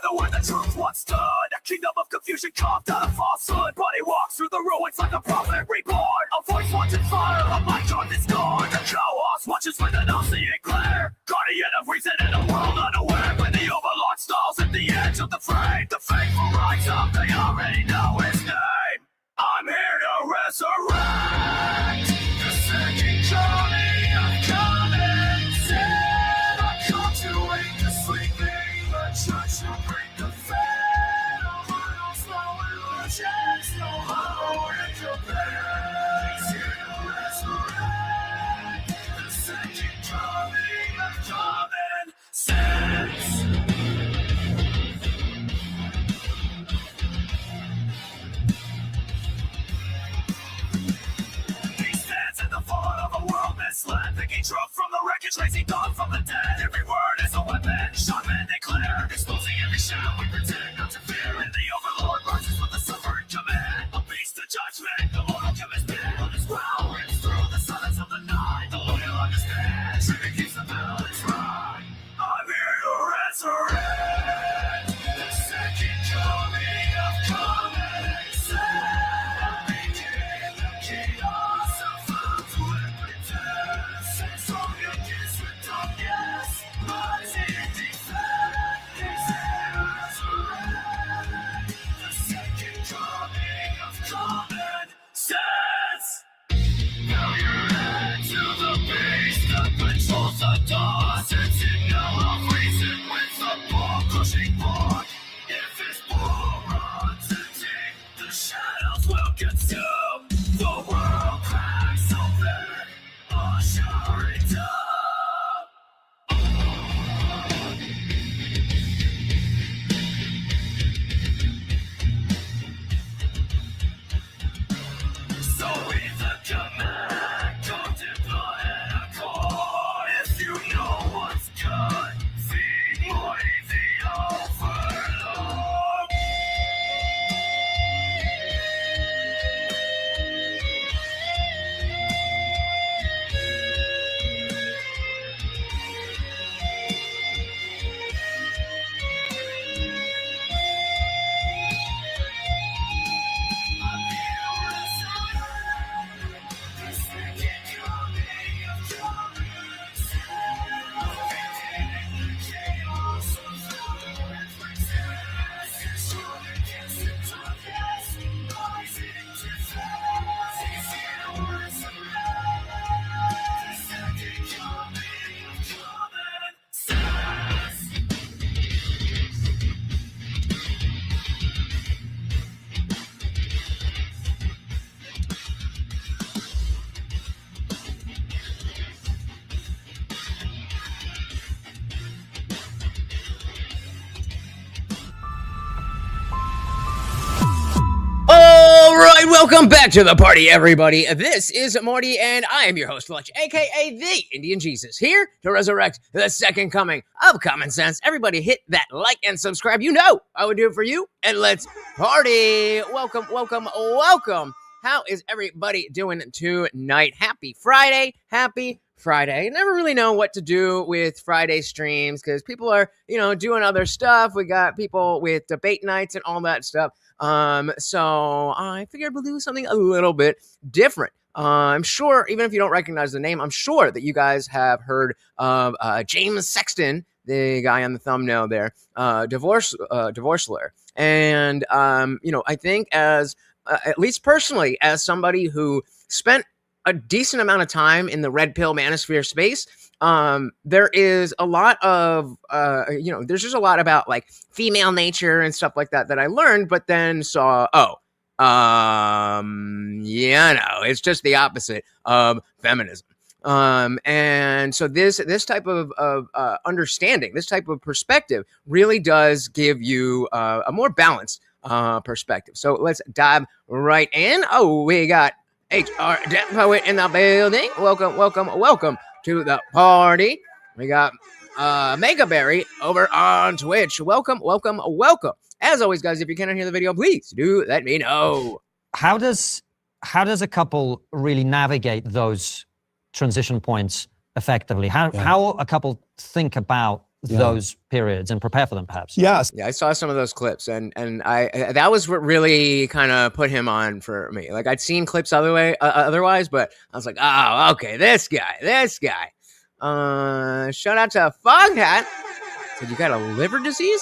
the way the truth once stood. A kingdom of confusion carved out of falsehood. But he walks through the ruins like a prophet reborn. A voice once in fire, a mic on this dawn. The chaos watches with an all-seeing glare. Guardian of reason in a world unaware. When the overlord stalls at the edge of the frame, the faithful rise up, they already know his name. I'm here to resurrect the second coming of common sin. I come to wake the sleeping, the church will bring the fed. All idols, no illusions, no hollow interpreter. He's here to resurrect the second coming of common sense. Misled, thinking truth from the wreckage, raising dawn from the dead. Every word is a weapon, shot men declare, exposing every shadow we pretend not to fear. And the overlord rises with a suffering command, a beast of judgment, the mortal chemist bid. On his growl rips through the silence of the night. The loyal understand, tripping keeps the balance right. I'm here to resurrect the second coming of common sense. I'm making the chaos of found to strong against the darkness, rising defend. He's here to resurrect the second coming of common sense. Now you're head to the beast that controls the dawn. Sensing now of reason with the ball crushing blood. If his ball runs empty, the shadows will consume. The world cracks open, ushering down. So with the command, come deploy and accord. If you know what's good, feed Morty the overlord. All right, welcome back to the party, everybody. This is Morty, and I am your host, Fletch, aka the Indian Jesus, here to resurrect the second coming of common sense. Everybody hit that like and subscribe. You know I would do it for you, and let's party. Welcome, welcome, welcome. How is everybody doing tonight? Happy Friday. Happy Friday. I never really know what to do with Friday streams because people are, doing other stuff. We got people with debate nights and all that stuff. So I figured we'll do something a little bit different. I'm sure, even if you don't recognize the name, I'm sure that you guys have heard of James Sexton, the guy on the thumbnail there, divorce lawyer. And, I think as, at least personally, as somebody who spent a decent amount of time in the red pill manosphere space, there is a lot of, there's just a lot about like female nature and stuff like that I learned, but then saw, it's just the opposite of feminism. And so this type of understanding, this type of perspective really does give you a more balanced perspective. So let's dive right in. Oh, we got HR Death Poet in the building. Welcome to the party. We got Megaberry over on Twitch. Welcome. As always, guys, if you cannot hear the video, please do let me know. How does a couple really navigate those transition points effectively? How a couple think about those periods and prepare for them, perhaps. Yes. Yeah, I saw some of those clips, and I that was what really kind of put him on for me. Like I'd seen clips otherwise, but I was like, oh, okay, this guy. Shout out to Foghat. Said you got a liver disease?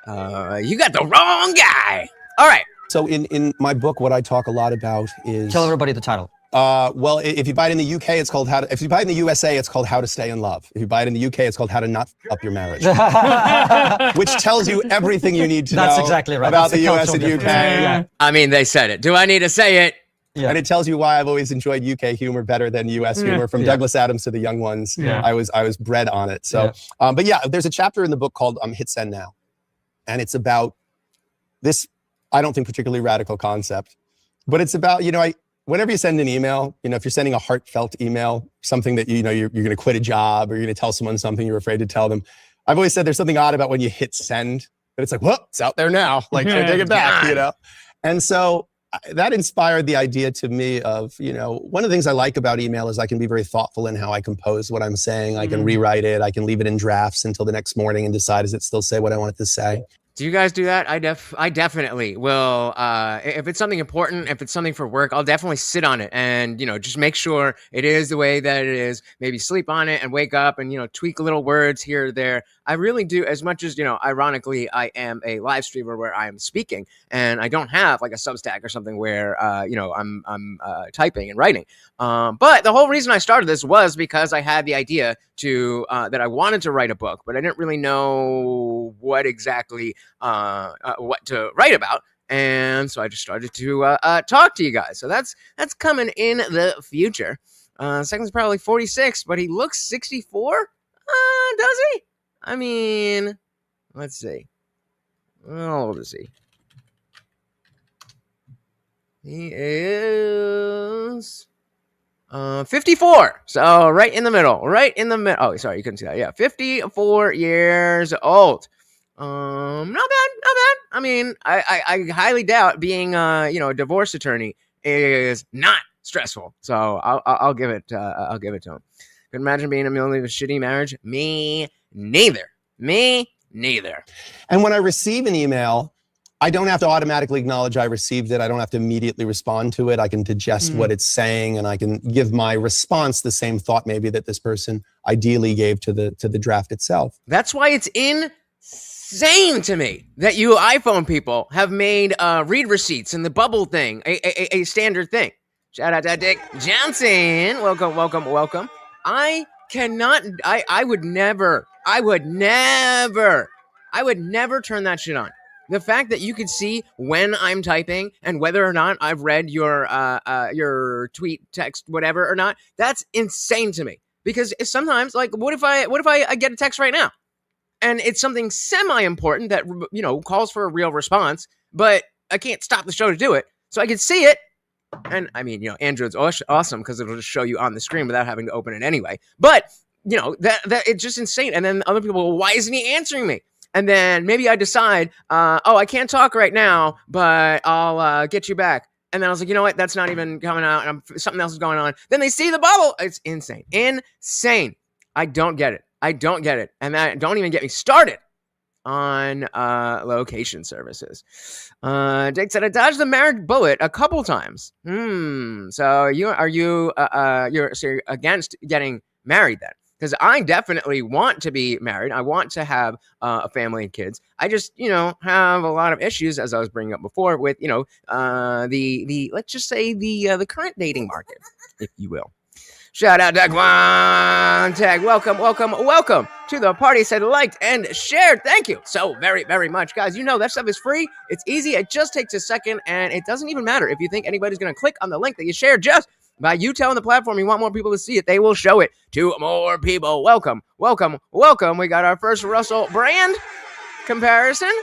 You got the wrong guy. All right. So in my book, what I talk a lot about is Tell everybody the title. well, if you buy it in the UK, it's called if you buy it in the USA, it's called How to Stay in Love. If you buy it in the UK, it's called How to Not Up Your Marriage, which tells you everything you need to That's know exactly right. about That's the the US and cultural UK. difference. Yeah. I mean, they said it. Do I need to say it? Yeah. And it tells you why I've always enjoyed UK humor better than US humor. From Douglas Adams to the young ones, I was bred on it. So, but yeah, there's a chapter in the book called Hit Send Now. And it's about this, I don't think particularly radical concept, but it's about, whenever you send an email, if you're sending a heartfelt email, something that, you're going to quit a job or you're going to tell someone something you're afraid to tell them. I've always said there's something odd about when you hit send, but it's like, whoop, it's out there now. Like, take it back, And so that inspired the idea to me of, one of the things I like about email is I can be very thoughtful in how I compose what I'm saying. I can rewrite it. I can leave it in drafts until the next morning and decide, does it still say what I want it to say? Do you guys do that? I definitely will. If it's something important, if it's something for work, I'll definitely sit on it and, just make sure it is the way that it is. Maybe sleep on it and wake up and, tweak little words here or there. I really do, as much as, ironically, I am a live streamer where I am speaking and I don't have like a Substack or something where, I'm typing and writing. But the whole reason I started this was because I had the idea that I wanted to write a book, but I didn't really know what exactly what to write about. And so I just started to talk to you guys. So that's coming in the future. Second's probably 46, but he looks 64. Does he? I mean, let's see. How old is he? He is 54. So right in the middle. Oh, sorry, you couldn't see that. Yeah, 54 years old. Not bad. I mean, I highly doubt being a divorce attorney is not stressful. So I'll give it to him. Could imagine being in the middle of a shitty marriage. Me neither. And when I receive an email, I don't have to automatically acknowledge I received it. I don't have to immediately respond to it. I can digest what it's saying, and I can give my response the same thought maybe that this person ideally gave to the draft itself. That's why it's insane to me that you iPhone people have made read receipts and the bubble thing a standard thing. Shout out to Dick Johnson. Welcome. I would never turn that shit on. The fact that you could see when I'm typing and whether or not I've read your tweet, text, whatever or not, that's insane to me. Because sometimes, like, what if I get a text right now and it's something semi-important that calls for a real response, but I can't stop the show to do it, so I can see it. And I mean, Android's awesome because it'll just show you on the screen without having to open it anyway. But that it's just insane. And then other people, why isn't he answering me? And then maybe I decide, I can't talk right now, but I'll get you back. And then I was like, you know what? That's not even coming out. And something else is going on. Then they see the bubble. It's insane. I don't get it. And that don't even get me started on location services. Dick said I dodged the marriage bullet a couple times. So you're against getting married then? Because I definitely want to be married. I want to have a family and kids. I just, have a lot of issues, as I was bringing up before, with, the let's just say the current dating market, if you will. Shout out to Quantag. Welcome to the party. Said liked and shared. Thank you so very, very much, guys. That stuff is free. It's easy. It just takes a second, and it doesn't even matter if you think anybody's going to click on the link that you shared. Just by you telling the platform you want more people to see it, they will show it to more people. Welcome. We got our first Russell Brand comparison.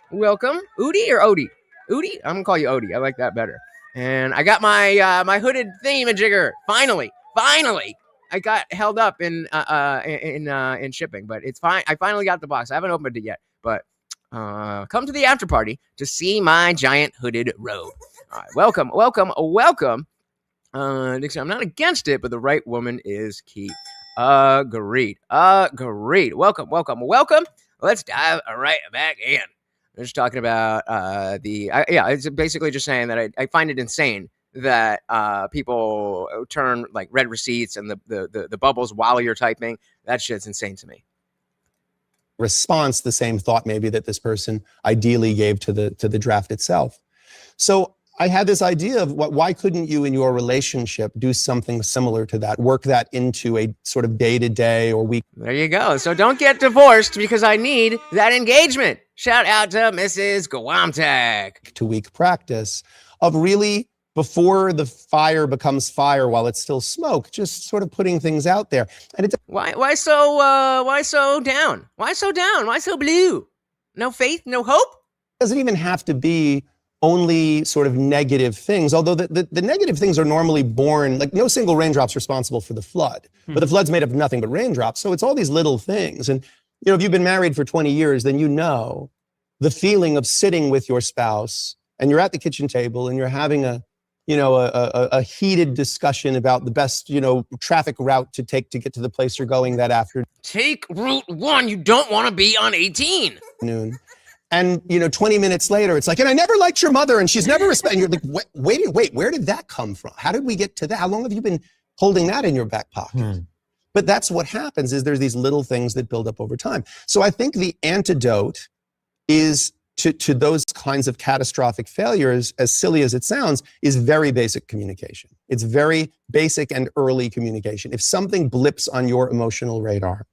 Welcome. Udi or Odie? Udi? I'm going to call you Odie. I like that better. And I got my hooded thingamajigger. Finally. I got held up in shipping, but it's fine. I finally got the box. I haven't opened it yet, but come to the after party to see my giant hooded robe. All right, welcome. Nixon, I'm not against it, but the right woman is key. Agreed. Welcome, welcome, welcome. Let's dive right back in. We're just talking about it's basically just saying that I find it insane that people turn like read receipts and the bubbles while you're typing. That shit's insane to me. Response, the same thought maybe that this person ideally gave to the draft itself. So I had this idea of why couldn't you in your relationship do something similar to that, work that into a sort of day-to-day or week. There you go. So don't get divorced because I need that engagement. Shout out to Mrs. Guamtek. To week practice of really, before the fire becomes fire while it's still smoke, just sort of putting things out there. And it's why so down? Why so down? Why so blue? No faith, no hope? Doesn't even have to be only sort of negative things, although the negative things are normally born, like no single raindrop's responsible for the flood, but the flood's made up of nothing but raindrops. So it's all these little things. And, you know, if you've been married for 20 years, then you know the feeling of sitting with your spouse and you're at the kitchen table and you're having a heated discussion about the best, traffic route to take to get to the place you're going that afternoon. Take Route 1. You don't want to be on 18. And, 20 minutes later, it's like, and I never liked your mother and she's never respected. And you're like, wait, where did that come from? How did we get to that? How long have you been holding that in your back pocket? But that's what happens is there's these little things that build up over time. So I think the antidote is to those kinds of catastrophic failures, as silly as it sounds, is very basic communication. It's very basic and early communication. If something blips on your emotional radar,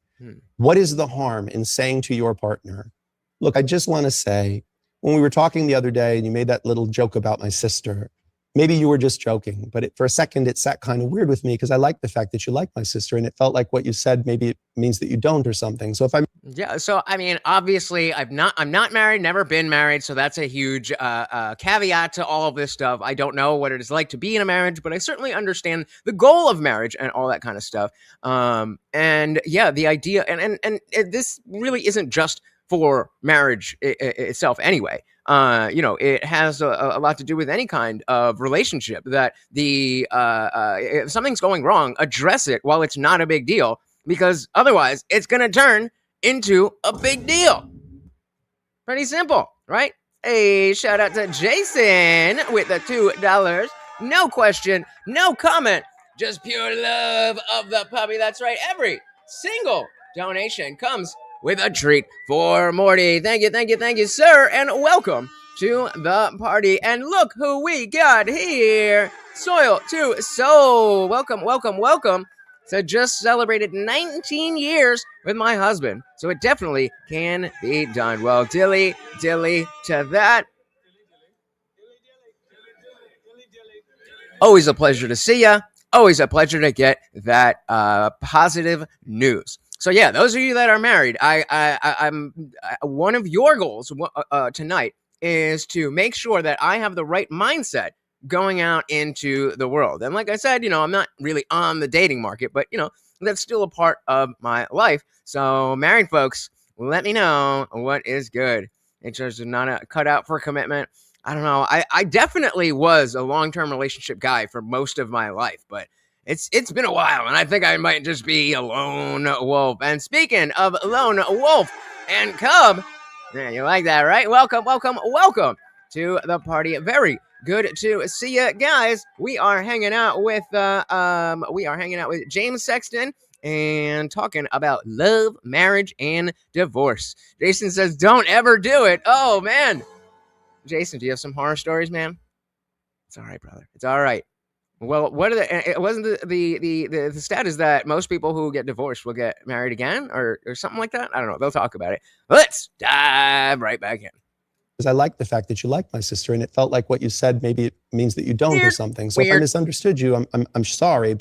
what is the harm in saying to your partner, look, I just want to say, when we were talking the other day and you made that little joke about my sister, maybe you were just joking, but for a second it sat kind of weird with me because I like the fact that you like my sister and it felt like what you said, maybe it means that you don't or something. So if I'm... Yeah, so I mean, obviously I'm not married, never been married. So that's a huge caveat to all of this stuff. I don't know what it is like to be in a marriage, but I certainly understand the goal of marriage and all that kind of stuff. And yeah, the idea, and this really isn't just for marriage itself anyway. It has a lot to do with any kind of relationship that if something's going wrong, address it while it's not a big deal, because otherwise it's going to turn into a big deal. Pretty simple, right? Hey, shout out to Jason with the $2. No question, no comment, just pure love of the puppy. That's right. Every single donation comes with a treat for Morty. Thank you, sir, and welcome to the party. And look who we got here. Soil to Soul. Welcome. So just celebrated 19 years with my husband, so it definitely can be done. Well, dilly to that. Always a pleasure to see ya. Always a pleasure to get that positive news. So yeah, those of you that are married, I'm one of your goals tonight is to make sure that I have the right mindset going out into the world. And like I said, I'm not really on the dating market, but that's still a part of my life. So married folks, let me know what is good. It's just not a cutout for commitment. I don't know. I definitely was a long-term relationship guy for most of my life, but it's been a while, and I think I might just be a lone wolf. And speaking of lone wolf and cub, yeah, you like that, right? Welcome to the party. Very good to see you guys. We are hanging out with James Sexton and talking about love, marriage, and divorce. Jason says, "Don't ever do it." Oh man, Jason, do you have some horror stories, man? It's all right, brother. It's all right. Well, what are it wasn't the stat is that most people who get divorced will get married again or something like that? I don't know. They'll talk about it. Let's dive right back in. Because I like the fact that you like my sister and it felt like what you said, maybe it means that you don't or something. So if I misunderstood you, I'm sorry.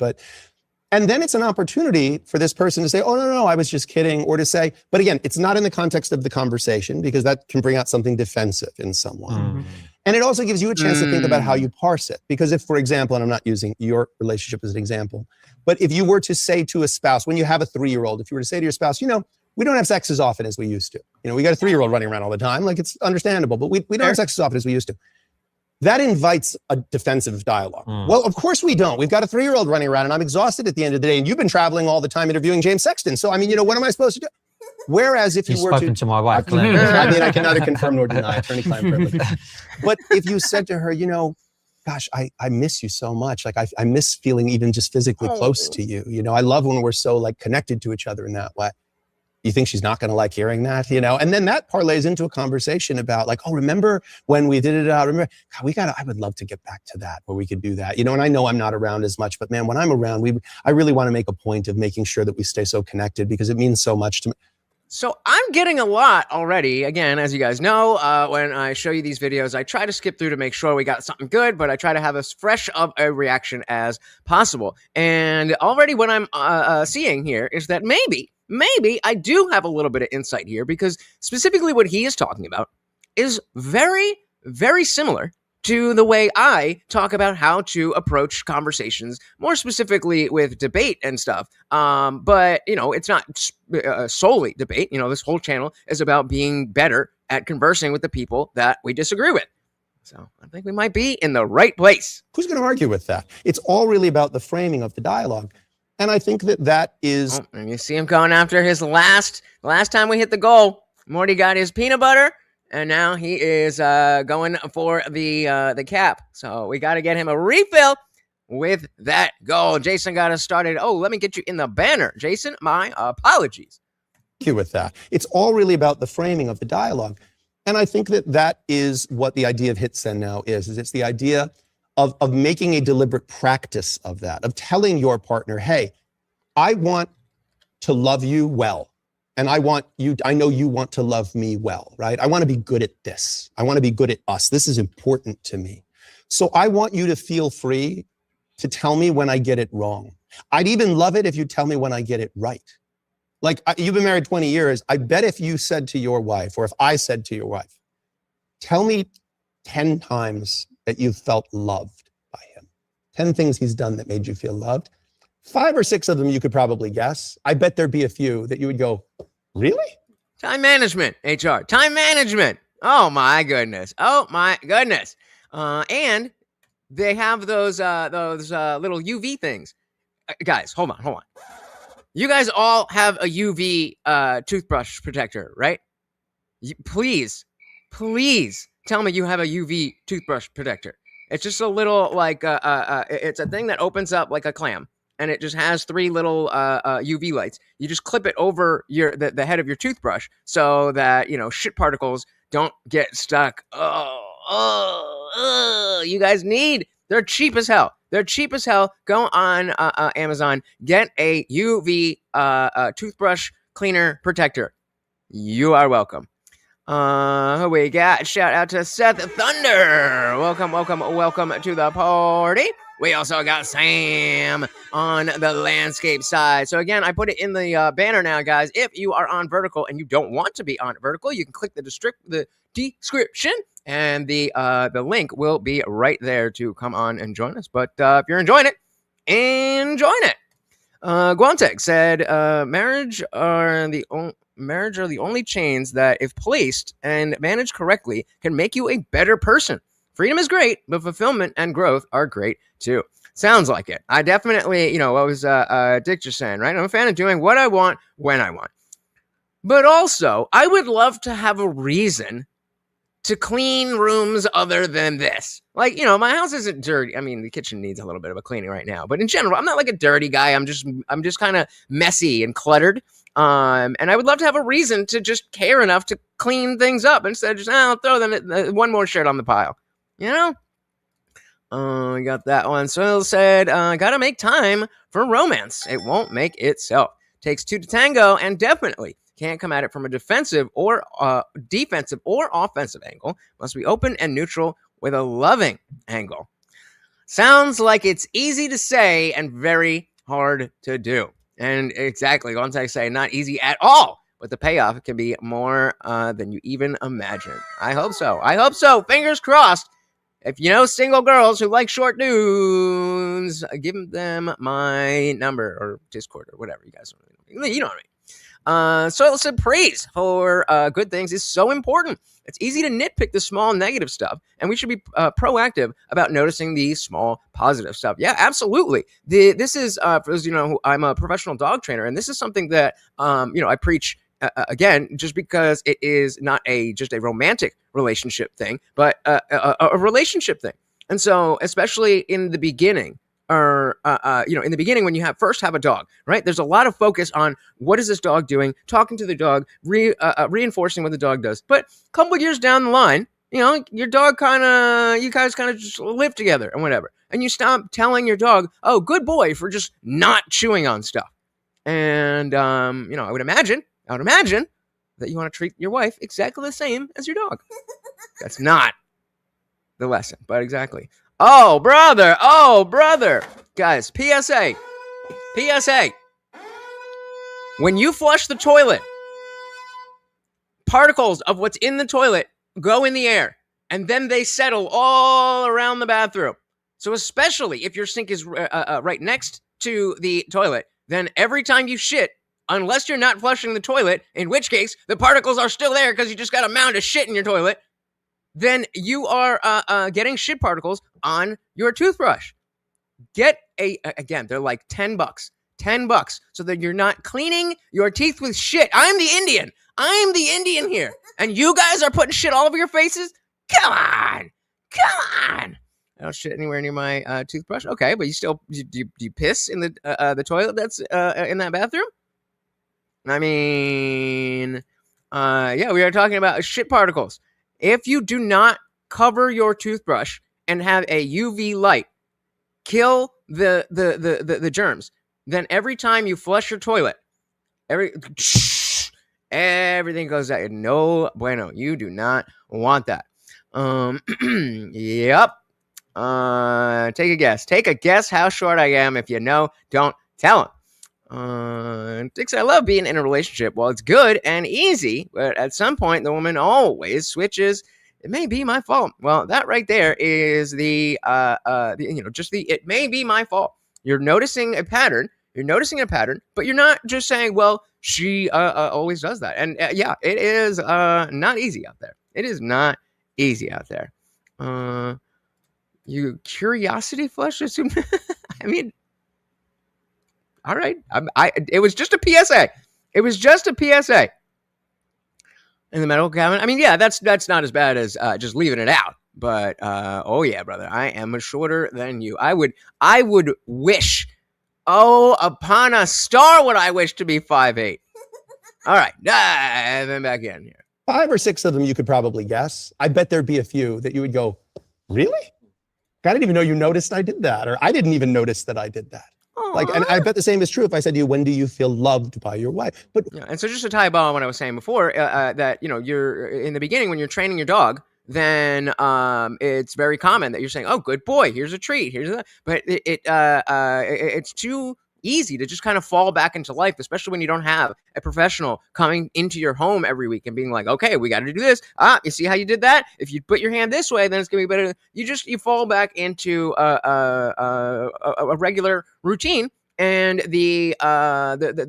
And then it's an opportunity for this person to say, oh, no, I was just kidding. Or to say, but again, it's not in the context of the conversation because that can bring out something defensive in someone. And it also gives you a chance to think about how you parse it. Because if, for example, and I'm not using your relationship as an example, but if you were to say to a spouse, when you have a 3-year-old, if you were to say to your spouse, we don't have sex as often as we used to. We got a 3-year-old running around all the time. Like, it's understandable, but we don't have sex as often as we used to. that invites a defensive dialogue. Well, of course we don't. We've got a 3-year-old running around and I'm exhausted at the end of the day and you've been traveling all the time interviewing James Sexton. So, I mean, what am I supposed to do? Whereas if You've you were spoken to my wife, Glenn. I mean, I can neither confirm nor deny attorney-client privilege. But if you said to her, gosh, I miss you so much. Like I miss feeling even just physically close to you. I love when we're so like connected to each other in that way. You think she's not going to like hearing that, And then that parlays into a conversation about like, oh, remember when we did it out? Remember, God, I would love to get back to that where we could do that, And I know I'm not around as much, but man, when I'm around, I really want to make a point of making sure that we stay so connected because it means so much to me. So I'm getting a lot already. Again, as you guys know, when I show you these videos, I try to skip through to make sure we got something good, but I try to have as fresh of a reaction as possible. And already what I'm seeing here is that maybe I do have a little bit of insight here because specifically what he is talking about is very, very similar to the way I talk about how to approach conversations, more specifically with debate and stuff. But, it's not solely debate. This whole channel is about being better at conversing with the people that we disagree with. So I think we might be in the right place. Who's going to argue with that? It's all really about the framing of the dialogue. And I think that is... Oh, and you see him going after his last time we hit the goal. Morty got his peanut butter. And now he is going for the cap. So we got to get him a refill with that goal. Jason got us started. Oh, let me get you in the banner. Jason, my apologies. With that. It's all really about the framing of the dialogue. And I think that is what the idea of Hit Send Now is it's the idea of making a deliberate practice of that, of telling your partner, hey, I want to love you well. And I know you want to love me well, right? I want to be good at this. I want to be good at us. This is important to me. So I want you to feel free to tell me when I get it wrong. I'd even love it if you tell me when I get it right. Like you've been married 20 years. I bet if you said to your wife, or if I said to your wife, tell me 10 times that you felt loved by him. 10 things he's done that made you feel loved. 5 or 6 of them you could probably guess. I bet there'd be a few that you would go, really? Time management, HR. Time management. Oh my goodness. And they have those little UV things. Guys, hold on. You guys all have a UV toothbrush protector, right? Please tell me you have a UV toothbrush protector. It's just a little it's a thing that opens up like a clam. And it just has 3 little UV lights. You just clip it over the head of your toothbrush so that, shit particles don't get stuck. You guys they're cheap as hell. Go on Amazon, get a UV toothbrush cleaner protector. You are welcome. We got shout out to Seth Thunder. Welcome to the party. We also got Sam on the landscape side. So again, I put it in the banner now, guys. If you are on vertical and you don't want to be on vertical, you can click the description, and the link will be right there to come on and join us. But if you're enjoying it, join it. Guantec said, marriage are the only chains that, if placed and managed correctly, can make you a better person. Freedom is great, but fulfillment and growth are great too. Sounds like it. I definitely, what was Dick just saying, right? I'm a fan of doing what I want when I want. But also, I would love to have a reason to clean rooms other than this. Like, my house isn't dirty. I mean, the kitchen needs a little bit of a cleaning right now. But in general, I'm not like a dirty guy. I'm just kind of messy and cluttered. And I would love to have a reason to just care enough to clean things up instead of just, I'll throw them one more shirt on the pile. We got that one. Soil said, gotta make time for romance. It won't make itself. Takes 2 to tango, and definitely can't come at it from a defensive or offensive angle. Must be open and neutral with a loving angle. Sounds like it's easy to say and very hard to do. And exactly, Gonzaga say, not easy at all. But the payoff can be more than you even imagine. I hope so. Fingers crossed. If you know single girls who like short dudes, give them my number or Discord or whatever you guys want. You know what Solicit praise for good things is so important. It's easy to nitpick the small negative stuff, and we should be proactive about noticing the small positive stuff. Yeah, absolutely. This is, for those of you know, I'm a professional dog trainer, and this is something that I preach. Again, just because it is not just a romantic relationship thing, but a relationship thing. And so, especially in the beginning, or in the beginning when you first have a dog, right? There's a lot of focus on what is this dog doing, talking to the dog, reinforcing what the dog does. But a couple of years down the line, your dog you guys kind of just live together and whatever, and you stop telling your dog, "Oh, good boy," for just not chewing on stuff. And I would imagine that you want to treat your wife exactly the same as your dog. That's not the lesson, but exactly. Oh, brother. Guys, PSA. When you flush the toilet, particles of what's in the toilet go in the air, and then they settle all around the bathroom. So especially if your sink is right next to the toilet, then every time you shit, unless you're not flushing the toilet, in which case the particles are still there because you just got a mound of shit in your toilet, then you are getting shit particles on your toothbrush. Get again, they're like $10. $10 so that you're not cleaning your teeth with shit. I'm the Indian here. And you guys are putting shit all over your faces? Come on. I don't shit anywhere near my toothbrush. Okay, but you still, do you piss in the toilet that's in that bathroom? I mean, we are talking about shit particles. If you do not cover your toothbrush and have a UV light kill the germs, then every time you flush your toilet, everything goes out. No bueno. You do not want that. Yep. Take a guess. Take a guess how short I am. If you know, don't tell him. Dixie, I love being in a relationship. Well, it's good and easy, but at some point, the woman always switches. It may be my fault. Well, that right there is it may be my fault. You're noticing a pattern, but you're not just saying, well, she always does that. And it is not easy out there. It is not easy out there. You curiosity flush? I mean, all right. It was just a PSA. In the medical cabinet. I mean, yeah, that's not as bad as just leaving it out. But oh yeah, brother, I am shorter than you. I would wish, upon a star, would I wish to be 5'8". All right, diving back in here. 5 or 6 of them you could probably guess. I bet there'd be a few that you would go, really? I didn't even know you noticed I did that, or I didn't even notice that I did that. And I bet the same is true if I said to you, when do you feel loved by your wife? But yeah, and so just to tie up on what I was saying before, that you're in the beginning when you're training your dog, then it's very common that you're saying, "Oh, good boy, here's a treat, here's that." But it's too easy to just kind of fall back into life, especially when you don't have a professional coming into your home every week and being like, "Okay, we got to do this. You see how you did that? If you put your hand this way, then it's gonna be better." You fall back into a regular routine, and the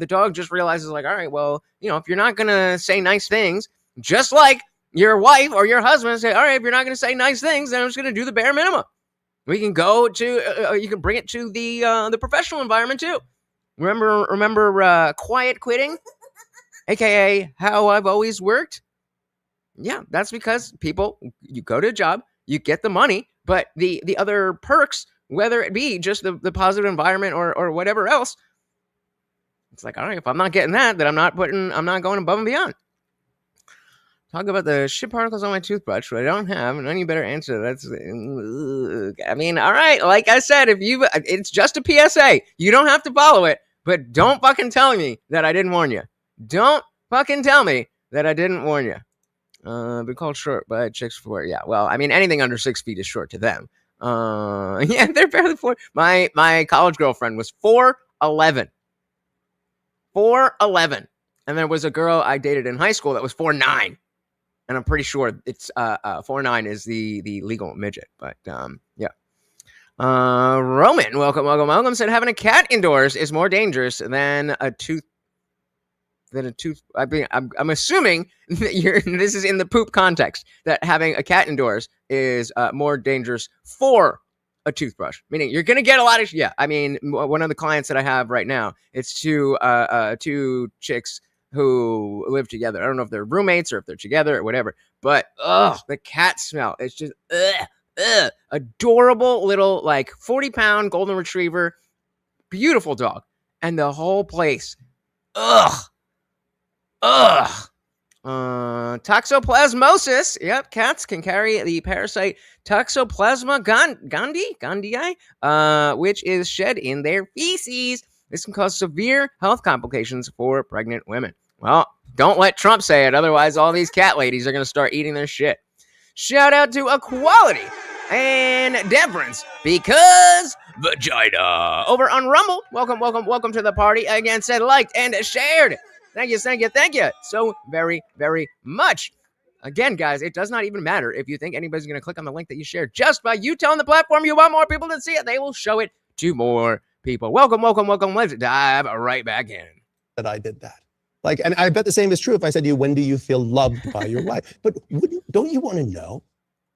dog just realizes, like, all right, well, if you're not gonna say nice things, just like your wife or your husband say, all right, if you're not gonna say nice things, then I'm just gonna do the bare minimum. We can go to you can bring it to the professional environment too. Remember quiet quitting, aka how I've always worked. Yeah, that's because you go to a job, you get the money, but the other perks, whether it be just the positive environment or whatever else, it's like, all right, if I'm not getting that, then I'm not going above and beyond. Talk about the shit particles on my toothbrush, but I don't have any better answer. I mean, all right, like I said, it's just a PSA. You don't have to follow it, but don't fucking tell me that I didn't warn you. Don't fucking tell me that I didn't warn you. Been called short by chicks before. Yeah, well, I mean, anything under 6 feet is short to them. Yeah, they're barely 4. My college girlfriend was 4'11". 4'11". And there was a girl I dated in high school that was 4'9". And I'm pretty sure it's 4'9" is the legal midget. But yeah. Roman, welcome, said having a cat indoors is more dangerous than a tooth than a tooth. I mean, I'm assuming that this is in the poop context, that having a cat indoors is more dangerous for a toothbrush. Meaning you're gonna get a lot of I mean, one of the clients that I have right now, it's two chicks who live together. I don't know if they're roommates or if they're together or whatever. But the cat smell. It's just adorable little 40-pound golden retriever, beautiful dog, and the whole place. Toxoplasmosis. Yep, cats can carry the parasite Toxoplasma gondii, which is shed in their feces. This can cause severe health complications for pregnant women. Well, don't let Trump say it, otherwise all these cat ladies are going to start eating their shit. Shout out to Equality and Deference, because vagina. Over on Rumble, welcome to the party. Again, said, liked, and shared. Thank you so very, very much. Again, guys, it does not even matter if you think anybody's going to click on the link that you shared. Just by you telling the platform you want more people to see it, they will show it to more people. Welcome. Let's dive right back in. That I did that. And I bet the same is true if I said to you, when do you feel loved by your wife? But don't you want to know?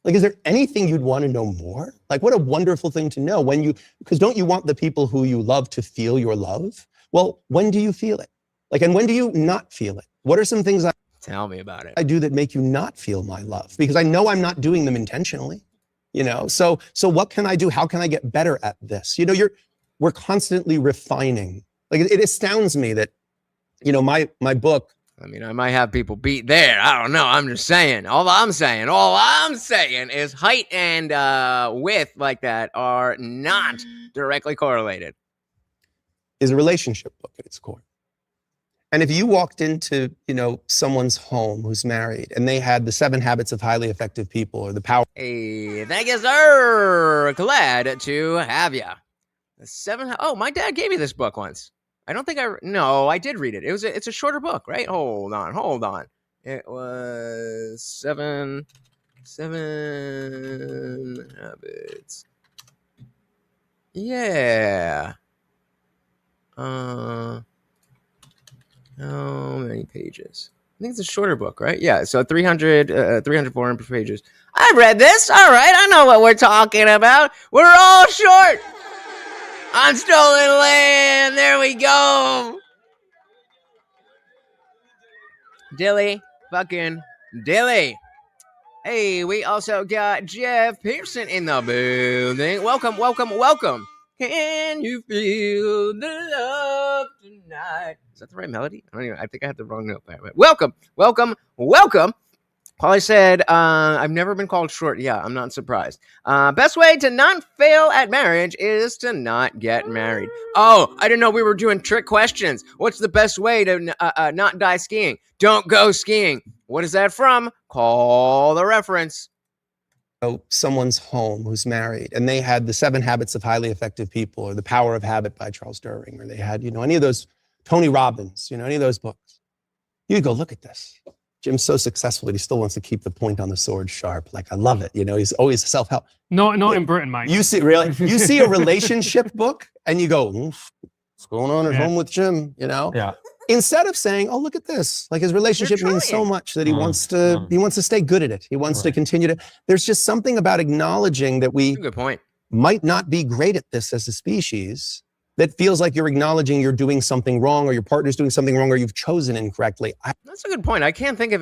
Is there anything you'd want to know more? What a wonderful thing to know because don't you want the people who you love to feel your love? Well, when do you feel it? And when do you not feel it? What are some things tell me about it. I do that make you not feel my love? Because I know I'm not doing them intentionally, So what can I do? How can I get better at this? We're constantly refining. It astounds me that, my book. I mean, I might have people beat there. I don't know. I'm just saying. All I'm saying is height and width like that are not directly correlated. Is a relationship book at its core. And if you walked into, someone's home who's married and they had the 7 Habits of Highly Effective People or the power. Hey, thank you, sir. Glad to have you. My dad gave me this book once. I don't think I did read it. It's a shorter book, right? Hold on. It was 7 Habits. Yeah. How many pages? I think it's a shorter book, right? Yeah, so 400 pages. I read this. All right, I know what we're talking about. We're all short on stolen land. There we go. Fucking Dilly. Hey, we also got Jeff Pearson in the building. Welcome. Can you feel the love tonight? Is that the right melody? I think I had the wrong note there. But welcome. Polly said, I've never been called short. Yeah, I'm not surprised. Best way to not fail at marriage is to not get married. Oh, I didn't know we were doing trick questions. What's the best way to not die skiing? Don't go skiing. What is that from? Call the reference. Someone's home who's married and they had the 7 Habits of Highly Effective People or the Power of Habit by Charles Duhigg, or they had, any of those, Tony Robbins, any of those books. You go, look at this. Jim's so successful that he still wants to keep the point on the sword sharp. I love it. He's always self-help. Not in Britain, mate. You see a relationship book and you go, what's going on at home with Jim? Yeah. Instead of saying, oh, look at this, his relationship means so much that he wants to stay good at it. He wants to continue to, there's just something about acknowledging that we good point. Might not be great at this as a species that feels like you're acknowledging you're doing something wrong or your partner's doing something wrong or you've chosen incorrectly. That's a good point. I can't think of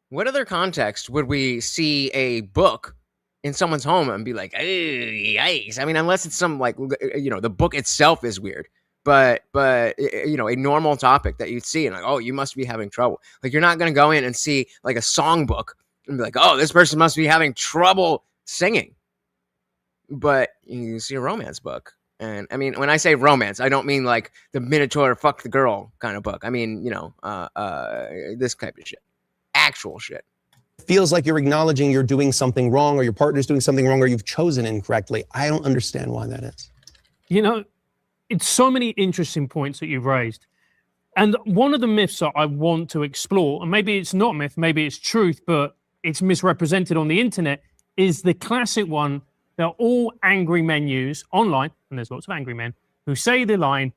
what other context would we see a book in someone's home and be like, hey, yikes. I mean, unless it's some the book itself is weird. But a normal topic that you'd see and oh, you must be having trouble. You're not going to go in and see a song book and be like, oh, this person must be having trouble singing. But you see a romance book. And I mean, when I say romance, I don't mean the Minotaur fuck the girl kind of book. I mean, this type of shit. Actual shit. It feels like you're acknowledging you're doing something wrong or your partner's doing something wrong or you've chosen incorrectly. I don't understand why that is. It's so many interesting points that you've raised. And one of the myths that I want to explore, and maybe it's not myth, maybe it's truth, but it's misrepresented on the internet, is the classic one that all angry men use online, and there's lots of angry men, who say the line,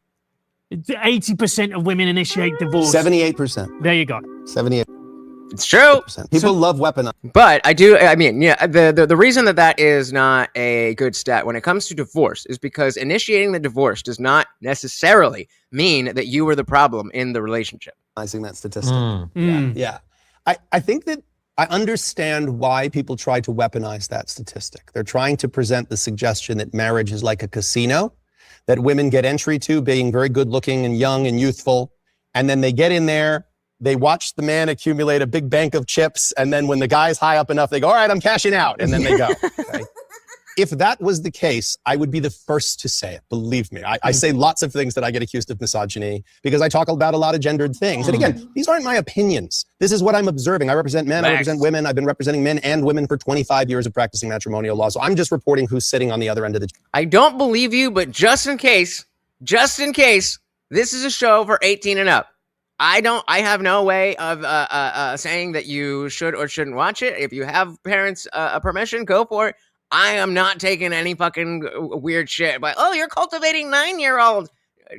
80% of women initiate divorce. 78%. There you go. 78%. It's true. People love weaponizing. But I mean, yeah, the reason that is not a good stat when it comes to divorce is because initiating the divorce does not necessarily mean that you were the problem in the relationship. That statistic. Yeah. I think that I understand why people try to weaponize that statistic. They're trying to present the suggestion that marriage is like a casino that women get entry to being very good looking and young and youthful. And then they get in there, they watch the man accumulate a big bank of chips. And then when the guy's high up enough, they go, all right, I'm cashing out. And then they go. Okay? If that was the case, I would be the first to say it. Believe me. I say lots of things that I get accused of misogyny because I talk about a lot of gendered things. And again, these aren't my opinions. This is what I'm observing. I represent men. I represent women. I've been representing men and women for 25 years of practicing matrimonial law. So I'm just reporting who's sitting on the other end of the... I don't believe you, but just in case, this is a show for 18 and up. I have no way of saying that you should or shouldn't watch it. If you have parents' permission, go for it. I am not taking any fucking weird shit. But, oh, you're cultivating 9-year-old.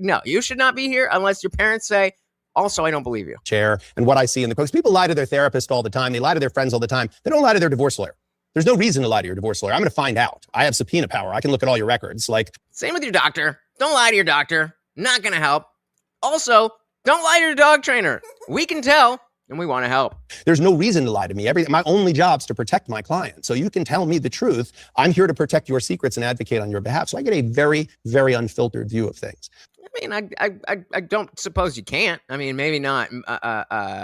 No, you should not be here unless your parents say, also, I don't believe you. Chair and what I see in the books. People lie to their therapist all the time. They lie to their friends all the time. They don't lie to their divorce lawyer. There's no reason to lie to your divorce lawyer. I'm going to find out. I have subpoena power. I can look at all your records. Same with your doctor. Don't lie to your doctor. Not going to help. Also, don't lie to your dog trainer. We can tell. And we want to help. There's no reason to lie to me. My only job's to protect my client. So you can tell me the truth. I'm here to protect your secrets and advocate on your behalf. So I get a very, very unfiltered view of things. I mean, I don't suppose you can't. I mean, maybe not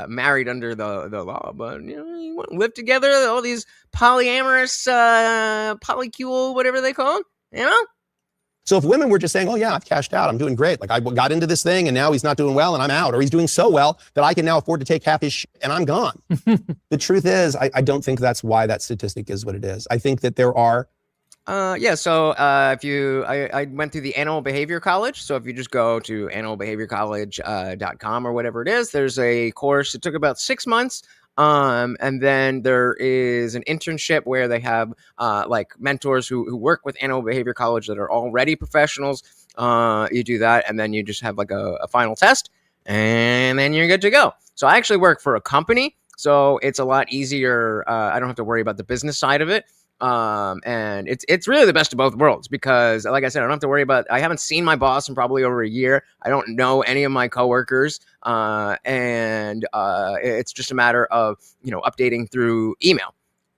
married under the law, but you want to live together. All these polyamorous, polycule, whatever they call them, So if women were just saying, oh yeah, I've cashed out, I'm doing great. I got into this thing and now he's not doing well and I'm out, or he's doing so well that I can now afford to take half his shit and I'm gone. The truth is, I don't think that's why that statistic is what it is. I think that there are. So I went through the Animal Behavior College. So if you just go to animalbehaviorcollege.com or whatever it is, there's a course. It took about 6 months. And then there is an internship where they have mentors who work with Animal Behavior College that are already professionals. You do that, and then you just have a final test, and then you're good to go. So I actually work for a company, so it's a lot easier. I don't have to worry about the business side of it. And it's really the best of both worlds because, like I said, I don't have to worry about. I haven't seen my boss in probably over a year. I don't know any of my coworkers, and it's just a matter of updating through email.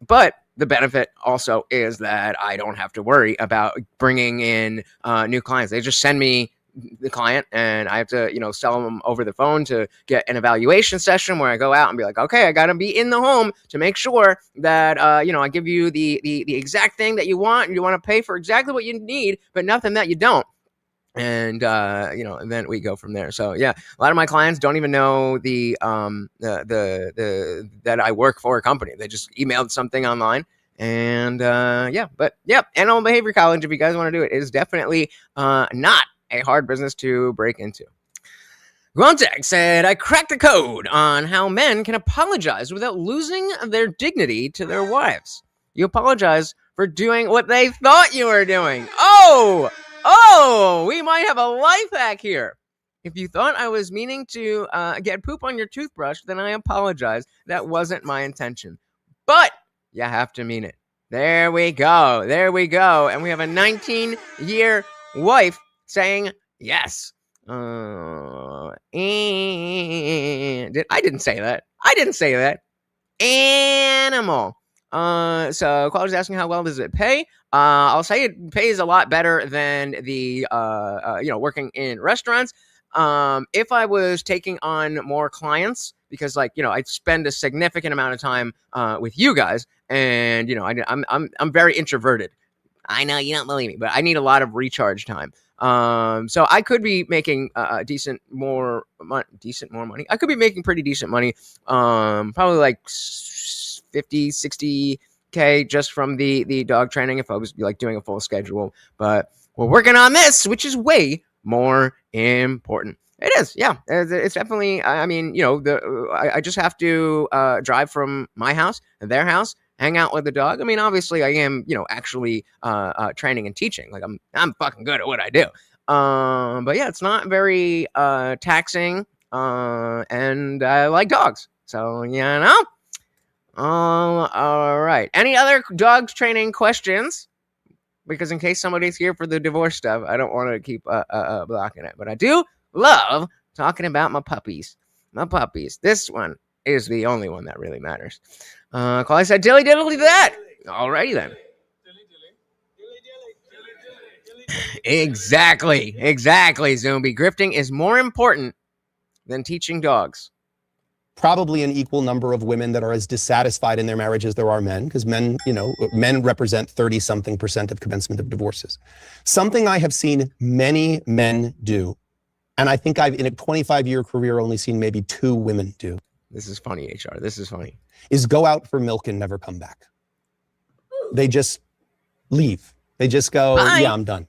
But the benefit also is that I don't have to worry about bringing in new clients. They just send me the client and I have to, sell them over the phone to get an evaluation session where I go out and be like, okay, I got to be in the home to make sure that, I give you the exact thing that you want and you want to pay for exactly what you need, but nothing that you don't. And, and then we go from there. So yeah, a lot of my clients don't even know that I work for a company. They just emailed something online. And, Animal Behavior College, if you guys want to do it, is definitely, not a hard business to break into. Gruntek said, I cracked the code on how men can apologize without losing their dignity to their wives. You apologize for doing what they thought you were doing. Oh, we might have a life hack here. If you thought I was meaning to get poop on your toothbrush, then I apologize. That wasn't my intention. But you have to mean it. There we go. And we have a 19-year wife saying yes. And I didn't say that. Animal. So Quality's asking how well does it pay? I'll say it pays a lot better than the working in restaurants. If I was taking on more clients, because I spend a significant amount of time with you guys, and I'm very introverted. I know you don't believe me, but I need a lot of recharge time. So I could be making decent more money. I could be making pretty decent money. Probably like 50, 60K just from the dog training if I was doing a full schedule. But we're working on this, which is way more important. It is, yeah. It's definitely. I mean, I just have to drive from my house to their house, hang out with the dog. I mean, obviously, I am, actually training and teaching. I'm fucking good at what I do. But yeah, it's not very taxing, and I like dogs, so you know. All right. Any other dog training questions? Because in case somebody's here for the divorce stuff, I don't want to keep blocking it. But I do love talking about my puppies. My puppies. This one is the only one that really matters. Claudia said, dilly diddly that. Alrighty then. Exactly, Zombie. Grifting is more important than teaching dogs. Probably an equal number of women that are as dissatisfied in their marriage as there are men, because men represent 30-something% of commencement of divorces. Something I have seen many men do, and I think I've, in a 25-year career, only seen maybe 2 women do. This is funny, HR. This is funny. Is go out for milk and never come back. They just leave. They just go, Bye. Yeah, I'm done.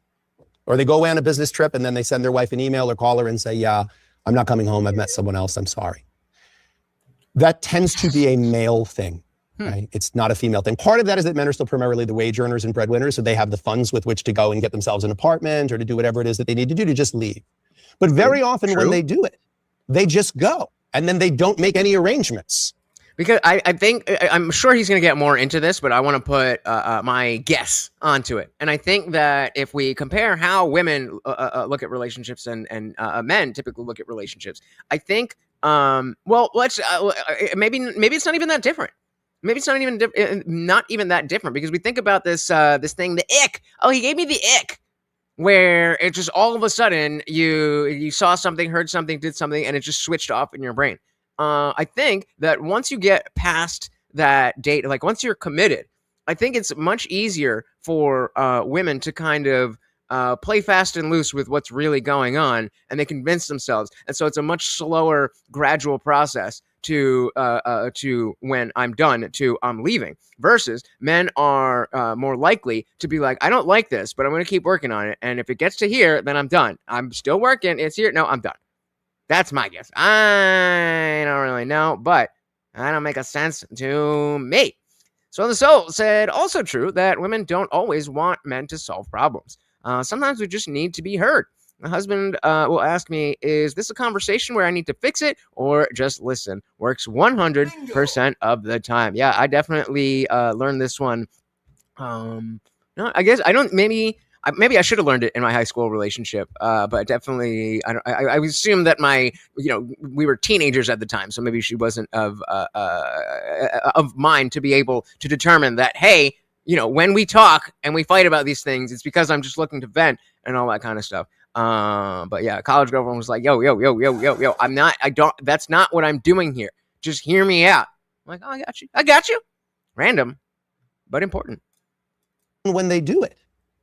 Or they go away on a business trip and then they send their wife an email or call her and say, yeah, I'm not coming home. I've met someone else. I'm sorry. That tends to be a male thing, right? It's not a female thing. Part of that is that men are still primarily the wage earners and breadwinners, so they have the funds with which to go and get themselves an apartment or to do whatever it is that they need to do to just leave. But very often when they do it, they just go and then they don't make any arrangements. Because I think, I'm sure he's going to get more into this, but I want to put my guess onto it. And I think that if we compare how women look at relationships and men typically look at relationships, I think, let's maybe it's not even that different. Maybe it's not even that different, because we think about this thing, the ick. Oh, he gave me the ick, where it just all of a sudden you saw something, heard something, did something, and it just switched off in your brain. I think that once you get past that date, like once you're committed, I think it's much easier for women to kind of play fast and loose with what's really going on, and they convince themselves. And so it's a much slower, gradual process to when I'm done to I'm leaving. Versus men are more likely to be like, I don't like this, but I'm going to keep working on it. And if it gets to here, then I'm done. I'm still working. It's here. No, I'm done. That's my guess. I don't really know, but that don't make a sense to me. So the Soul said, also true that women don't always want men to solve problems. Sometimes we just need to be heard. My husband will ask me, is this a conversation where I need to fix it or just listen? Works 100% of the time. Yeah, I definitely learned this one. No, I guess I don't, maybe I should have learned it in my high school relationship, but definitely, I assume that we were teenagers at the time, so maybe she wasn't of mind to be able to determine that, hey, when we talk and we fight about these things, it's because I'm just looking to vent and all that kind of stuff. But yeah, college girlfriend was like, yo, that's not what I'm doing here. Just hear me out. I'm like, oh, I got you. Random, but important. When they do it,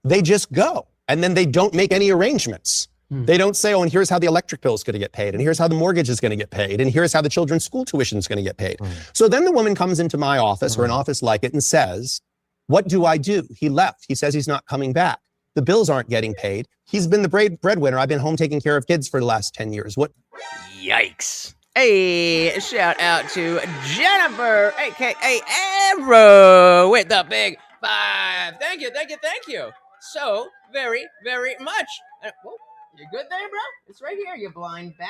they just go, and then they don't make any arrangements. They don't say, oh, and here's how the electric bill is going to get paid, and here's how the mortgage is going to get paid, and here's how the children's school tuition is going to get paid. So then the woman comes into my office or an office like it and says, what do I do? He left. He says he's not coming back. The bills aren't getting paid. He's been the breadwinner. I've been home taking care of kids for the last 10 years. What? Yikes. Hey, shout out to Jennifer, a.k.a. Arrow, with the big 5. Thank you. So very, very much. Whoa, you good there, bro? It's right here, you blind bat.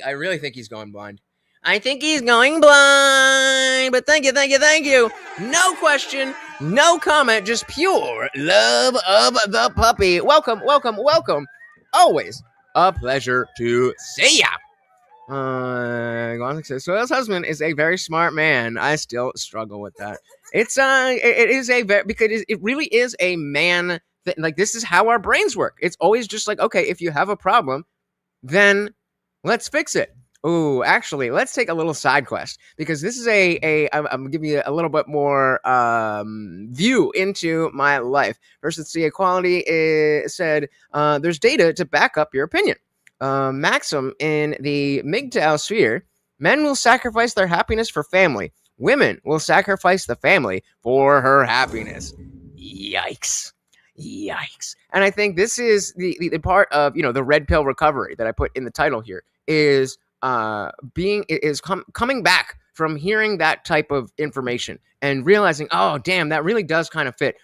I really think he's going blind. I think he's going blind, but thank you. No question, no comment, just pure love of the puppy. Welcome. Always a pleasure to see ya. So his husband is a very smart man. I still struggle with that. It really is a man thing. Like, this is how our brains work. It's always just like, okay, if you have a problem, then let's fix it. Ooh, actually, let's take a little side quest, because this is I'm giving you a little bit more view into my life. Versus the Equality said, there's data to back up your opinion. Maxim in the MGTOW sphere, men will sacrifice their happiness for family. Women will sacrifice the family for her happiness. Yikes. And I think this is the part of, the red pill recovery that I put in the title here is coming back from hearing that type of information and realizing, oh, damn, that really does kind of fit.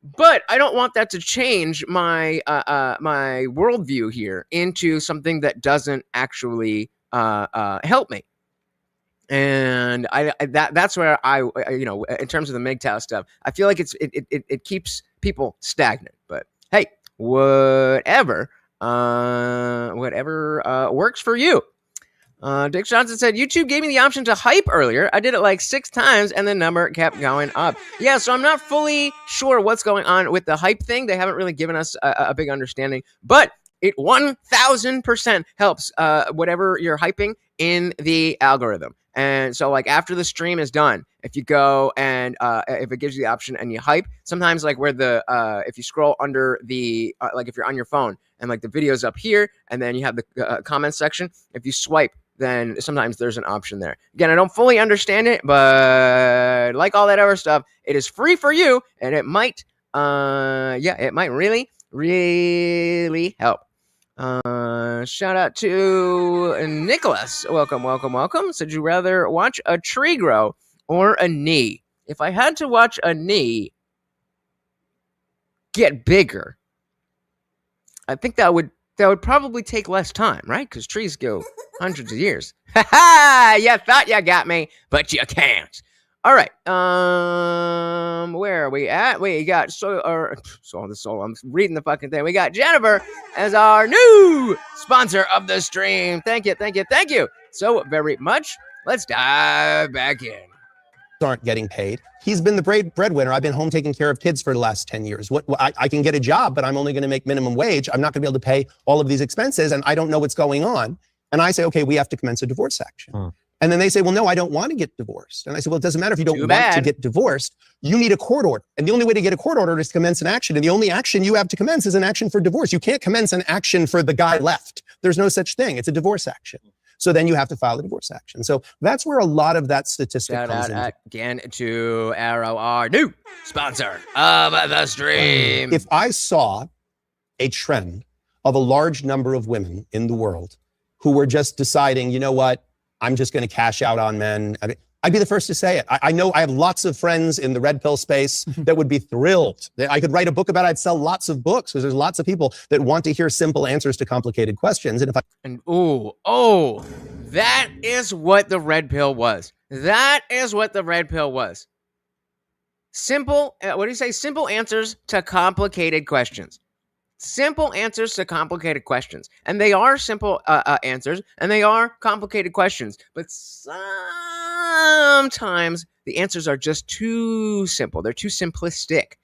But I don't want that to change my my worldview here into something that doesn't actually help me. And that's where I you know, in terms of the MGTOW stuff, I feel like it keeps people stagnant. But hey, whatever works for you. Dick Johnson said, YouTube gave me the option to hype earlier. I did it like 6 times and the number kept going up. Yeah, so I'm not fully sure what's going on with the hype thing. They haven't really given us a big understanding, but it 1000% helps whatever you're hyping in the algorithm. And so like after the stream is done, if you go and if it gives you the option and you hype, sometimes like where the if you scroll under the like if you're on your phone and like the video's up here and then you have the comment section, if you swipe, then sometimes there's an option there. Again, I don't fully understand it, but like all that other stuff, it is free for you, and it might, it might really, really help. Shout out to Nicholas. Welcome, welcome, welcome. Said you rather watch a tree grow or a knee? If I had to watch a knee get bigger, I think that would probably take less time, right? Because trees go hundreds of years. Ha ha! You thought you got me, but you can't. All right. Where are we at? We got I'm reading the fucking thing. We got Jennifer as our new sponsor of the stream. Thank you, thank you, thank you so very much. Let's dive back in. Aren't getting paid. He's been the breadwinner. I've been home taking care of kids for the last 10 years. I can get a job, but I'm only going to make minimum wage. I'm not going to be able to pay all of these expenses, and I don't know what's going on. And I say, okay, we have to commence a divorce action. And then they say, well, no, I don't want to get divorced. And I say, well, it doesn't matter if you don't want to get divorced. You need a court order. And the only way to get a court order is to commence an action. And the only action you have to commence is an action for divorce. You can't commence an action for the guy left. There's no such thing. It's a divorce action. So then you have to file a divorce action. So that's where a lot of that statistic comes in. Shout out again to Arrow, our new sponsor of the stream. If I saw a trend of a large number of women in the world who were just deciding, you know what, I'm just going to cash out on men, I'd be the first to say it. I know I have lots of friends in the red pill space that would be thrilled. I could write a book about it. I'd sell lots of books because there's lots of people that want to hear simple answers to complicated questions. And that is what the red pill was. That is what the red pill was. Simple, what do you say? Simple answers to complicated questions. Simple answers to complicated questions. And they are simple answers, and they are complicated questions. But sometimes the answers are just too simple. They're too simplistic.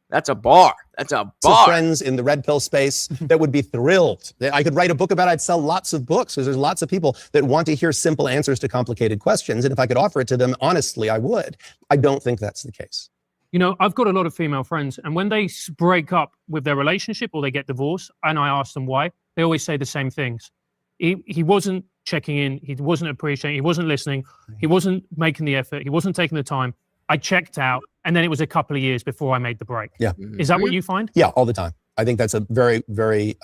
That's a bar. That's a bar. Friends in the red pill space that would be thrilled. I could write a book about it. I'd sell lots of books because there's lots of people that want to hear simple answers to complicated questions. And if I could offer it to them, honestly, I would. I don't think that's the case. You know, I've got a lot of female friends, and when they break up with their relationship or they get divorced, and I ask them why, they always say the same things. He wasn't checking in. He wasn't appreciating. He wasn't listening. He wasn't making the effort. He wasn't taking the time. I checked out, and then it was a couple of years before I made the break. Yeah. Is that what you find? Yeah, all the time. I think that's a very, very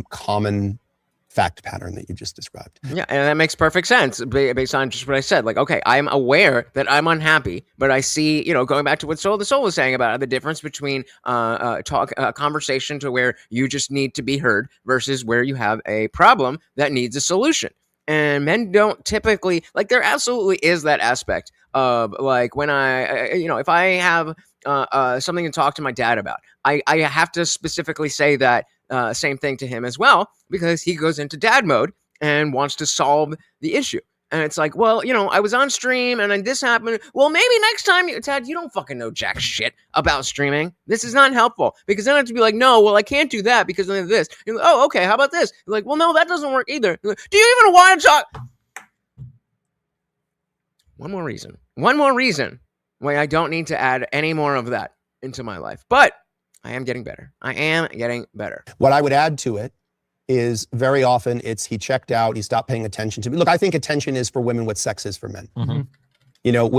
common fact pattern that you just described. Yeah, and that makes perfect sense based on just what I said. Like, okay, I'm aware that I'm unhappy, but I see, you know, going back to what Soul the Soul was saying about the difference between conversation to where you just need to be heard versus where you have a problem that needs a solution. And men don't typically, like, there absolutely is that aspect of, like, when I, you know, if I have something to talk to my dad about, I have to specifically say that same thing to him as well, because he goes into dad mode and wants to solve the issue. And it's like, well, you know, I was on stream and then this happened. Well, maybe next time, Dad, you don't fucking know jack shit about streaming. This is not helpful, because then I have to be like, no, well, I can't do that because of this. You're like, oh, okay, how about this? You're like, well, no, that doesn't work either. You're like, do you even want to talk? One more reason why I don't need to add any more of that into my life. But I am getting better. I am getting better. What I would add to it is very often it's he checked out, he stopped paying attention to me. Look, I think attention is for women what sex is for men. Mm-hmm. You know,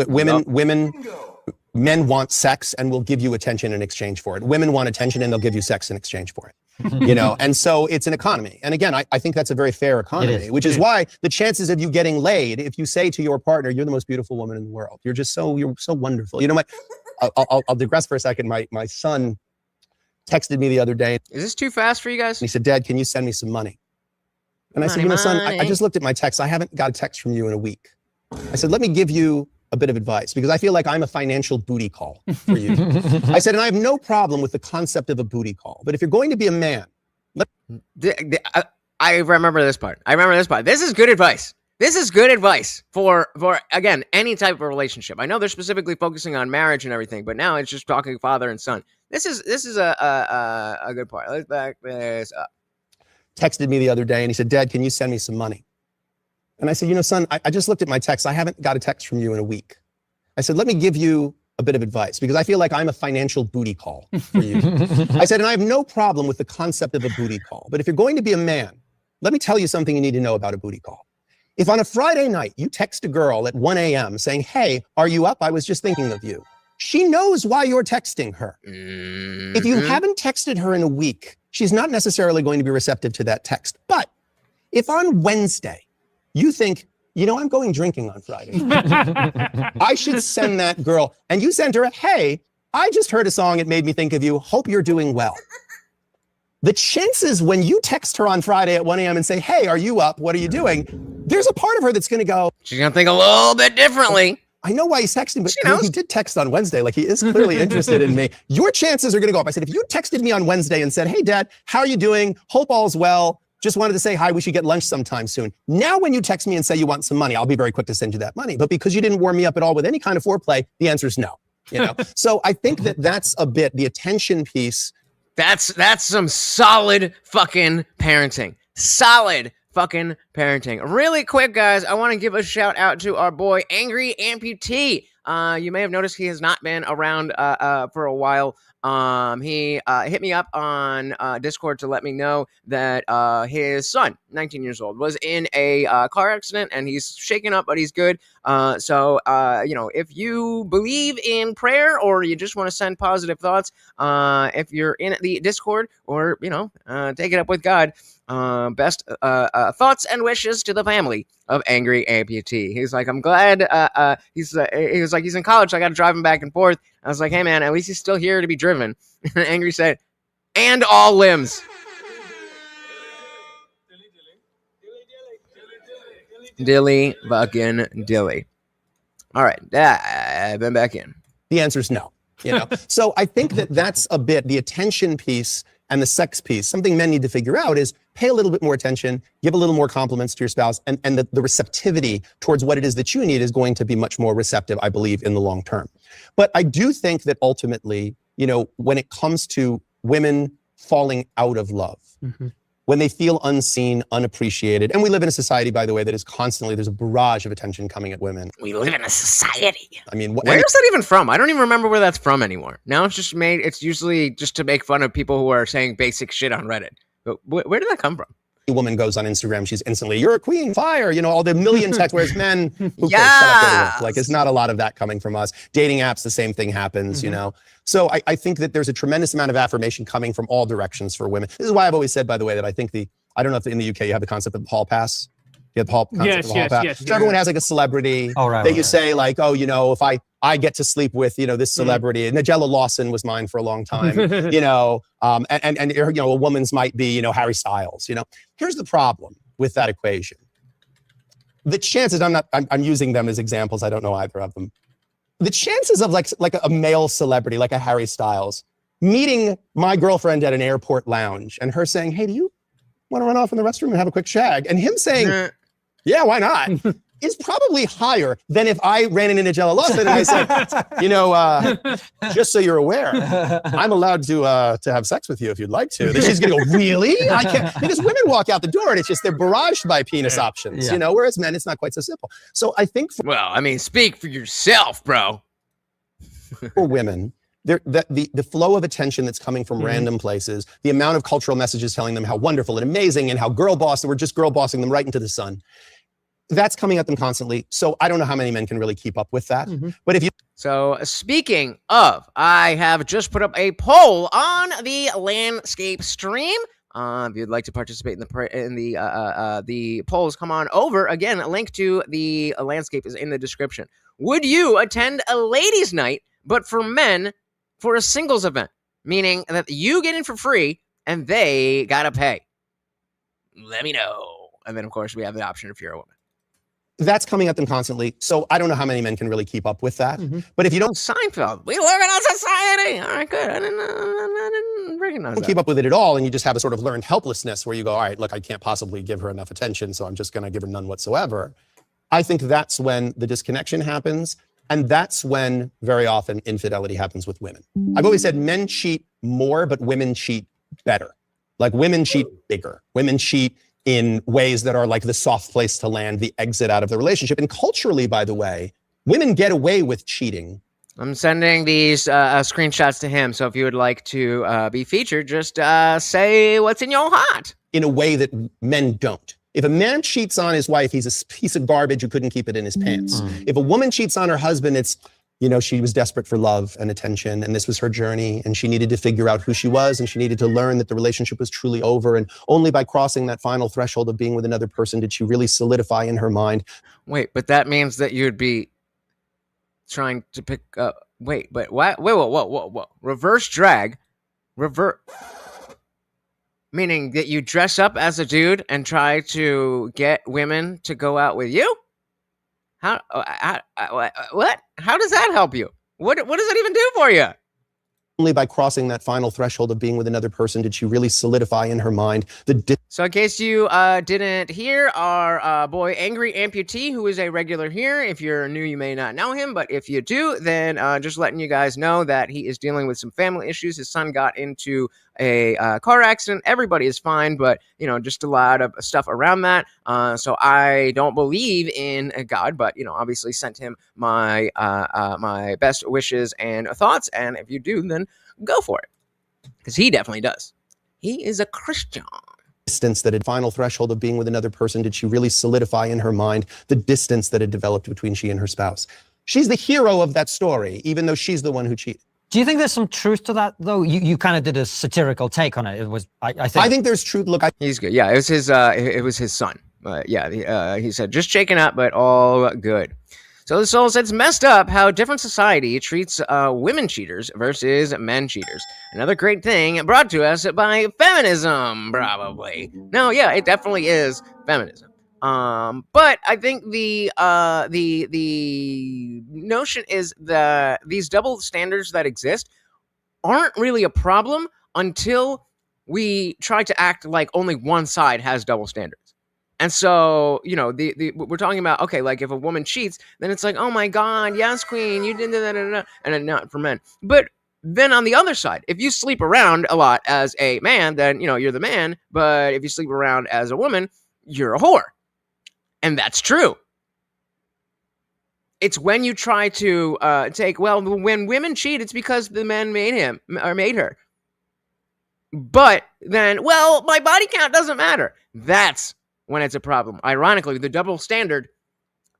men want sex and will give you attention in exchange for it. Women want attention and they'll give you sex in exchange for it. You know, and so it's an economy. And again, I think that's a very fair economy, which is why the chances of you getting laid, if you say to your partner, you're the most beautiful woman in the world, you're so wonderful. You know what? I'll digress for a second. My son texted me the other day. Is this too fast for you guys? And he said, Dad, can you send me some money? And I said, son, I just looked at my text. I haven't got a text from you in a week. I said, let me give you a bit of advice because I feel like I'm a financial booty call for you. I said, and I have no problem with the concept of a booty call. But if you're going to be a man, I remember this part. This is good advice. This is good advice for again, any type of relationship. I know they're specifically focusing on marriage and everything, but now it's just talking father and son. This is a good part. Let's back this up. Texted me the other day and he said, Dad, can you send me some money? And I said, son, I just looked at my text. I haven't got a text from you in a week. I said, let me give you a bit of advice because I feel like I'm a financial booty call for you. I said, and I have no problem with the concept of a booty call. But if you're going to be a man, let me tell you something you need to know about a booty call. If on a Friday night you text a girl at 1 a.m. saying, hey, are you up? I was just thinking of you. She knows why you're texting her. Mm-hmm. If you haven't texted her in a week, she's not necessarily going to be receptive to that text. But if on Wednesday you think, I'm going drinking on Friday, I should send that girl, and you send her, hey, I just heard a song. It made me think of you. Hope you're doing well. The chances when you text her on Friday at 1 a.m. and say, hey, are you up? What are you doing? There's a part of her that's going to go, she's going to think a little bit differently. I know why he's texting, but he did text on Wednesday. Like, he is clearly interested in me. Your chances are going to go up. I said, if you texted me on Wednesday and said, hey, Dad, how are you doing? Hope all's well. Just wanted to say hi. We should get lunch sometime soon. Now, when you text me and say you want some money, I'll be very quick to send you that money. But because you didn't warm me up at all with any kind of foreplay, the answer is no. So I think that's a bit the attention piece. That's some solid fucking parenting. Solid fucking parenting. Really quick, guys, I want to give a shout out to our boy Angry Amputee. You may have noticed he has not been around for a while. He hit me up on Discord to let me know that his son, 19 years old, was in a car accident and he's shaken up, but he's good. So if you believe in prayer or you just want to send positive thoughts, if you're in the Discord or, take it up with God, best thoughts and wishes to the family of Angry Amputee. He's like, I'm glad he was like, he's in college, so I got to drive him back and forth. I was like, hey man, at least he's still here to be driven. And Angry said, and all limbs. Dilly fucking dilly. All right, I've been back in. The answer is no. So I think that's a bit the attention piece and the sex piece. Something men need to figure out is pay a little bit more attention, give a little more compliments to your spouse, and the receptivity towards what it is that you need is going to be much more receptive, I believe, in the long term. But I do think that ultimately, when it comes to women falling out of love, when they feel unseen, unappreciated, and we live in a society, by the way, that is constantly, there's a barrage of attention coming at women. We live in a society. I mean, where is that even from? I don't even remember where that's from anymore. Now it's usually just to make fun of people who are saying basic shit on Reddit. But where did that come from? A woman goes on Instagram, she's instantly, you're a queen, fire, all the million texts, whereas men, who cares, shut up, go to work. Like, it's not a lot of that coming from us. Dating apps, the same thing happens, So I think that there's a tremendous amount of affirmation coming from all directions for women. This is why I've always said, by the way, that I think I don't know if in the UK you have the concept of the hall pass. You have the concept of the hall pass. Yes. So everyone has like a celebrity that you say like, oh, if I get to sleep with, this celebrity. And Nigella Lawson was mine for a long time, and a woman's might be, Harry Styles, Here's the problem with that equation. The chances, I'm using them as examples. I don't know either of them. The chances of like a male celebrity, like a Harry Styles, meeting my girlfriend at an airport lounge and her saying, hey, do you want to run off in the restroom and have a quick shag? And him saying, yeah, why not? Is probably higher than if I ran into Nigella Lawson and I said, just so you're aware, I'm allowed to have sex with you if you'd like to. Then she's going to go, really? I can't. Because women walk out the door and it's just they're barraged by penis options, whereas men, it's not quite so simple. So I think speak for yourself, bro. For women, the flow of attention that's coming from random places, the amount of cultural messages telling them how wonderful and amazing and how we're just girl bossing them right into the sun. That's coming at them constantly. So I don't know how many men can really keep up with that. But So speaking of, I have just put up a poll on the Landscape stream. If you'd like to participate in the polls, come on over. Again, a link to the Landscape is in the description. Would you attend a ladies' night but for men, for a singles event, meaning that you get in for free and they gotta pay. Let me know. And then, of course, we have the option if you're a woman. That's coming at them constantly. So I don't know how many men can really keep up with that. But if you don't Seinfeld. We live in a society. All right, good. I didn't recognize that. keep up with it at all, and you just have a sort of learned helplessness where you go, all right, look, I can't possibly give her enough attention, so I'm just going to give her none whatsoever. I think that's when the disconnection happens. And that's when very often infidelity happens with women. I've always said men cheat more, but women cheat better. Like women cheat bigger. Women cheat in ways that are like the soft place to land, the exit out of the relationship. And culturally, by the way, women get away with cheating. I'm sending these screenshots to him. So if you would like to be featured, just say what's in your heart. In a way that men don't. If a man cheats on his wife, he's a piece of garbage who couldn't keep it in his pants. If a woman cheats on her husband, it's, you know, she was desperate for love and attention, and this was her journey, and she needed to figure out who she was, and she needed to learn that the relationship was truly over, and only by crossing that final threshold of being with another person did she really solidify in her mind. Wait, but that means that you'd be trying to pick up. Wait, but what? Wait, whoa. Reverse drag. Meaning that you dress up as a dude and try to get women to go out with you? What? How does that help you? What does it even do for you? Only by crossing that final threshold of being with another person did she really solidify in her mind the So in case you didn't hear, our boy Angry Amputee, who is a regular here, if you're new, you may not know him, but if you do, then just letting you guys know that he is dealing with some family issues. His son got into a car accident. Everybody is fine, but, you know, just a lot of stuff around that. So I don't believe in God, but, you know, obviously sent him my my best wishes and thoughts. And if you do, then go for it, because he definitely does. He is a Christian. Distance that had final threshold of being with another person did she really solidify in her mind the distance that had developed between she and her spouse. She's the hero of that story, even though she's the one who cheated. Do you think there's some truth to that, though? You kind of did a satirical take on it. It was, I think there's truth. Look, he's good. Yeah, it was his son. He said just shaken up, but all good. So the soul said it's messed up how different society treats women cheaters versus men cheaters. Another great thing brought to us by feminism, probably. No, yeah, it definitely is feminism. But I think the notion is that these double standards that exist aren't really a problem until we try to act like only one side has double standards. And so, you know, we're talking about, okay, like if a woman cheats, then it's like, oh my God, yes, queen, you did that, and then not for men. But then on the other side, if you sleep around a lot as a man, then, you know, you're the man. But if you sleep around as a woman, you're a whore. And that's true. It's when you try to when women cheat, it's because the men made him or made her. But then, well, my body count doesn't matter. That's when it's a problem. Ironically, the double standard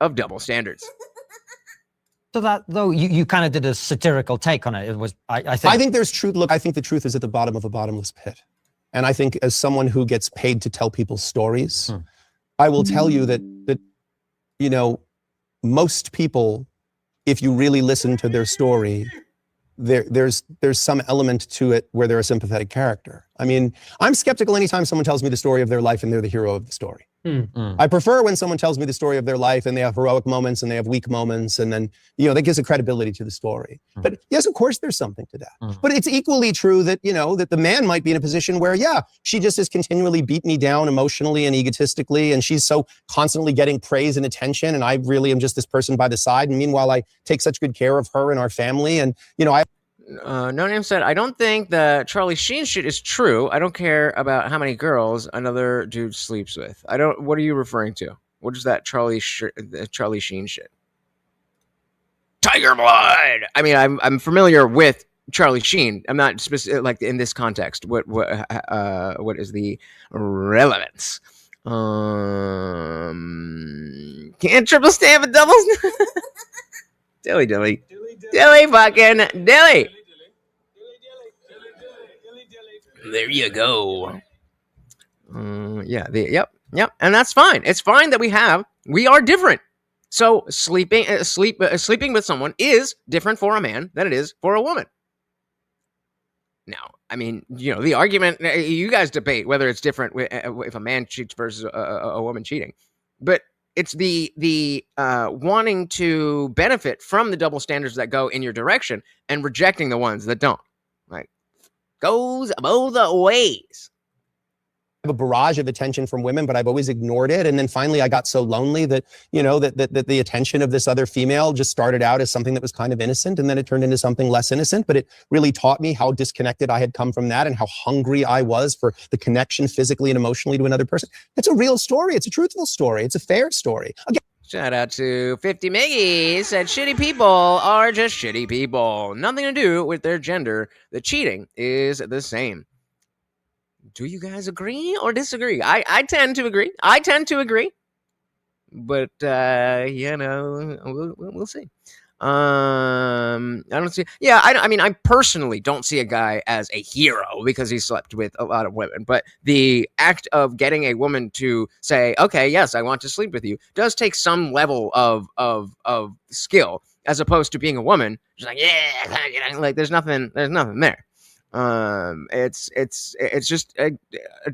of double standards. So that, though, you kind of did a satirical take on it. It was, I think there's truth. Look, I think the truth is at the bottom of a bottomless pit. And I think as someone who gets paid to tell people stories, I will tell you that, you know, most people, if you really listen to their story, there's some element to it where they're a sympathetic character. I mean, I'm skeptical anytime someone tells me the story of their life and they're the hero of the story. I prefer when someone tells me the story of their life and they have heroic moments and they have weak moments, and then, you know, that gives a credibility to the story. But yes, of course, there's something to that. But it's equally true that, you know, that the man might be in a position where, yeah, she just has continually beat me down emotionally and egotistically, and she's so constantly getting praise and attention, and I really am just this person by the side. And meanwhile, I take such good care of her and our family, and, you know, No Name said, I don't think the Charlie Sheen shit is true. I don't care about how many girls another dude sleeps with. What are you referring to? What is that Charlie Sheen shit? Tiger Blood! I mean, I'm familiar with Charlie Sheen. I'm not specific, like in this context. What is the relevance? Can't triple stamp a doubles? Dilly. Dilly fucking Dilly. There you go. Yep. And that's fine. It's fine that we are different. So sleeping with someone is different for a man than it is for a woman. Now, I mean, the argument, you guys debate whether it's different if a man cheats versus a woman cheating, but it's the wanting to benefit from the double standards that go in your direction and rejecting the ones that don't. Like, goes both ways. I have a barrage of attention from women, but I've always ignored it. And then finally I got so lonely that, that the attention of this other female just started out as something that was kind of innocent. And then it turned into something less innocent, but it really taught me how disconnected I had come from that and how hungry I was for the connection physically and emotionally to another person. It's a real story. It's a truthful story. It's a fair story. Again, shout out to 50 Miggy, said shitty people are just shitty people. Nothing to do with their gender. The cheating is the same. Do you guys agree or disagree? I tend to agree. But, we'll see. I don't see. Yeah, I mean, I personally don't see a guy as a hero because he slept with a lot of women. But the act of getting a woman to say, okay, yes, I want to sleep with you, does take some level of skill, as opposed to being a woman just like, yeah, like there's nothing there. It's just a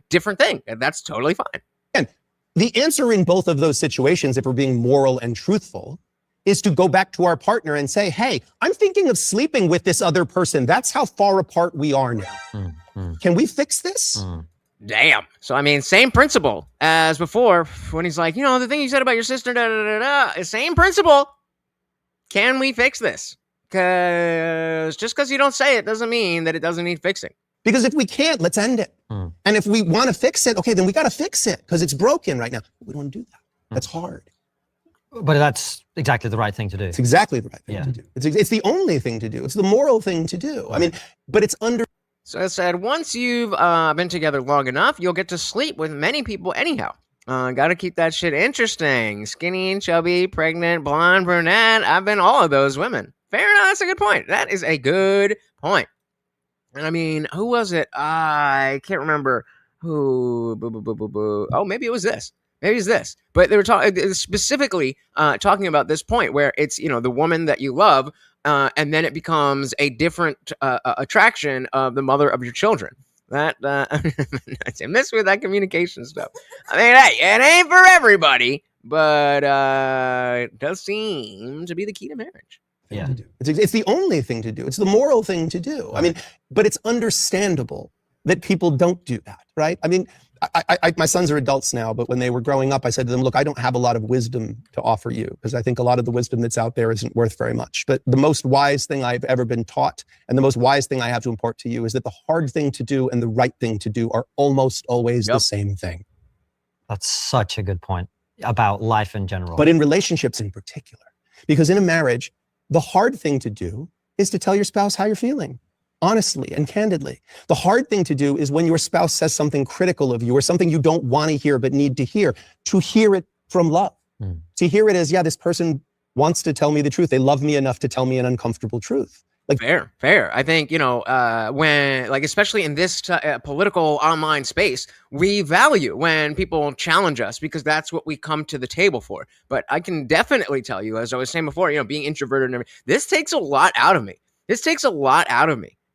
different thing, and that's totally fine. And the answer in both of those situations, if we're being moral and truthful, is to go back to our partner and say, hey, I'm thinking of sleeping with this other person. That's how far apart we are now. Can we fix this? Damn. So, I mean, same principle as before when he's like, the thing you said about your sister, same principle. Can we fix this? Because just because you don't say it doesn't mean that it doesn't need fixing. Because if we can't, let's end it. And if we want to fix it, okay, then we got to fix it because it's broken right now. We don't want to do that. That's hard. But that's exactly the right thing to do. It's exactly the right thing to do. It's the only thing to do. It's the moral thing to do. I mean, but it's under. So I said, once you've been together long enough, you'll get to sleep with many people anyhow. Got to keep that shit interesting. Skinny, chubby, pregnant, blonde, brunette. I've been all of those women. Fair enough. That's a good point. That is a good point. And I mean, who was it? I can't remember who. Oh, maybe it was this. Maybe it's this. But they were specifically talking about this point where it's, the woman that you love, and then it becomes a different attraction of the mother of your children. That I miss with that communication stuff. I mean, hey, it ain't for everybody, but it does seem to be the key to marriage. Yeah, it's the only thing to do. It's the moral thing to do. I mean, but it's understandable that people don't do that, right? I mean, my sons are adults now, but when they were growing up, I said to them, look, I don't have a lot of wisdom to offer you because I think a lot of the wisdom that's out there isn't worth very much. But the most wise thing I've ever been taught and the most wise thing I have to impart to you is that the hard thing to do and the right thing to do are almost always the same thing. That's such a good point about life in general. But in relationships in particular, because in a marriage, the hard thing to do is to tell your spouse how you're feeling. Honestly and candidly. The hard thing to do is when your spouse says something critical of you or something you don't want to hear but need to hear it from love. To hear it as, yeah, this person wants to tell me the truth. They love me enough to tell me an uncomfortable truth. Like fair. I think, when, like, especially in this political online space, we value when people challenge us because that's what we come to the table for. But I can definitely tell you, as I was saying before, being introverted and everything, this takes a lot out of me.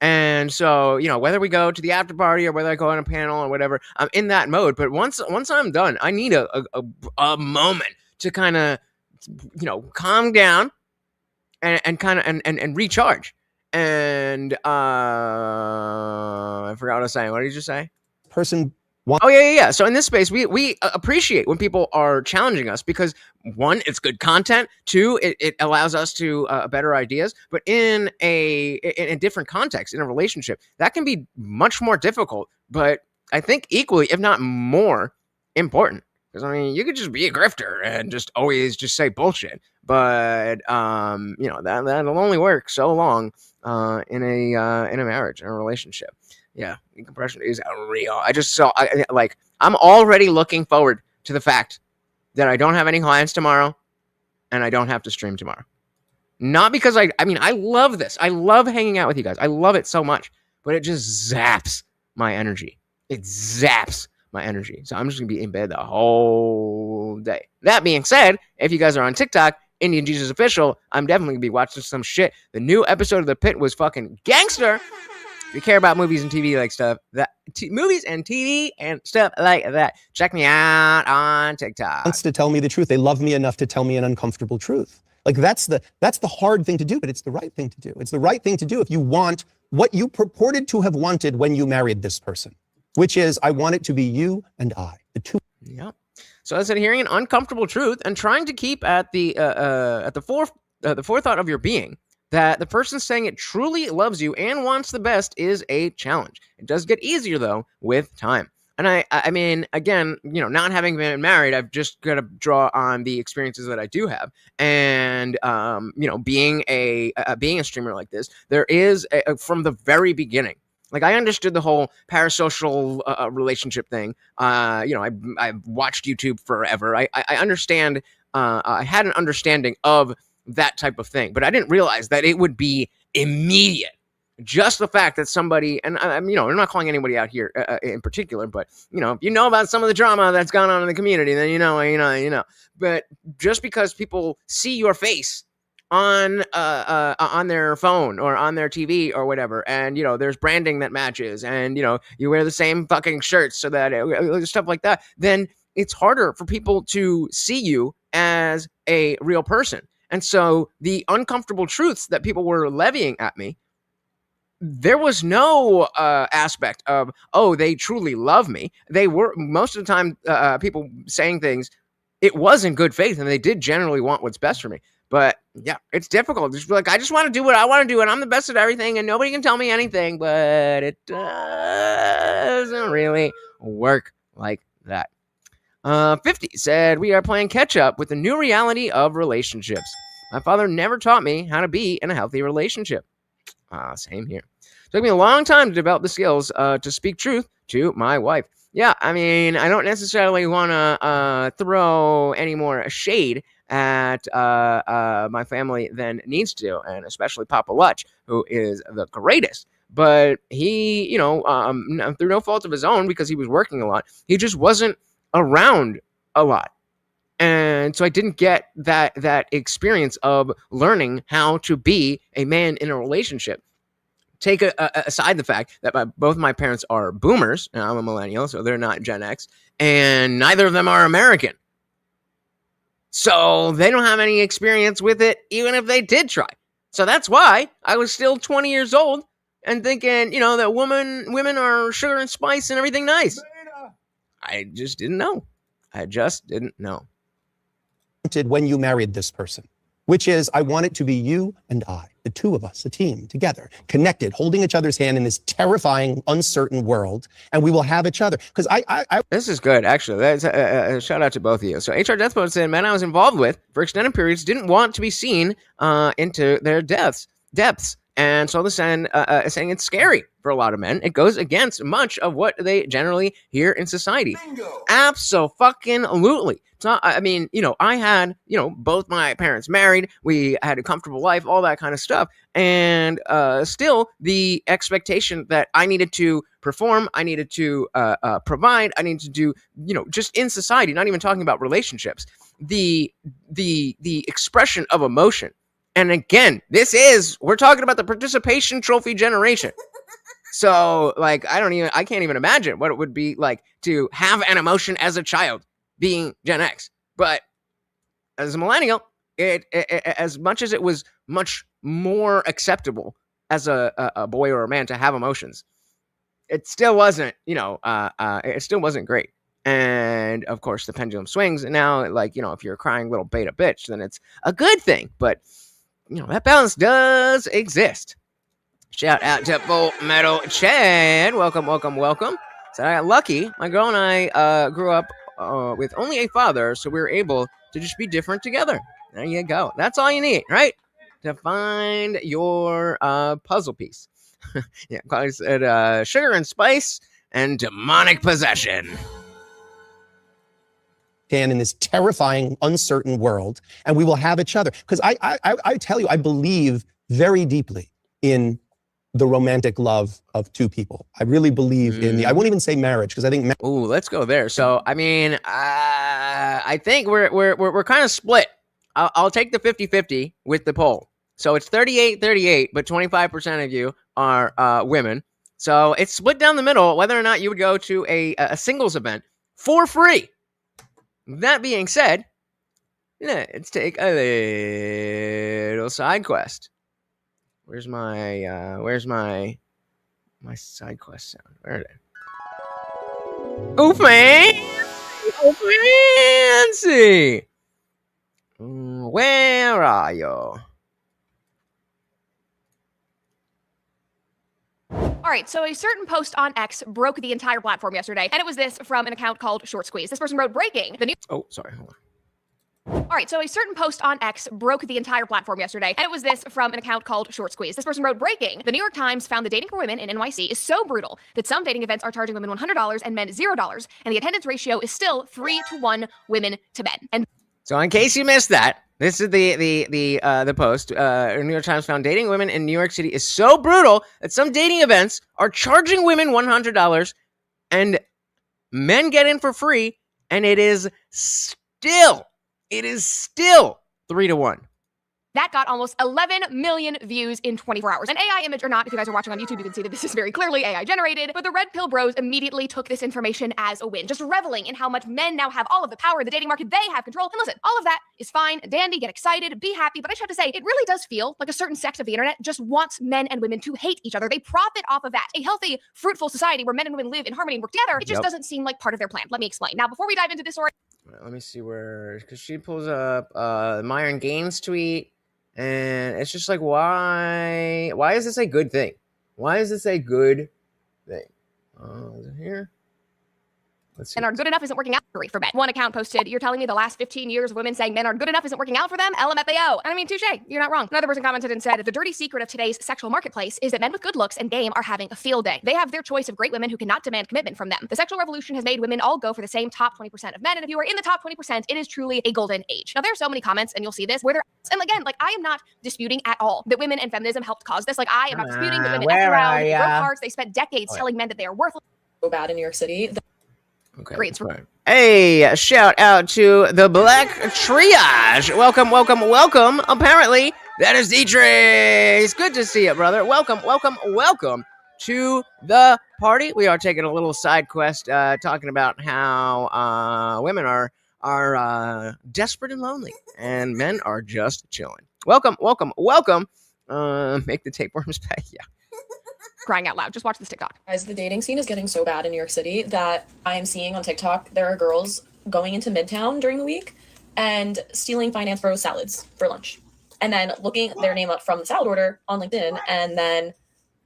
And so, whether we go to the after party or whether I go on a panel or whatever, I'm in that mode. But once I'm done, I need a moment to kind of, calm down and kind of and recharge. And I forgot what I was saying. What did you just say? Oh, yeah. So in this space, we appreciate when people are challenging us because, one, it's good content. Two, it allows us to better ideas. But in a different context, in a relationship, that can be much more difficult. But I think equally, if not more, important. Because, I mean, you could just be a grifter and just always just say bullshit. But, that'll only work so long in a marriage, in a relationship. Yeah, decompression is real. I'm already looking forward to the fact that I don't have any clients tomorrow and I don't have to stream tomorrow. Not because I love this. I love hanging out with you guys. I love it so much, but it just zaps my energy. It zaps my energy. So I'm just gonna be in bed the whole day. That being said, if you guys are on TikTok, Indian Jesus Official, I'm definitely gonna be watching some shit. The new episode of The Pit was fucking gangster. If you care about movies and TV like stuff, movies and TV and stuff like that, check me out on TikTok. Wants to tell me the truth. They love me enough to tell me an uncomfortable truth. Like that's the hard thing to do, but it's the right thing to do. It's the right thing to do if you want what you purported to have wanted when you married this person, which is I want it to be you and I, the two. Yep. So I said, hearing an uncomfortable truth and trying to keep at the forethought of your being that the person saying it truly loves you and wants the best is a challenge. It does get easier though with time. And I mean, again, not having been married, I've just got to draw on the experiences that I do have, and being a streamer like this, there is from the very beginning. Like I understood the whole parasocial relationship thing. I've watched YouTube forever. I understand. I had an understanding of that type of thing, but I didn't realize that it would be immediate. Just the fact that somebody, and I'm not calling anybody out here in particular, but if you know about some of the drama that's gone on in the community, then you know. But just because people see your face on their phone or on their TV or whatever, and there's branding that matches, and you wear the same fucking shirts, so that stuff like that, then it's harder for people to see you as a real person. And so the uncomfortable truths that people were levying at me, there was no aspect of, oh, they truly love me. They were, most of the time, people saying things, it was in good faith, and they did generally want what's best for me. But yeah, it's difficult. Just like, I just want to do what I want to do, and I'm the best at everything, and nobody can tell me anything, but it doesn't really work like that. 50 said, we are playing catch up with the new reality of relationships. My father never taught me how to be in a healthy relationship. Same here. It took me a long time to develop the skills to speak truth to my wife. Yeah, I mean, I don't necessarily want to throw any more shade at my family than needs to, and especially Papa Lutch, who is the greatest. But he, through no fault of his own, because he was working a lot, he just wasn't around a lot. And so I didn't get that experience of learning how to be a man in a relationship. Take aside the fact that both my parents are boomers, and I'm a millennial, so they're not Gen X, and neither of them are American. So they don't have any experience with it, even if they did try. So that's why I was still 20 years old and thinking, that women are sugar and spice and everything nice. I just didn't know. When you married this person, which is I want it to be you and I, the two of us, a team together, connected, holding each other's hand in this terrifying, uncertain world, and we will have each other. Because I this is good, actually. That's a shout out to both of you. So HR Deathboat said, men I was involved with for extended periods didn't want to be seen into their depths. And so saying it's scary for a lot of men. It goes against much of what they generally hear in society. Bingo. Abso-fucking-lutely. So, I mean, I had, both my parents married. We had a comfortable life, all that kind of stuff. And still, the expectation that I needed to perform, I needed to provide, I needed to do, just in society, not even talking about relationships, the expression of emotion. And again, we're talking about the participation trophy generation. So, like, I can't even imagine what it would be like to have an emotion as a child being Gen X. But as a millennial, it as much as it was much more acceptable as a boy or a man to have emotions, it still wasn't, it still wasn't great. And of course, the pendulum swings. And now, like, if you're a crying little beta bitch, then it's a good thing. But that balance does exist. Shout out to Full Metal Chad. Welcome. So I got lucky. My girl and I grew up with only a father, so we were able to just be different together. There you go. That's all you need, right? To find your puzzle piece. Yeah, I said sugar and spice and demonic possession. In this terrifying, uncertain world, and we will have each other. Because I tell you, I believe very deeply in the romantic love of two people. I really believe in I won't even say marriage, because I think Ooh, let's go there. So, I mean, I think we're kind of split. I'll take the 50-50 with the poll. So it's 38-38, but 25% of you are women. So it's split down the middle whether or not you would go to a singles event for free. That being said, let's take a little side quest. Where's my side quest sound? Where are they? Oh, fancy! Where are you? All right, so a certain post on X broke the entire platform yesterday, and it was this from an account called Short Squeeze. This person wrote, breaking, the new... Oh, sorry, hold on. All right, so a certain post on X broke the entire platform yesterday, and it was this from an account called Short Squeeze. This person wrote, breaking, the New York Times found the dating for women in NYC is so brutal that some dating events are charging women $100 and men $0, and the attendance ratio is still 3-to-1 women to men. And so in case you missed that, this is the post. New York Times found dating women in New York City is so brutal that some dating events are charging women $100 and men get in for free, and it is still 3-to-1. that got almost 11 million views in 24 hours. An AI image or not, if you guys are watching on YouTube, you can see that this is very clearly AI generated, but the Red Pill Bros immediately took this information as a win, just reveling in how much men now have all of the power in the dating market. They have control. And listen, all of that is fine, dandy, get excited, be happy, but I just have to say, it really does feel like a certain sect of the internet just wants men and women to hate each other. They profit off of that. A healthy, fruitful society where men and women live in harmony and work together, it just doesn't seem like part of their plan. Let me explain. Now, before we dive into this story, let me see where, because she pulls up Myron Gaines' tweet, and it's just like, why is this a good thing? Why is this a good thing? Is it here? Let's see. Men aren't good enough isn't working out for men. One account posted, you're telling me the last 15 years of women saying men aren't good enough isn't working out for them? LMFAO. And I mean, touche, you're not wrong. Another person commented and said, the dirty secret of today's sexual marketplace is that men with good looks and game are having a field day. They have their choice of great women who cannot demand commitment from them. The sexual revolution has made women all go for the same top 20% of men. And if you are in the top 20%, it is truly a golden age. Now, there are so many comments, and you'll see this, where they're, and again, like, I am not disputing at all that women and feminism helped cause this. Like, I am not disputing that women effed around, broke hearts, they spent decades telling men that they are worthless. So bad in New York City. Okay. Great. Hey, shout out to the Black Triage. Welcome. Apparently, that is Dietrich. Good to see you, brother. Welcome to the party. We are taking a little side quest, talking about how women are desperate and lonely, and men are just chilling. Welcome. Make the tapeworms pay. Yeah. Crying out loud. Just watch this TikTok. Guys, the dating scene is getting so bad in New York City that I am seeing on TikTok there are girls going into Midtown during the week and stealing Finance Bros salads for lunch. And then looking their name up from the salad order on LinkedIn and then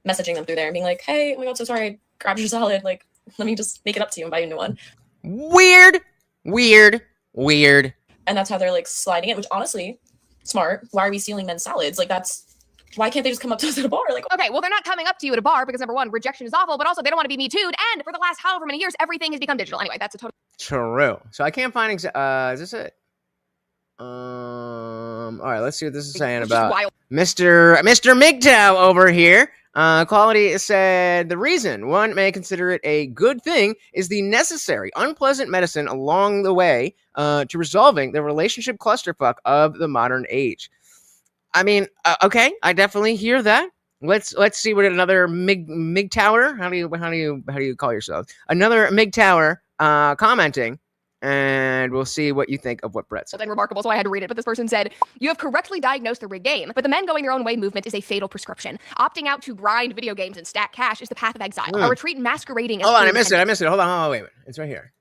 messaging them through there and being like, hey, oh my God, so sorry, I grabbed your salad. Like, let me just make it up to you and buy you a new one. Weird. And that's how they're like sliding it, which honestly, smart. Why are we stealing men's salads? Like, why can't they just come up to us at a bar? Like, okay, well, they're not coming up to you at a bar because number one, rejection is awful, but also they don't want to be Me Too'd. And for the last however many years, everything has become digital. Anyway, that's a total. True. So I can't find is this it? All right, let's see what this is saying about Mr. MGTOW over here. Quality said the reason one may consider it a good thing is the necessary, unpleasant medicine along the way to resolving the relationship clusterfuck of the modern age. I mean, okay, I definitely hear that. Let's see what another MGTOWer. How do you call yourself? Another MGTOWer commenting, and we'll see what you think of what Brett said. Something remarkable, so I had to read it. But this person said, you have correctly diagnosed the rig game, but the men going their own way movement is a fatal prescription. Opting out to grind video games and stack cash is the path of exile. A retreat masquerading as... Hold on, I missed it. Hold on, wait a minute. It's right here.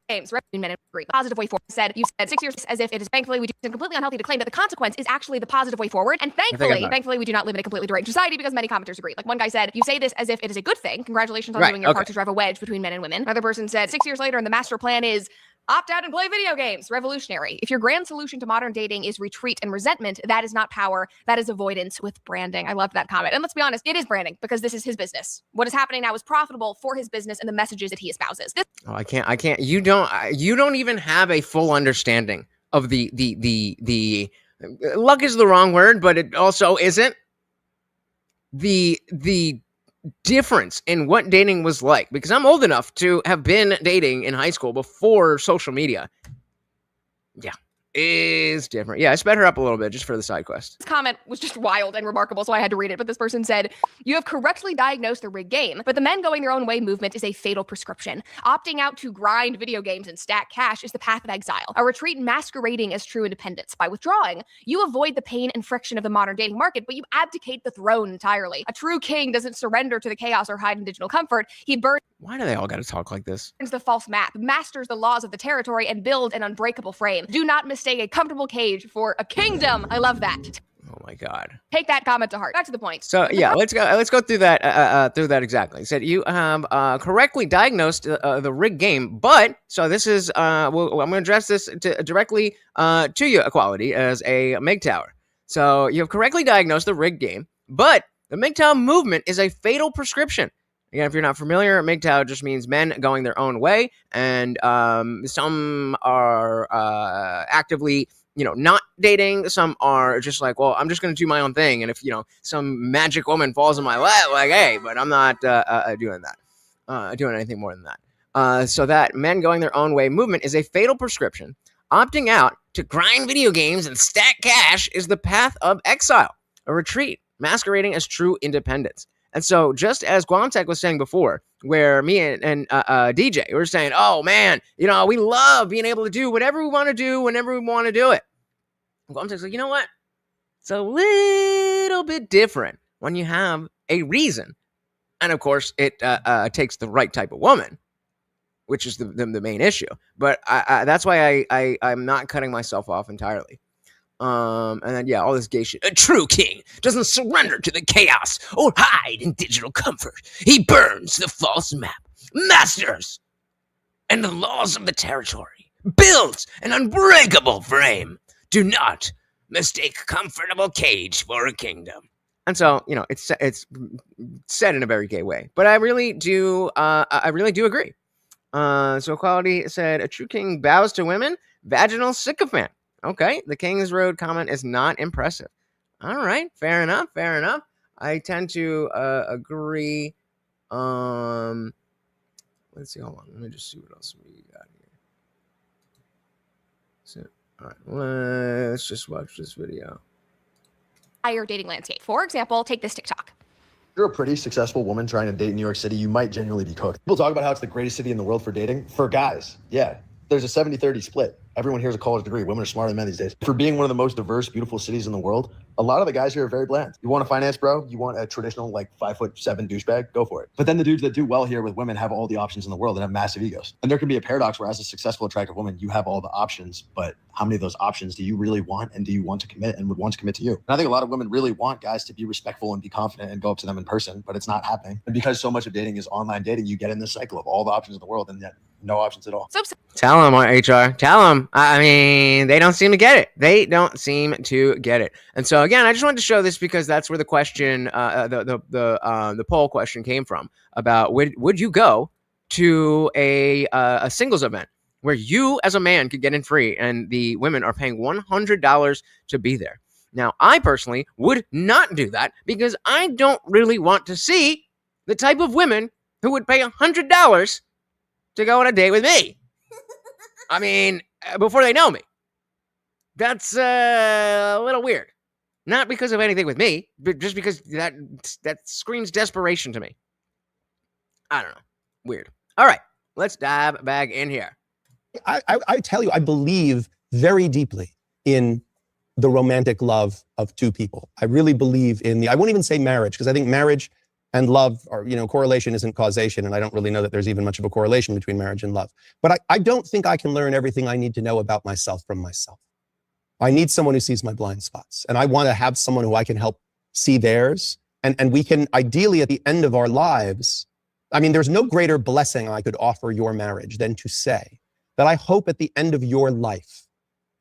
Games, men and agree. Positive way forward said, you said 6 years as if it is thankfully we do it's completely unhealthy to claim that the consequence is actually the positive way forward. And thankfully we do not live in a completely deranged society because many commenters agree. Like one guy said, you say this as if it is a good thing. Congratulations on doing your part to drive a wedge between men and women. Another person said 6 years later and the master plan is opt out and play video games. Revolutionary. If your grand solution to modern dating is retreat and resentment, that is not power. That is avoidance with branding. I love that comment. And let's be honest, it is branding because this is his business. What is happening now is profitable for his business and the messages that he espouses. I can't. You don't even have a full understanding of the luck is the wrong word, but it also isn't. the difference in what dating was like, because I'm old enough to have been dating in high school before social media. Yeah, is different. Yeah, I sped her up a little bit just for the side quest. This comment was just wild and remarkable, so I had to read it. But this person said, "You have correctly diagnosed the rigged game, but the men going their own way movement is a fatal prescription. Opting out to grind video games and stack cash is the path of exile, a retreat masquerading as true independence. By withdrawing, you avoid the pain and friction of the modern dating market, but you abdicate the throne entirely. A true king doesn't surrender to the chaos or hide in digital comfort. He burns Why do they all got to talk like this? the false map, masters the laws of the territory, and builds an unbreakable frame. Do not mistake a comfortable cage for a kingdom." I love that. Oh my God. Take that comment to heart. Back to the point. So yeah, let's go through that exactly. It said you have correctly diagnosed the rigged game, but so this is I'm going to address this directly to you, Equality, as a MGTOWer. So you have correctly diagnosed the rigged game, but the MGTOW movement is a fatal prescription. Again, if you're not familiar, MGTOW just means men going their own way, and some are actively, not dating. Some are just like, well, I'm just going to do my own thing, and if some magic woman falls in my lap, like, hey, but I'm not doing anything more than that. So that men going their own way movement is a fatal prescription. Opting out to grind video games and stack cash is the path of exile, a retreat masquerading as true independence. And so, just as Guamtech was saying before, where me and DJ were saying, oh man, we love being able to do whatever we want to do whenever we want to do it. Guamtech's like, you know what? It's a little bit different when you have a reason. And of course, it takes the right type of woman, which is the main issue. But that's why I'm not cutting myself off entirely. And then, yeah, all this gay shit. A true king doesn't surrender to the chaos or hide in digital comfort. He burns the false map, masters and the laws of the territory, builds an unbreakable frame. Do not mistake comfortable cage for a kingdom. And so, it's said in a very gay way, but I really do agree. So Equality said, a true king bows to women, vaginal sycophant. Okay, the King's Road comment is not impressive. All right, fair enough. I tend to agree. Let's see, hold on. Let me just see what else we got here. So, all right, let's just watch this video. Higher dating landscape. For example, take this TikTok. If you're a pretty successful woman trying to date in New York City, you might genuinely be cooked. People talk about how it's the greatest city in the world for dating. For guys, yeah, there's a 70-30 split. Everyone here has a college degree. Women are smarter than men these days. For being one of the most diverse, beautiful cities in the world, a lot of the guys here are very bland. You want a finance bro? You want a traditional 5'7" douchebag? Go for it. But then the dudes that do well here with women have all the options in the world and have massive egos. And there can be a paradox where as a successful, attractive woman, you have all the options, but how many of those options do you really want and do you want to commit and would want to commit to you? And I think a lot of women really want guys to be respectful and be confident and go up to them in person, but it's not happening. And because so much of dating is online dating, you get in this cycle of all the options in the world and yet no options at all. Tell them, HR. Tell them. I mean, they don't seem to get it. And so again, I just wanted to show this because that's where the question, the poll question came from about would you go to a singles event where you as a man could get in free and the women are paying $100 to be there. Now, I personally would not do that because I don't really want to see the type of women who would pay $100 to go on a date with me. I mean, before they know me. That's a little weird. Not because of anything with me, but just because that screams desperation to me. I don't know. Weird. All right, let's dive back in here. I tell you, I believe very deeply in the romantic love of two people. I really believe in I won't even say marriage, because I think marriage and love are, correlation isn't causation. And I don't really know that there's even much of a correlation between marriage and love. But I don't think I can learn everything I need to know about myself from myself. I need someone who sees my blind spots. And I want to have someone who I can help see theirs. And we can ideally at the end of our lives, I mean, there's no greater blessing I could offer your marriage than to say that I hope at the end of your life,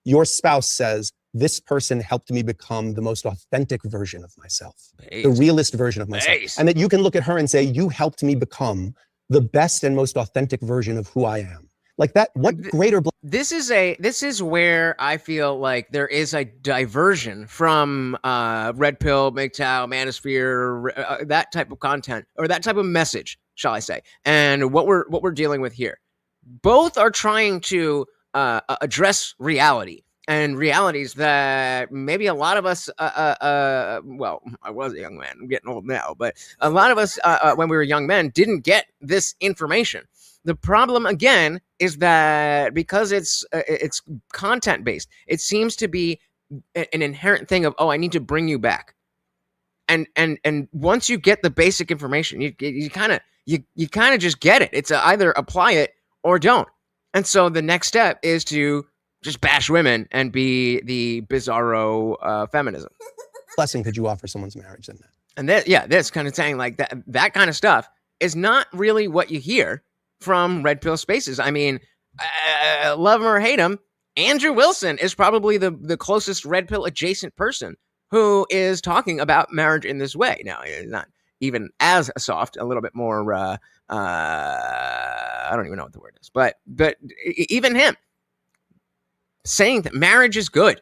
your spouse says, this person helped me become the most authentic version of myself, the realest version of myself. And that you can look at her and say, you helped me become the best and most authentic version of who I am. Like that, what greater this is where I feel like there is a diversion from red pill, MGTOW, manosphere, that type of content or that type of message, shall I say, and what we're dealing with here. Both are trying to address reality and realities that maybe a lot of us, well, I was a young man, I'm getting old now, but a lot of us when we were young men didn't get this information. The problem again is that because it's content based, it seems to be an inherent thing of, oh, I need to bring you back, and once you get the basic information, you kind of just get it. It's either apply it or don't. And so the next step is to just bash women and be the bizarro feminism. blessing could you offer someone's marriage than that? And that's kind of saying like that kind of stuff is not really what you hear from red pill spaces. I mean, love him or hate him, Andrew Wilson is probably the closest red pill adjacent person who is talking about marriage in this way. Now, it's not even as soft, a little bit more, I don't even know what the word is, but even him saying that marriage is good.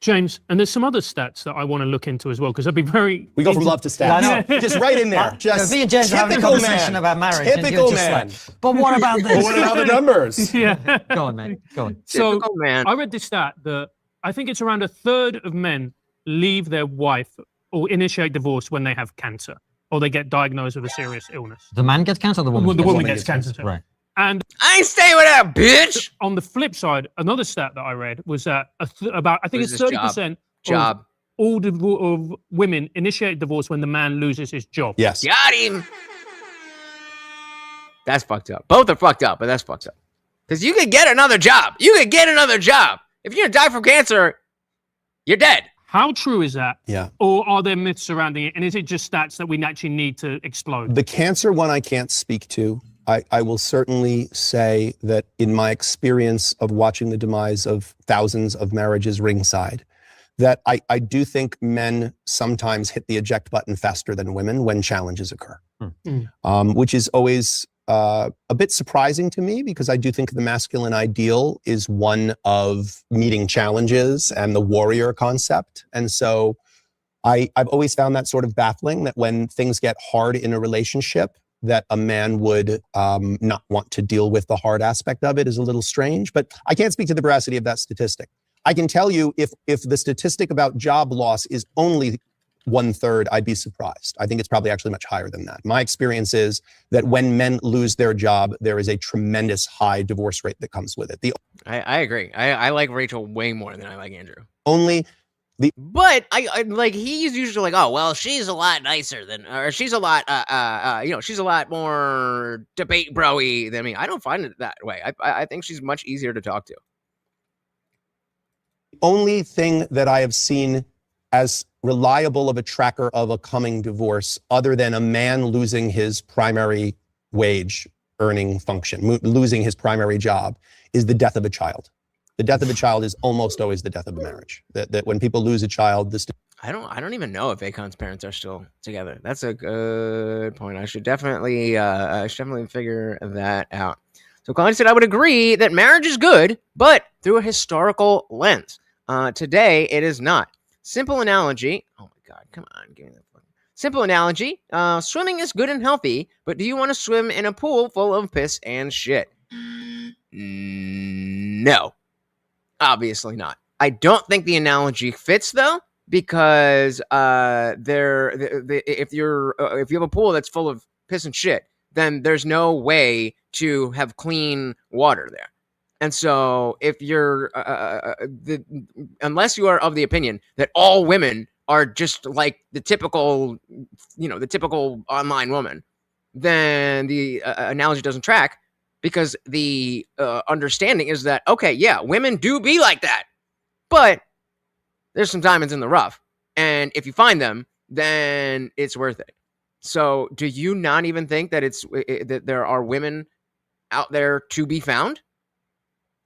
James, and there's some other stats that I want to look into as well, because I'd be very... We go from love to stats. Yeah, just right in there. Just me and James are having a conversation about marriage. Typical man. But what about this? But what about the numbers? Yeah. Go on, man. Go on. So Typical man. I read this stat that I think it's around a third of men leave their wife or initiate divorce when they have cancer or they get diagnosed with a serious illness. The man gets cancer or the woman? The woman gets cancer. Right. And I ain't staying with that bitch. on the flip side, another stat that I read was that about, I think it's 30% Job. of all of women initiate divorce when the man loses his job. Yes. Got him. That's fucked up. Both are fucked up, but that's fucked up. Because you could get another job. You could get another job. If you're gonna die from cancer, you're dead. How true is that? Yeah. Or are there myths surrounding it? And is it just stats that we actually need to explode? The cancer one I can't speak to. I will certainly say that in my experience of watching the demise of thousands of marriages ringside, that I do think men sometimes hit the eject button faster than women when challenges occur, which is always a bit surprising to me, because I do think the masculine ideal is one of meeting challenges and the warrior concept. And so I've always found that sort of baffling, that when things get hard in a relationship, that a man would not want to deal with the hard aspect of it is a little strange. But I can't speak to the veracity of that statistic. I can tell you if the statistic about job loss is only 1/3, I'd be surprised. I think it's probably actually much higher than that. My experience is that when men lose their job, there is a tremendous high divorce rate that comes with it. I agree. I like Rachel way more than I like Andrew. But I like, he's usually like, oh well, she's a lot nicer than, or she's a lot she's a lot more debate bro-y than me. I don't find it that way. I think she's much easier to talk to. Only thing that I have seen as reliable of a tracker of a coming divorce, other than a man losing his primary wage earning function, losing his primary job, is the death of a child. The death of a child is almost always the death of a marriage. That when people lose a child, I don't even know if Akon's parents are still together. That's a good point. I should definitely figure that out. So Colin said, I would agree that marriage is good, but through a historical lens. Today, it is not. Simple analogy. Oh my God, come on. Give me that one. Simple analogy. Swimming is good and healthy, but do you want to swim in a pool full of piss and shit? No. Obviously not. I don't think the analogy fits though, because if you have a pool that's full of piss and shit, then there's no way to have clean water there. And so if you're, unless you are of the opinion that all women are just like the typical online woman, then the analogy doesn't track, because the understanding is that, okay, yeah, women do be like that, but there's some diamonds in the rough. And if you find them, then it's worth it. So do you not even think that that there are women out there to be found?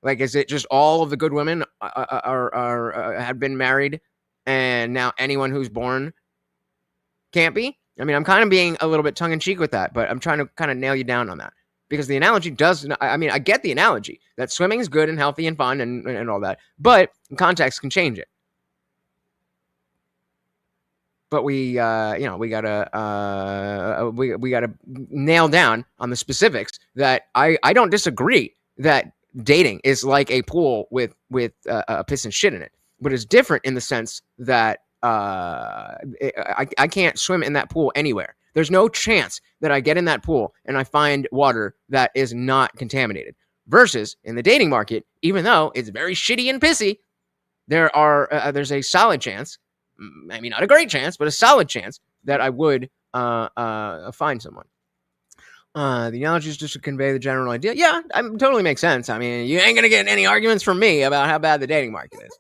Like, is it just all of the good women have been married, and now anyone who's born can't be? I mean, I'm kind of being a little bit tongue in cheek with that, but I'm trying to kind of nail you down on that because the analogy does. I mean, I get the analogy that swimming is good and healthy and fun and all that, but context can change it. But we gotta nail down on the specifics that I don't disagree that dating is like a pool with piss and shit in it, but it's different in the sense that I can't swim in that pool anywhere. There's no chance that I get in that pool and I find water that is not contaminated. Versus in the dating market, even though it's very shitty and pissy, there's a solid chance. I mean, not a great chance, but a solid chance that I would find someone. The analogy is just to convey the general idea. Yeah, totally makes sense. I mean, you ain't gonna get any arguments from me about how bad the dating market is.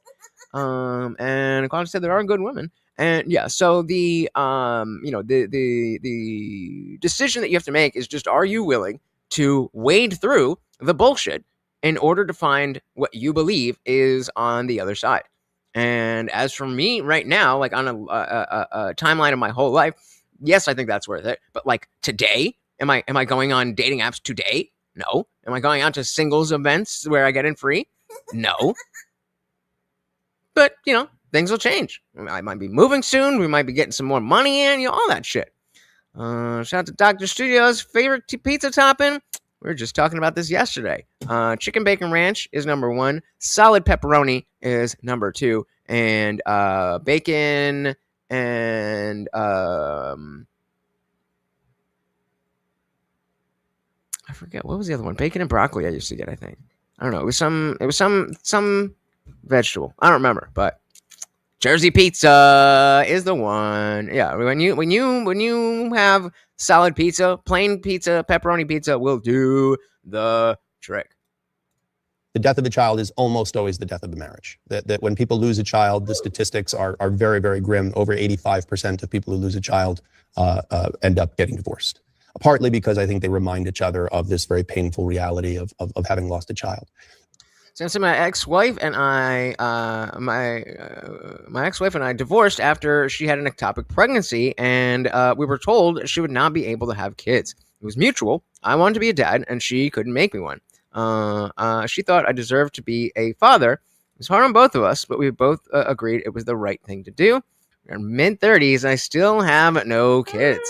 And Quantum said there are good women, and yeah. So the the decision that you have to make is just: are you willing to wade through the bullshit in order to find what you believe is on the other side? And as for me right now, like on a timeline of my whole life, yes, I think that's worth it. But like today, am I going on dating apps today? No. Am I going out to singles events where I get in free? No. But, things will change. I might be moving soon. We might be getting some more money in, all that shit. Shout out to Dr. Studios' favorite pizza topping. We were just talking about this yesterday. Chicken bacon ranch is number 1. Solid pepperoni is number 2. And bacon and I forget what was the other one. Bacon and broccoli I used to get, I think. I don't know. It was some vegetable. I don't remember, but Jersey pizza is the one. Yeah, when you have solid pizza, plain pizza, pepperoni pizza will do the trick. The death of a child is almost always the death of a marriage. That when people lose a child, the statistics are very, very grim. Over 85% of people who lose a child end up getting divorced. Partly because I think they remind each other of this very painful reality of having lost a child. So my ex-wife and I, my ex-wife and I divorced after she had an ectopic pregnancy, and we were told she would not be able to have kids. It was mutual. I wanted to be a dad, and she couldn't make me one. She thought I deserved to be a father. It was hard on both of us, but we both agreed it was the right thing to do. We're in mid-30s. I still have no kids.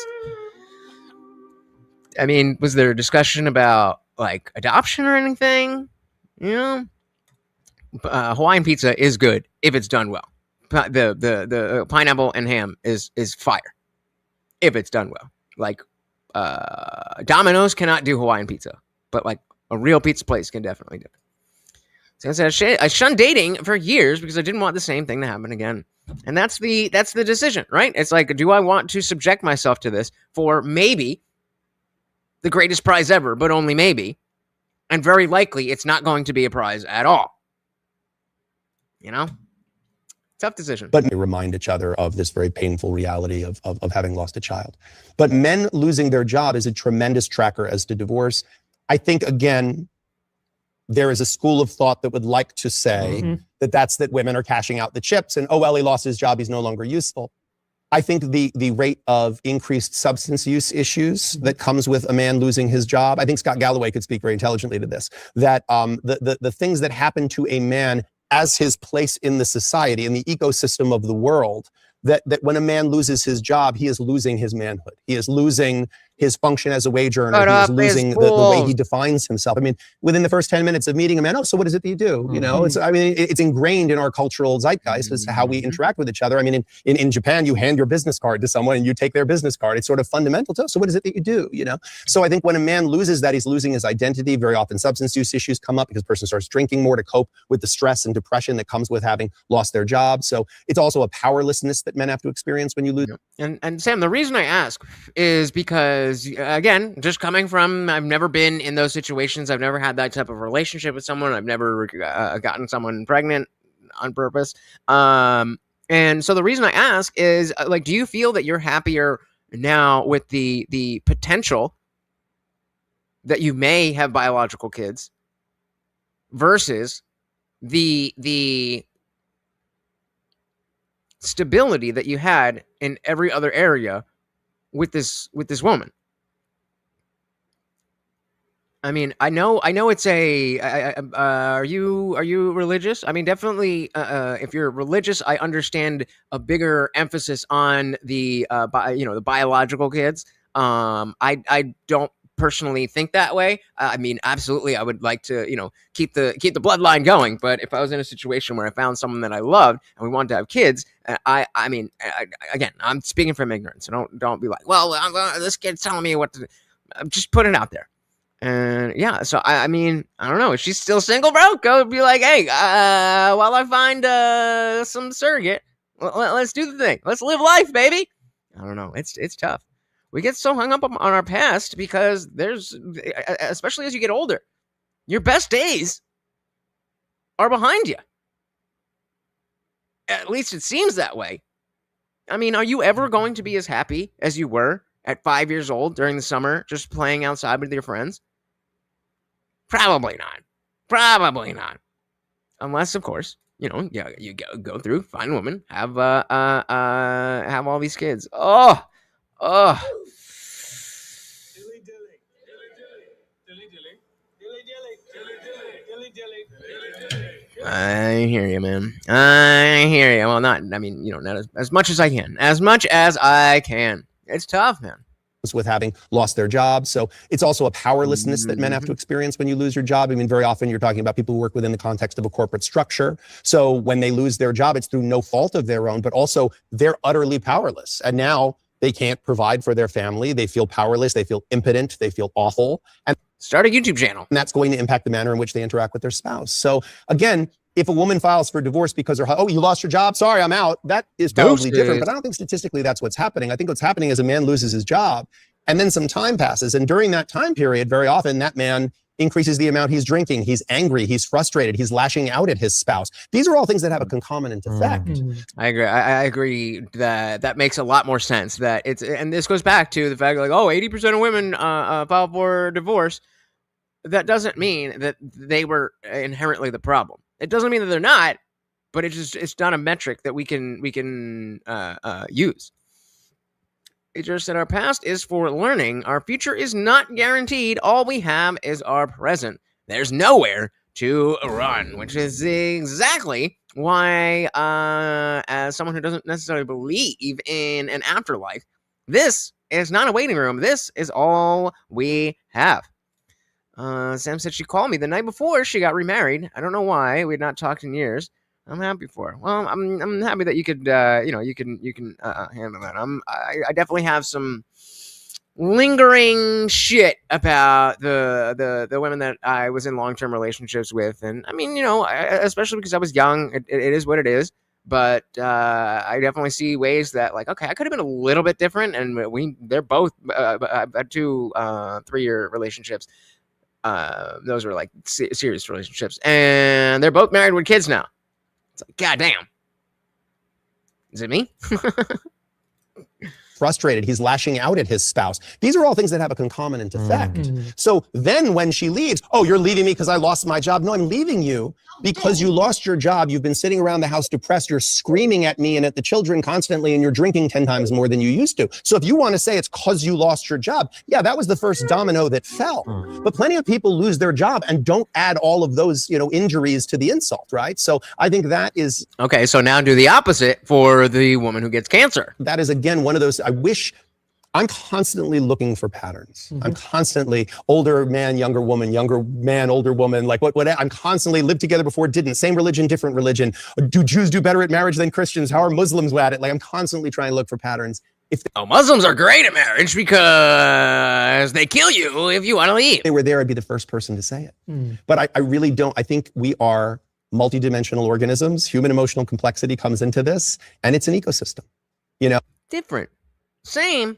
I mean, was there a discussion about like adoption or anything? Hawaiian pizza is good if it's done well. The pineapple and ham is fire if it's done well. Like Domino's cannot do Hawaiian pizza, but like a real pizza place can definitely do it. So I shunned dating for years because I didn't want the same thing to happen again. And that's the decision, right? It's like, do I want to subject myself to this for maybe the greatest prize ever, but only maybe? And very likely it's not going to be a prize at all. Tough decision. But they remind each other of this very painful reality of having lost a child. But men losing their job is a tremendous tracker as to divorce. I think, again, there is a school of thought that would like to say that women are cashing out the chips and, oh, well, he lost his job, he's no longer useful. I think the rate of increased substance use issues that comes with a man losing his job, I think Scott Galloway could speak very intelligently to this, that the things that happen to a man as his place in the society, in the ecosystem of the world, that when a man loses his job, he is losing his manhood. He is losing his function as a wage earner. He is losing the way he defines himself. I mean, within the first 10 minutes of meeting a man, oh, so what is it that you do? It's ingrained in our cultural zeitgeist as to how we interact with each other. I mean, in Japan, you hand your business card to someone and you take their business card. It's sort of fundamental to, so what is it that you do? So I think when a man loses that, he's losing his identity. Very often substance use issues come up because the person starts drinking more to cope with the stress and depression that comes with having lost their job. So it's also a powerlessness that men have to experience when you lose. And Sam, the reason I ask is because, again, just coming from, I've never been in those situations. I've never had that type of relationship with someone. I've never gotten someone pregnant on purpose. And so the reason I ask is, do you feel that you're happier now with the potential that you may have biological kids versus the stability that you had in every other area with this woman. I mean, I know it's are you religious? I mean, definitely, if you're religious, I understand a bigger emphasis on the the biological kids. I don't personally think that way. I mean, absolutely, I would like to, keep the bloodline going. But if I was in a situation where I found someone that I loved and we wanted to have kids, I mean, again, I'm speaking from ignorance. So don't be like, well, this kid's telling me what to. Just put it out there. And yeah, so I mean, I don't know. If she's still single, bro, go be like, hey, while I find some surrogate, let's do the thing. Let's live life, baby. I don't know. It's tough. We get so hung up on our past because there's, especially as you get older, your best days are behind you. At least it seems that way. I mean, are you ever going to be as happy as you were at 5 years old during the summer, just playing outside with your friends? Probably not. Probably not. Unless, of course, you go through, find a woman, have all these kids. Oh. I hear you, man. I hear you. Well, not as much as I can. As much as I can. It's tough, man. With having lost their jobs. So it's also a powerlessness that men have to experience when you lose your job. I mean, very often you're talking about people who work within the context of a corporate structure. So when they lose their job, it's through no fault of their own, but also they're utterly powerless. And now they can't provide for their family. They feel powerless. They feel impotent. They feel awful. And start a YouTube channel. And that's going to impact the manner in which they interact with their spouse. So again, if a woman files for divorce because you lost your job, sorry, I'm out, that is probably different. But I don't think statistically that's what's happening. I think what's happening is a man loses his job and then some time passes. And during that time period, very often that man increases the amount he's drinking. He's angry. He's frustrated. He's lashing out at his spouse. These are all things that have a concomitant effect. I agree. I agree that makes a lot more sense. That and this goes back to the fact like, 80% of women file for divorce. That doesn't mean that they were inherently the problem. It doesn't mean that they're not, but it's not a metric that we can use. It just that our past is for learning. Our future is not guaranteed. All we have is our present. There's nowhere to run, which is exactly why, as someone who doesn't necessarily believe in an afterlife, this is not a waiting room. This is all we have. Sam said she called me the night before she got remarried. I don't know why. We had not talked in years. I'm happy for her. Well, I'm happy that you could, you can handle that. I definitely have some lingering shit about the women that I was in long-term relationships with. And I mean, especially because I was young, it is what it is. But I definitely see ways that, like, okay, I could have been a little bit different. And they're both, I've had 2 3-year relationships. Those were like serious relationships, and they're both married with kids now. It's like, goddamn. Is it me? Frustrated. He's lashing out at his spouse. These are all things that have a concomitant effect. So then when she leaves, you're leaving me because I lost my job. No, I'm leaving you because you lost your job. You've been sitting around the house depressed. You're screaming at me and at the children constantly, and you're drinking 10 times more than you used to. So if you want to say it's because you lost your job, yeah, that was the first domino that fell. But plenty of people lose their job and don't add all of those, injuries to the insult, right? So I think that is... Okay, so now do the opposite for the woman who gets cancer. That is, again, one of those... I'm constantly looking for patterns. I'm constantly older man, younger woman, younger man, older woman, like what I'm constantly lived together before, didn't, same religion, different religion. Do Jews do better at marriage than Christians? How are Muslims at it? Like, I'm constantly trying to look for patterns. Muslims are great at marriage because they kill you if you want to leave. If they were there, I'd be the first person to say it. But I really don't. I think we are multidimensional organisms. Human emotional complexity comes into this, and it's an ecosystem, Different. Same.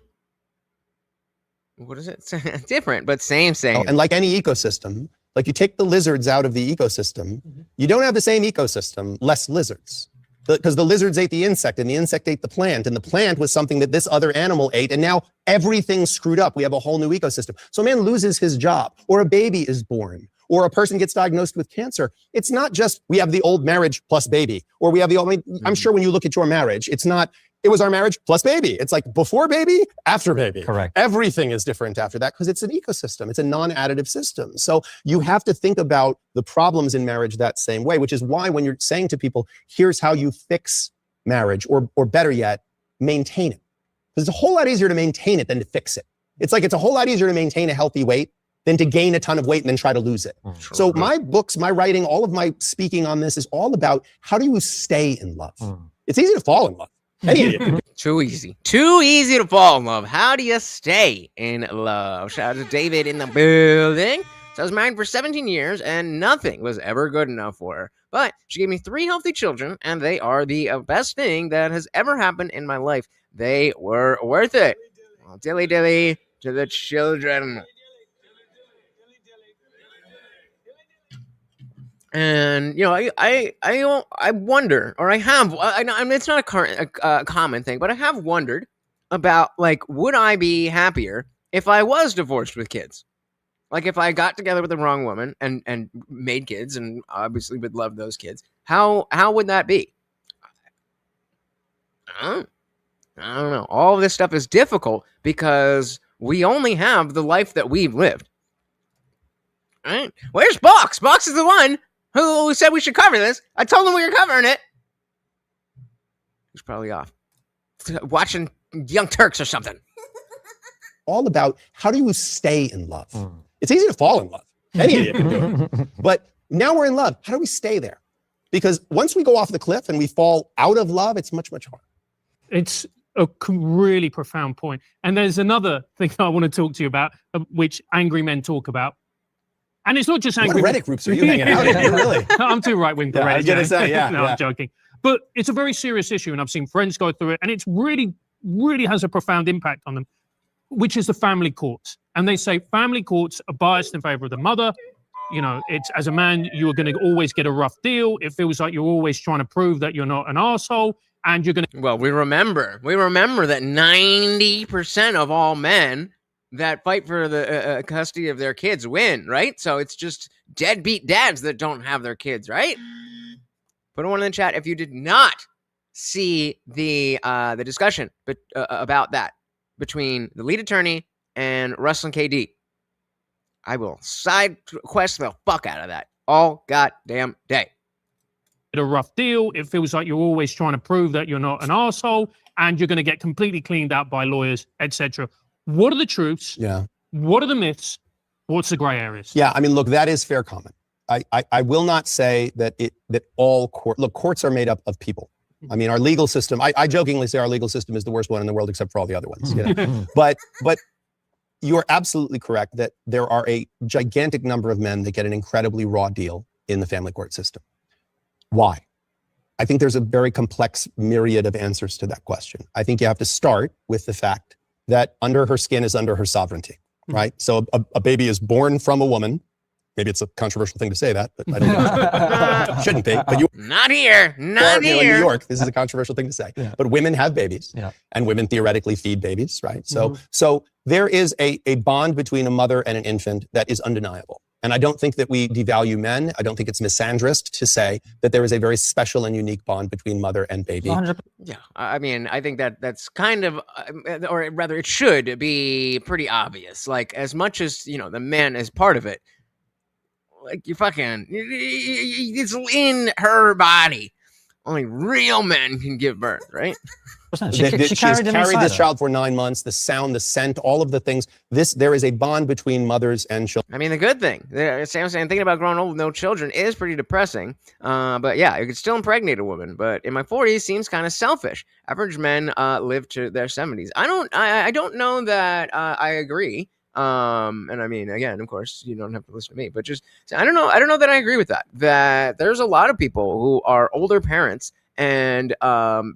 What is it? Different, but same. And like any ecosystem, like you take the lizards out of the ecosystem, you don't have the same ecosystem, less lizards. Because the lizards ate the insect, and the insect ate the plant, and the plant was something that this other animal ate, and now everything's screwed up. We have a whole new ecosystem. So a man loses his job, or a baby is born, or a person gets diagnosed with cancer. It's not just we have the old marriage plus baby, or we have the old... I'm sure when you look at your marriage, it's not it was our marriage plus baby. It's like before baby, after baby. Correct. Everything is different after that because it's an ecosystem. It's a non-additive system. So you have to think about the problems in marriage that same way, which is why when you're saying to people, here's how you fix marriage, or better yet, maintain it. Because it's a whole lot easier to maintain it than to fix it. It's like it's a whole lot easier to maintain a healthy weight than to gain a ton of weight and then try to lose it. So my books, my writing, all of my speaking on this is all about how do you stay in love? It's easy to fall in love. Any idiot. Too easy. Too easy to fall in love. How do you stay in love? Shout out to David in the building. So I was married for 17 years and nothing was ever good enough for her. But she gave me 3 healthy children and they are the best thing that has ever happened in my life. They were worth it. Well, dilly dilly to the children. And you know, I wonder, or I have. I mean, it's not a common thing, but I have wondered about, like, would I be happier if I was divorced with kids? Like, if I got together with the wrong woman and made kids, and obviously would love those kids, how would that be? I don't know. All of this stuff is difficult because we only have the life that we've lived. All right? Where's Box? Box is the one who said we should cover this. I told him we were covering it. He's probably off. Watching Young Turks or something. All about how do you stay in love? It's easy to fall in love. Any idiot can do it. But now we're in love. How do we stay there? Because once we go off the cliff and we fall out of love, it's much, much harder. It's a really profound point. And there's another thing I want to talk to you about, which angry men talk about. And it's not just angry. What Reddit groups are you hanging out in? Really? I'm too right-wing for Yeah, Reddit. I was gonna say, yeah. No, I'm joking. But it's a very serious issue, and I've seen friends go through it, and it's really, really has a profound impact on them, which is the family courts. And they say family courts are biased in favor of the mother. You know, it's, as a man, you are going to always get a rough deal. It feels like you're always trying to prove that you're not an asshole, and you're going to. Well, we remember that 90% of all men that fight for the custody of their kids win, right? So it's just deadbeat dads that don't have their kids, right? Put one in the chat if you did not see the discussion about that between the lead attorney and Russell and KD. I will side quest the fuck out of that all goddamn day. A rough deal. It feels like you're always trying to prove that you're not an asshole, and you're going to get completely cleaned out by lawyers, etc. What are the truths? Yeah. What are the myths? What's the gray areas? Yeah, I mean, look, that is fair comment. I will not say that all courts are made up of people. I mean, our legal system, I jokingly say our legal system is the worst one in the world except for all the other ones. You know? But you are absolutely correct that there are a gigantic number of men that get an incredibly raw deal in the family court system. Why? I think there's a very complex myriad of answers to that question. I think you have to start with the fact that under her skin is under her sovereignty, right? So a baby is born from a woman. Maybe it's a controversial thing to say that, but I don't know. It shouldn't be. But you Not here. Not in here. New York, this is a controversial thing to say. Yeah. But women have babies, and women theoretically feed babies, right? So there is a bond between a mother and an infant that is undeniable. And I don't think that we devalue men. I don't think it's misandrist to say that there is a very special and unique bond between mother and baby. 100%. Yeah, I mean, I think that's kind of, or rather, it should be pretty obvious. Like, as much as, you know, the man is part of it, like, you fucking, it's in her body. Only real men can give birth, right? She She carried has it carried inside this her. child for 9 months, the sound, the scent, all of the things. There is a bond between mothers and children. I mean, the good thing, Sam saying thinking about growing old with no children is pretty depressing. But yeah, you could still impregnate a woman. But in my 40s, seems kind of selfish. Average men live to their 70s. I don't know that I agree. And I mean, again, of course, you don't have to listen to me, but just I don't know that I agree with that. That there's a lot of people who are older parents. And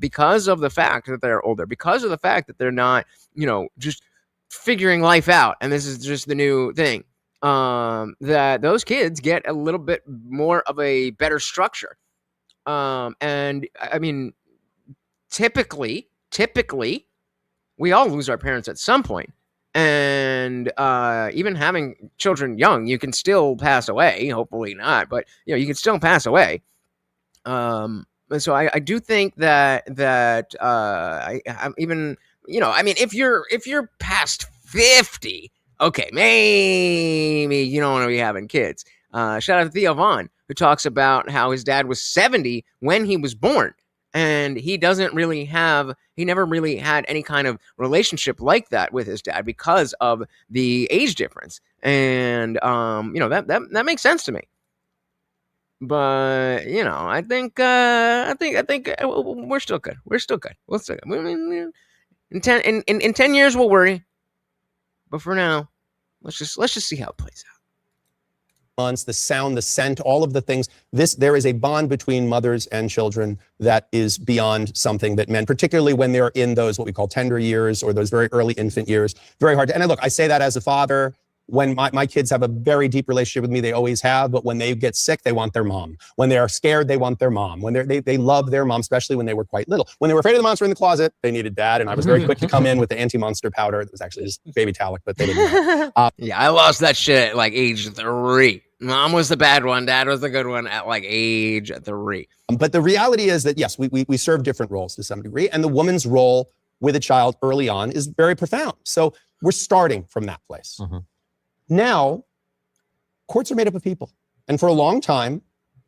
because of the fact that they're older, because of the fact that they're not, you know, just figuring life out, and this is just the new thing, that those kids get a little bit more of a better structure. And I mean, typically, we all lose our parents at some point. And even having children young, you can still pass away. Hopefully not, but you know, you can still pass away. So I do think that I'm even, I mean, if you're past 50, okay, maybe you don't want to be having kids. Shout out to Theo Vaughn, who talks about how his dad was 70 when he was born. And he never really had any kind of relationship like that with his dad because of the age difference. And, that makes sense to me. But, I think we're still good. We're still good. We'll still good. In 10 years, we'll worry. But for now, let's just see how it plays out. The sound, the scent, all of the things. There is a bond between mothers and children that is beyond something that men, particularly when they're in those what we call tender years or those very early infant years, very hard to. And look, I say that as a father. When my kids have a very deep relationship with me, they always have. But when they get sick, they want their mom. When they are scared, they want their mom. When they love their mom, especially when they were quite little. When they were afraid of the monster in the closet, they needed dad. And I was very quick to come in with the anti-monster powder. It was actually just baby talc, but they didn't know. Yeah, I lost that shit at like age 3. Mom was the bad one. Dad was the good one at like age 3. But the reality is that, yes, we serve different roles to some degree. And the woman's role with a child early on is very profound. So we're starting from that place. Mm-hmm. Now, courts are made up of people. And for a long time,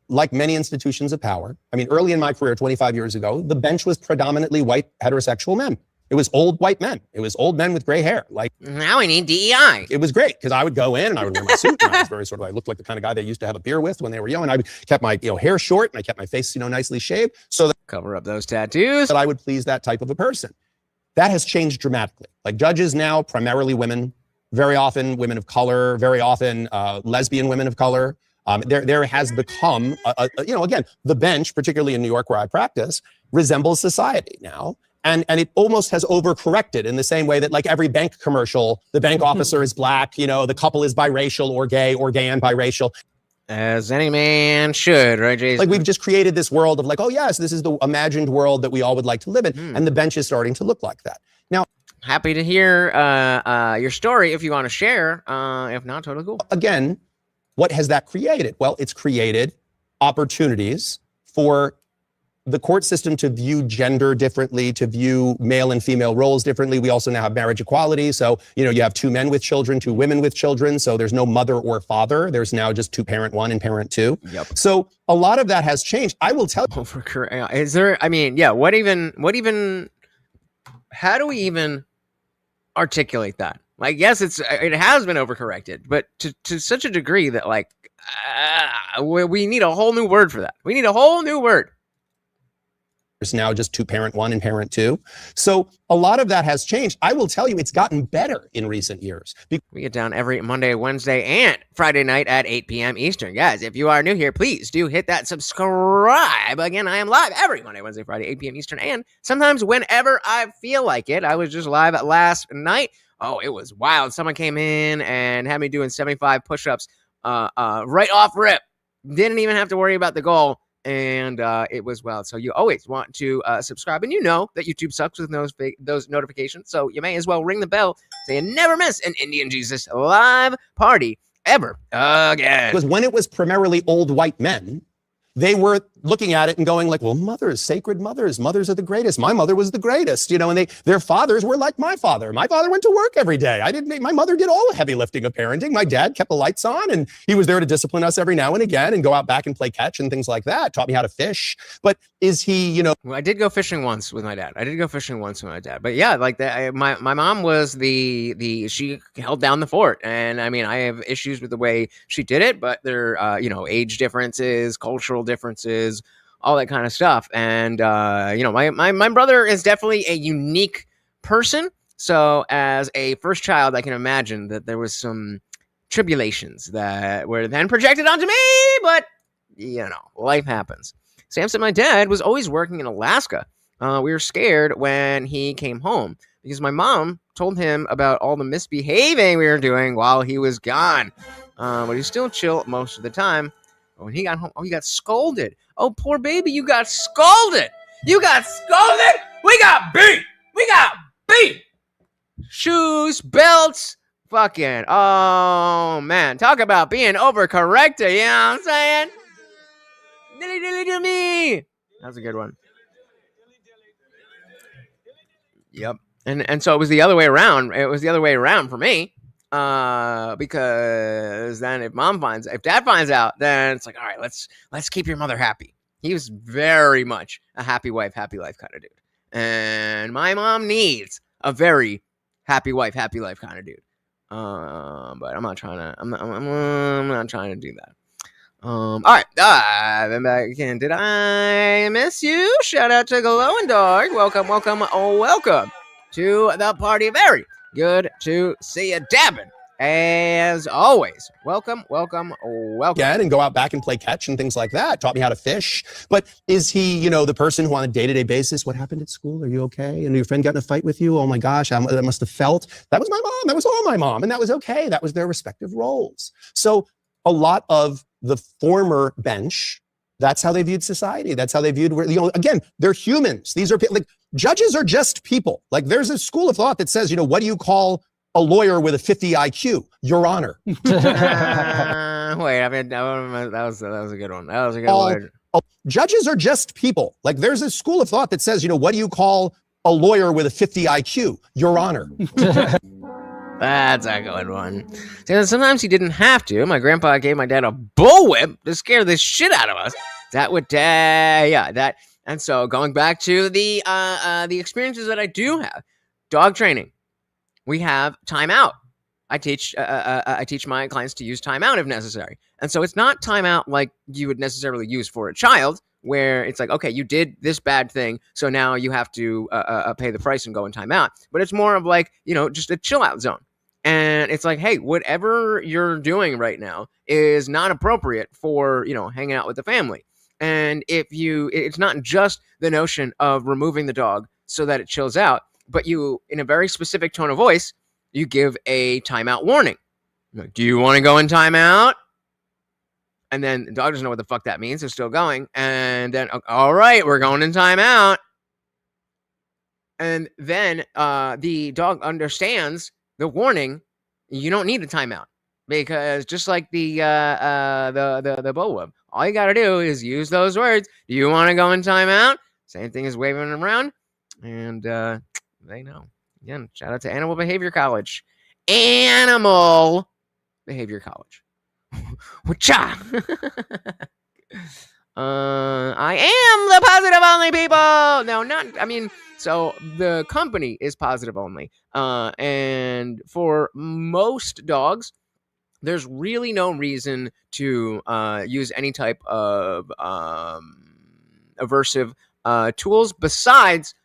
like many institutions of power, I mean, early in my career, 25 years ago, the bench was predominantly white heterosexual men. It was old white men. It was old men with gray hair. Like, now we need DEI. It was great because I would go in and I would wear my suit. And I was very I looked like the kind of guy they used to have a beer with when they were young. And I kept my hair short and I kept my face nicely shaved so that cover up those tattoos. That I would please that type of a person. That has changed dramatically. Like judges now, primarily women. Very often women of color, very often lesbian women of color. There has become, again, the bench, particularly in New York where I practice, resembles society now. And it almost has overcorrected in the same way that like every bank commercial, the bank officer is black, the couple is biracial or gay and biracial. As any man should, right, Jason? Like we've just created this world of like, oh yes, this is the imagined world that we all would like to live in. And the bench is starting to look like that. Now, happy to hear your story if you want to share. If not, totally cool. Again, what has that created? Well, it's created opportunities for the court system to view gender differently, to view male and female roles differently. We also now have marriage equality. So, you have 2 men with children, 2 women with children. So there's no mother or father. There's now just 2 parent 1 and parent 2. Yep. So a lot of that has changed. I will tell you. Is there, what even, how do we even articulate that? Like, yes, it has been overcorrected, but to such a degree that like, we need a whole new word for that. We need a whole new word. There's now just 2 parent 1 and parent 2. So a lot of that has changed. I will tell you, it's gotten better in recent years. We get down every Monday, Wednesday, and Friday night at 8 p.m. Eastern. Guys, if you are new here, please do hit that subscribe. Again, I am live every Monday, Wednesday, Friday, 8 p.m. Eastern, and sometimes whenever I feel like it. I was just live last night. Oh, it was wild. Someone came in and had me doing 75 push-ups right off rip. Didn't even have to worry about the goal. And it was wild. So you always want to subscribe. And you know that YouTube sucks with those notifications. So you may as well ring the bell so you never miss an Indian Jesus live party ever again. Because when it was primarily old white men, they were looking at it and going like, well, mothers, sacred mothers are the greatest. My mother was the greatest, and their fathers were like my father. My father went to work every day. My mother did all the heavy lifting of parenting. My dad kept the lights on and he was there to discipline us every now and again and go out back and play catch and things like that. Taught me how to fish. But is he, Well, I did go fishing once with my dad. But yeah, like that. My mom was she held down the fort. And I mean, I have issues with the way she did it, but there, age differences, cultural differences, all that kind of stuff. And my brother is definitely a unique person. So as a first child, I can imagine that there was some tribulations that were then projected onto me, but life happens. Samson, my dad, was always working in Alaska. We were scared when he came home because my mom told him about all the misbehaving we were doing while he was gone. But he's still chill most of the time. When he got home, he got scolded. Oh, poor baby, you got scolded. We got beat. Shoes, belts, fucking, oh, man. Talk about being overcorrected, you know what I'm saying? Dilly to me. That's a good one. Yep. And so it was the other way around. It was the other way around for me. Because then if dad finds out, then it's like, all right, let's keep your mother happy. He was very much a happy wife, happy life kind of dude. And my mom needs a very happy wife, happy life kind of dude. But I'm not trying to do that. All right. I'm back again. Did I miss you? Shout out to Glowing Dog. Welcome to the party. Very good to see you, Dabin. As always, welcome. Again, and go out back and play catch and things like that. Taught me how to fish. But is he, the person who on a day-to-day basis, what happened at school? Are you okay? And your friend got in a fight with you? Oh my gosh, that must have felt. That was my mom. That was all my mom. And that was okay. That was their respective roles. So a lot of the former bench, that's how they viewed society. That's how they viewed, again, they're humans. These are like judges are just people. Like there's a school of thought that says, what do you call a lawyer with a 50 IQ? Your Honor. Wait, I mean, that was a good one. That was a good one. Judges are just people. Like there's a school of thought that says, what do you call a lawyer with a 50 IQ? Your Honor. That's a good one. See, sometimes he didn't have to. My grandpa gave my dad a bullwhip to scare the shit out of us. That would, that. And so going back to the experiences that I do have, dog training, we have timeout. I teach my clients to use timeout if necessary. And so it's not timeout like you would necessarily use for a child, where it's like, okay, you did this bad thing, so now you have to pay the price and go in timeout. But it's more of like, just a chill out zone. And it's like, hey, whatever you're doing right now is not appropriate for, hanging out with the family. And it's not just the notion of removing the dog so that it chills out, but you, in a very specific tone of voice, you give a timeout warning. Like, do you want to go in timeout? And then the dog doesn't know what the fuck that means. It's still going. And then, all right, we're going in timeout. And then the dog understands the warning. You don't need a timeout, because just like the bullwhip, all you got to do is use those words. Do you want to go in timeout? Same thing as waving them around. And they know. Again, shout out to Animal Behavior College. Animal Behavior College. Wacha. I am the positive only people. No, so the company is positive only. And for most dogs, there's really no reason to use any type of aversive tools besides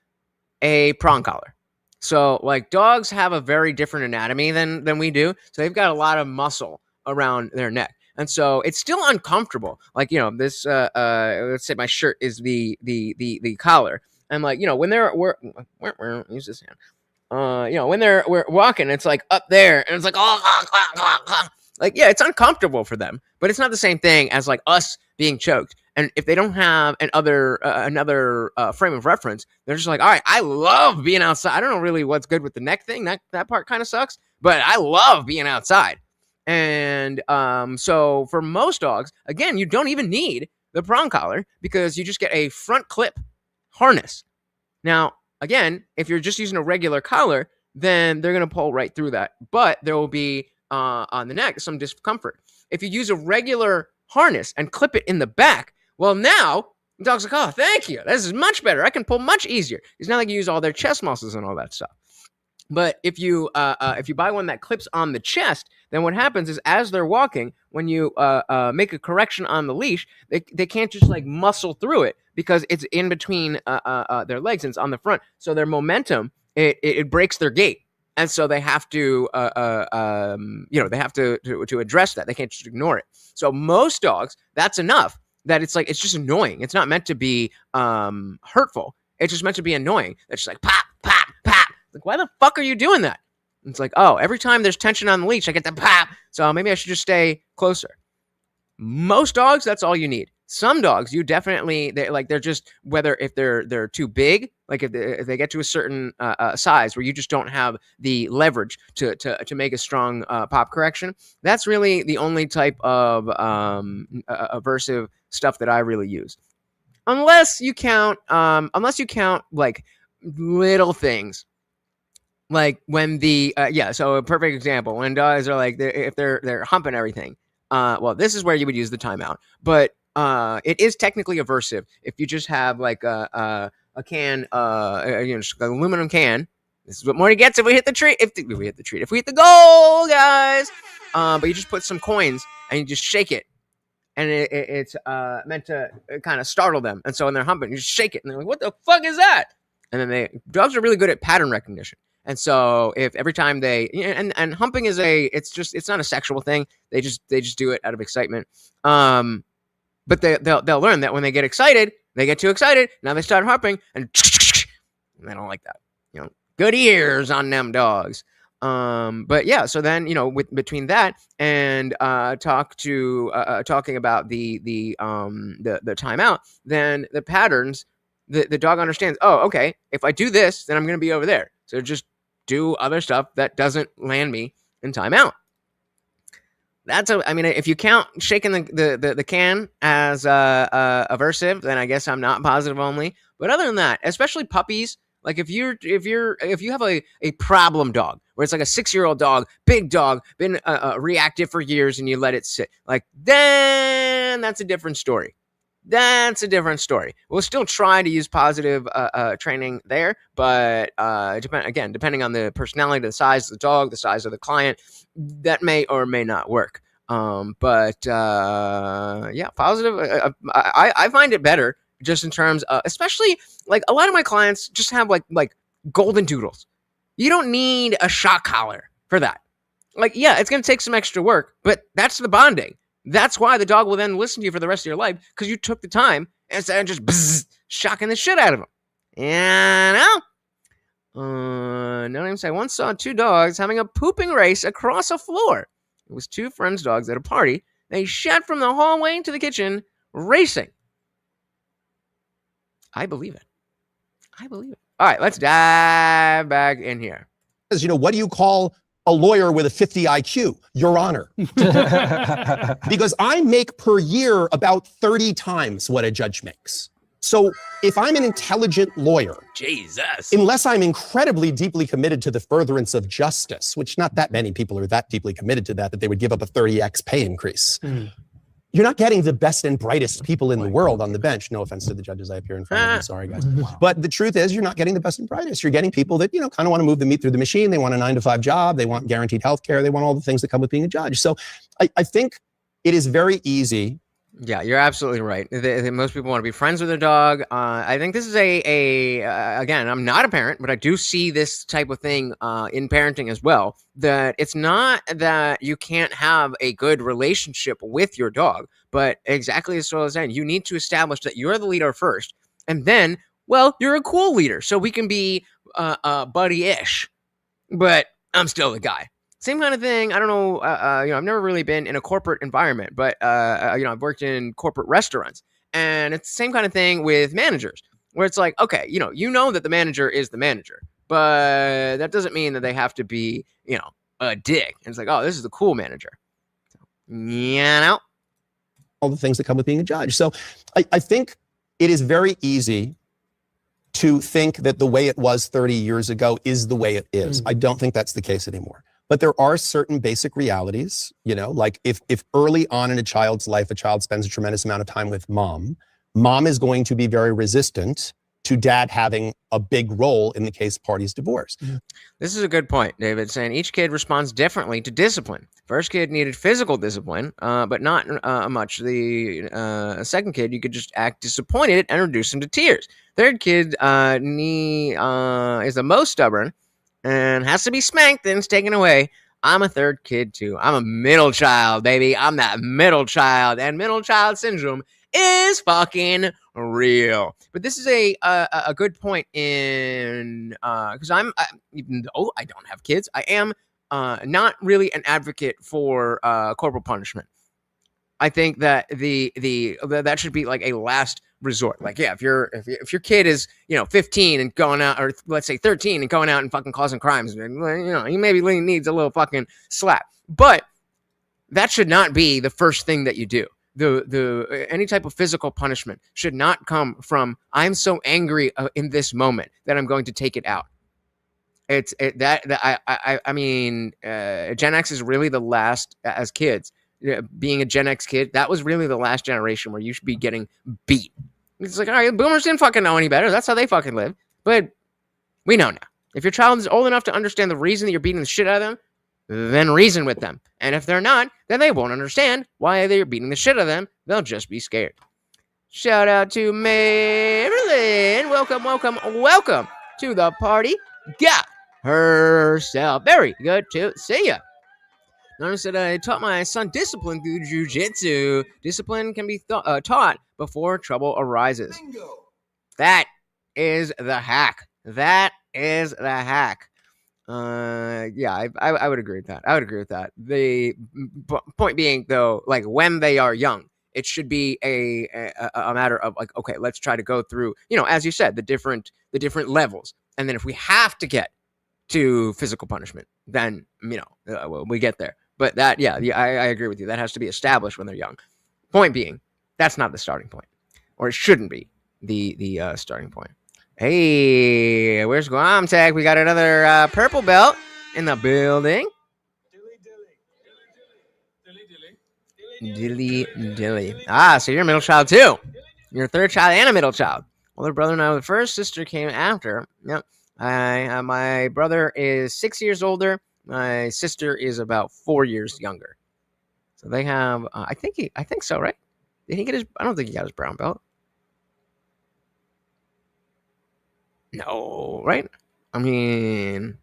a prong collar. So like dogs have a very different anatomy than we do. So they've got a lot of muscle around their neck. And so it's still uncomfortable. Like, this, let's say my shirt is the collar. And like, when we're use this hand. When we're walking, it's like up there and it's like, like, yeah, it's uncomfortable for them, but it's not the same thing as like us being choked. And if they don't have another frame of reference, they're just like, all right, I love being outside. I don't know really what's good with the neck thing. That part kind of sucks, but I love being outside. And so for most dogs, again, you don't even need the prong collar because you just get a front clip harness. Now, again, if you're just using a regular collar, then they're going to pull right through that. But there will be on the neck some discomfort. If you use a regular harness and clip it in the back, well, now the dog's like, oh, thank you. This is much better. I can pull much easier. It's not like you use all their chest muscles and all that stuff. But if you buy one that clips on the chest, then what happens is as they're walking, when you make a correction on the leash, they can't just like muscle through it because it's in between their legs and it's on the front. So their momentum, it breaks their gait. And so they have to, they have to address that. They can't just ignore it. So most dogs, that's enough that it's just annoying. It's not meant to be hurtful. It's just meant to be annoying. It's just like pop, pop, pop. Like, why the fuck are you doing that? And it's like, oh, every time there's tension on the leash, I get the pop. So maybe I should just stay closer. Most dogs, that's all you need. Some dogs, you definitely, they're just, whether if they're too big, like if they get to a certain size where you just don't have the leverage to make a strong pop correction, that's really the only type of aversive stuff that I really use. unless you count like little things. Like when the so a perfect example, when dogs are like if they're humping everything. Well, this is where you would use the timeout, but it is technically aversive if you just have like a can, just an aluminum can. This is what Morty gets if we hit the tree. If we hit the goal, guys. But you just put some coins and you just shake it, and it's meant to kind of startle them. And so when they're humping, you just shake it, and they're like, "What the fuck is that?" And then dogs are really good at pattern recognition. And so if every time they and humping is it's not a sexual thing. They just do it out of excitement. But they'll learn that when they get excited, they get too excited. Now they start humping and they don't like that. Good ears on them dogs. But yeah, so then between that and talking about the timeout, then the patterns, the dog understands. Oh, okay. If I do this, then I'm going to be over there. So just do other stuff that doesn't land me in timeout. If you count shaking the can as aversive, then I guess I'm not positive only. But other than that, especially puppies, like if you have a problem dog where it's like a 6-year-old dog, big dog, been reactive for years, and you let it sit, like then that's a different story. We'll still try to use positive training there, but depending on the personality, the size of the dog, the size of the client, that may or may not work. Positive. I find it better just in terms of, especially like a lot of my clients just have like golden doodles. You don't need a shock collar for that. Like, yeah, it's going to take some extra work, but that's the bonding. That's why the dog will then listen to you for the rest of your life, because you took the time instead of just shocking the shit out of them. No name say, once saw 2 dogs having a pooping race across a floor. It was 2 friends' dogs at a party. They shat from the hallway to the kitchen, racing. I believe it. All right, let's dive back in here. What do you call a lawyer with a 50 IQ? Your Honor. Because I make per year about 30 times what a judge makes. So if I'm an intelligent lawyer, Jesus, unless I'm incredibly deeply committed to the furtherance of justice, which not that many people are that deeply committed to that they would give up a 30x pay increase. You're not getting the best and brightest people in the world on the bench. No offense to the judges I appear in front of. I'm sorry, guys. But the truth is, you're not getting the best and brightest. You're getting people that, kind of want to move the meat through the machine. They want a 9-to-5 job. They want guaranteed health care. They want all the things that come with being a judge. So I think it is very easy. Yeah, you're absolutely right. Most people want to be friends with their dog. I think this is again, I'm not a parent, but I do see this type of thing in parenting as well, that it's not that you can't have a good relationship with your dog, but exactly as I was saying, you need to establish that you're the leader first. And then, well, you're a cool leader, so we can be buddy-ish, but I'm still the guy. Same kind of thing. I don't know. I've never really been in a corporate environment, but I've worked in corporate restaurants, and it's the same kind of thing with managers, where it's like, okay, you know that the manager is the manager, but that doesn't mean that they have to be, a dick. And it's like, oh, this is the cool manager. All the things that come with being a judge. So I think it is very easy to think that the way it was 30 years ago is the way it is. I don't think that's the case anymore. But there are certain basic realities, like if early on in a child's life, a child spends a tremendous amount of time with mom is going to be very resistant to dad having a big role in the case party's divorce. This is a good point, David, saying each kid responds differently to discipline. First kid needed physical discipline, but not much. The second kid, you could just act disappointed and reduce him to tears. Third kid is the most stubborn and has to be spanked and it's taken away. I'm a third kid too. I'm a middle child, baby. I'm that middle child, and middle child syndrome is fucking real. But this is a good point in because even though I don't have kids, I am not really an advocate for corporal punishment. I think that that should be like a last resort. Like, yeah, if your kid is 15 and going out, or let's say 13 and going out and fucking causing crimes, he maybe needs a little fucking slap. But that should not be the first thing that you do. any type of physical punishment should not come from I'm so angry in this moment that I'm going to take it out. I mean, Gen X is really the last, as kids, being a Gen X kid, that was really the last generation where you should be getting beat. It's like, all right, boomers didn't fucking know any better. That's how they fucking live. But we know now. If your child is old enough to understand the reason that you're beating the shit out of them, then reason with them. And if they're not, then they won't understand why they're beating the shit out of them. They'll just be scared. Shout out to Marilyn. Welcome, welcome, welcome to the party. Got herself. Very good to see you. Notice that I taught my son discipline through jujitsu. Discipline can be taught before trouble arises. Bingo. That is the hack. That is the hack. Yeah, I would agree with that. I would agree with that. The point being, though, like when they are young, it should be a matter of like, okay, let's try to go through, as you said, the different levels, and then if we have to get to physical punishment, then we get there. But that, I agree with you. That has to be established when they're young. Point being, that's not the starting point, or it shouldn't be the starting point. Hey, where's Guam Tech? We got another purple belt in the building. Dilly. Ah, so you're a middle child too. You're a third child and a middle child. Older brother and I were the first. Sister came after. Yep. My brother is 6 years older. My sister is about 4 years younger. So they have. I think so, right? Did he get his? I don't think he got his brown belt. No, right? I mean,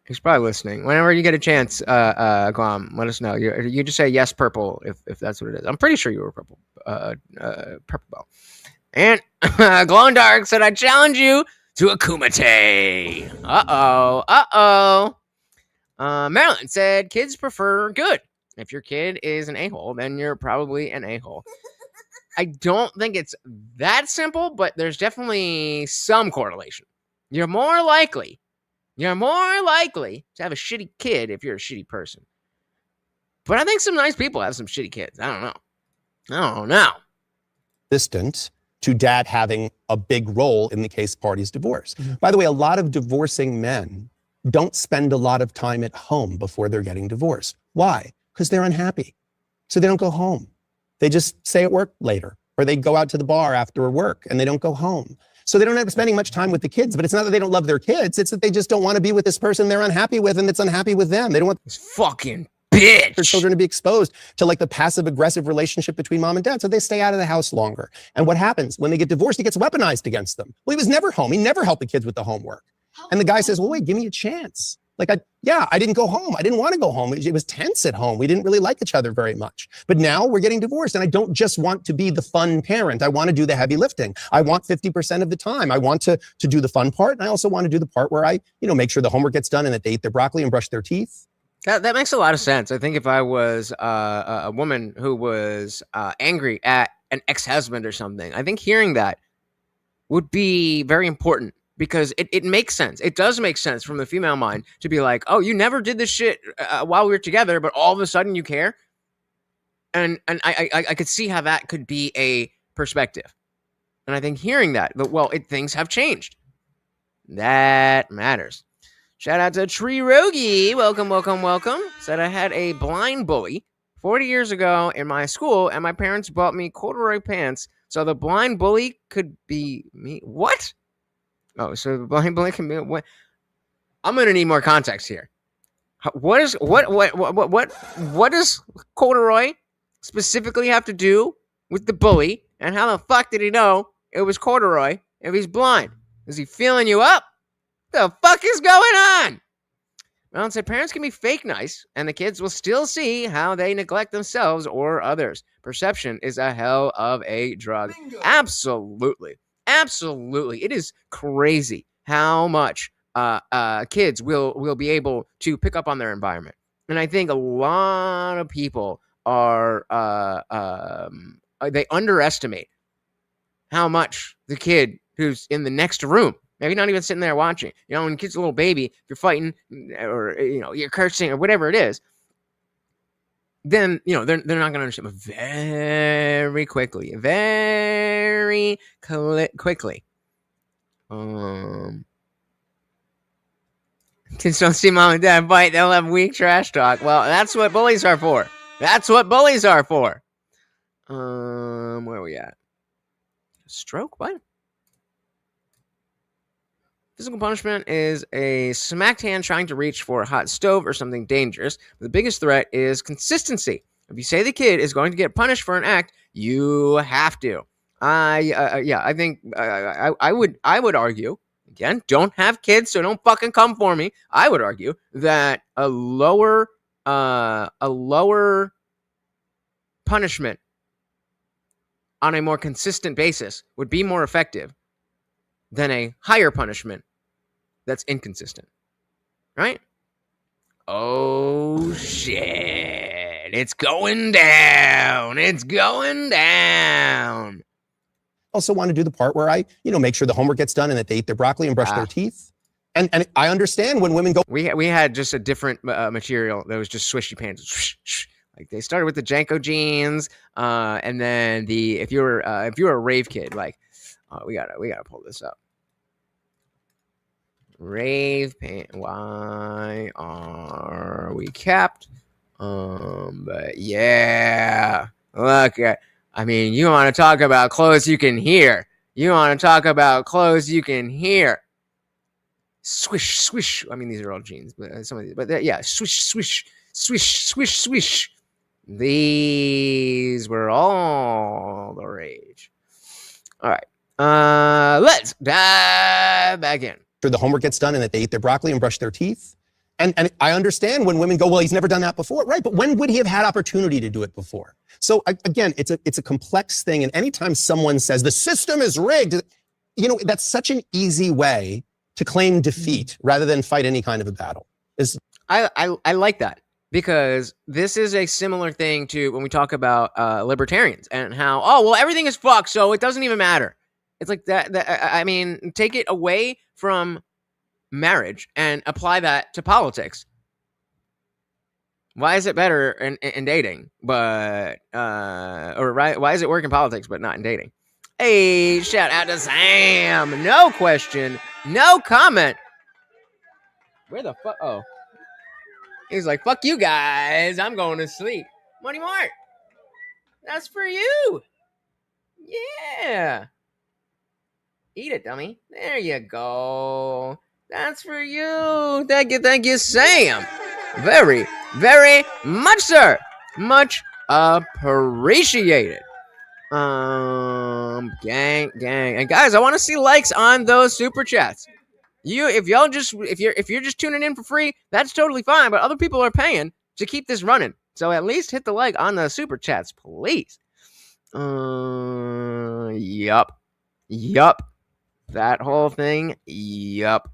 he's probably listening. Whenever you get a chance, Guam, let us know. You just say yes, purple, if that's what it is. I'm pretty sure you were purple belt. And Glow in Dark said, I challenge you to a Kumite. Marilyn said, kids prefer good. If your kid is an a-hole, then you're probably an a-hole. I don't think it's that simple, but there's definitely some correlation. You're more likely to have a shitty kid if you're a shitty person. But I think some nice people have some shitty kids. I don't know. Distant to dad having a big role in the case party's divorce. Mm-hmm. By the way, a lot of divorcing men don't spend a lot of time at home before they're getting divorced. Why? Because they're unhappy. So they don't go home. They just stay at work later, or they go out to the bar after work and they don't go home. So they don't end up spending much time with the kids, but it's not that they don't love their kids. It's that they just don't want to be with this person they're unhappy with and that's unhappy with them. They don't want this fucking bitch. Their children to be exposed to like the passive aggressive relationship between mom and dad. So they stay out of the house longer. And what happens when they get divorced, it gets weaponized against them. Well, he was never home. He never helped the kids with the homework. And the guy says, well, wait, give me a chance. Like, I didn't go home. I didn't want to go home. It was tense at home. We didn't really like each other very much. But now we're getting divorced. And I don't just want to be the fun parent. I want to do the heavy lifting. I want 50% of the time. I want to do the fun part. And I also want to do the part where I, make sure the homework gets done and that they eat their broccoli and brush their teeth. That makes a lot of sense. I think if I was a woman who was angry at an ex-husband or something, I think hearing that would be very important. Because it makes sense. It does make sense from the female mind to be like, oh, you never did this shit while we were together, but all of a sudden you care. And I could see how that could be a perspective. And I think hearing that, things have changed. That matters. Shout out to Tree Rogie. Welcome. Said I had a blind bully 40 years ago in my school, and my parents bought me corduroy pants so the blind bully could be me. What? Oh, so the blind bully can be what? I'm gonna need more context here. What does corduroy specifically have to do with the bully? And how the fuck did he know it was corduroy if he's blind? Is he feeling you up? The fuck is going on? Well, said parents can be fake nice, and the kids will still see how they neglect themselves or others. Perception is a hell of a drug. Bingo. Absolutely. It is crazy how much kids will be able to pick up on their environment. And I think a lot of people are they underestimate how much the kid who's in the next room, maybe not even sitting there watching, when the kid's a little baby, if you're fighting or you're cursing or whatever it is, then they're not going to understand. But very quickly, kids don't see mom and dad fight, they'll have weak trash talk. Well, that's what bullies are for. Where are we at? Stroke? What? Physical punishment is a smacked hand trying to reach for a hot stove or something dangerous. The biggest threat is consistency. If you say the kid is going to get punished for an act, you have to. I think I would argue, again, don't have kids, so don't fucking come for me. I would argue that a lower punishment on a more consistent basis would be more effective than a higher punishment that's inconsistent. Right? Oh, shit. It's going down. Also want to do the part where I, make sure the homework gets done and that they eat their broccoli and brush their teeth. And I understand when women go. We had just a different material that was just swishy pants. Like they started with the Janko jeans, and then if you were a rave kid, like we gotta pull this up. Rave pants. Why are we capped? But yeah, look. I mean, you want to talk about clothes you can hear. Swish, swish. I mean, these are all jeans, but some of these. But yeah, swish, swish, swish, swish, swish. These were all the rage. All right. Let's dive back in. The homework gets done and that they eat their broccoli and brush their teeth. And I understand when women go, well, he's never done that before. Right. But when would he have had opportunity to do it before? So again, it's a complex thing. And anytime someone says the system is rigged, that's such an easy way to claim defeat rather than fight any kind of a battle. I like that. Because this is a similar thing to when we talk about libertarians and how, everything is fucked, so it doesn't even matter. It's like that. I mean, take it away from marriage and apply that to politics. Why is it better in dating, but why is it work in politics but not in dating? Hey, shout out to Sam. No question, no comment. Where the fuck? Oh. He's like, fuck you guys. I'm going to sleep. Money Mart. That's for you. Yeah. Eat it, dummy. There you go. That's for you. Thank you, Sam. Very, very much, sir. Much appreciated. Gang. And guys, I want to see likes on those super chats. If you're just tuning in for free, that's totally fine. But other people are paying to keep this running, so at least hit the like on the super chats, please. Yup. That whole thing. Yup.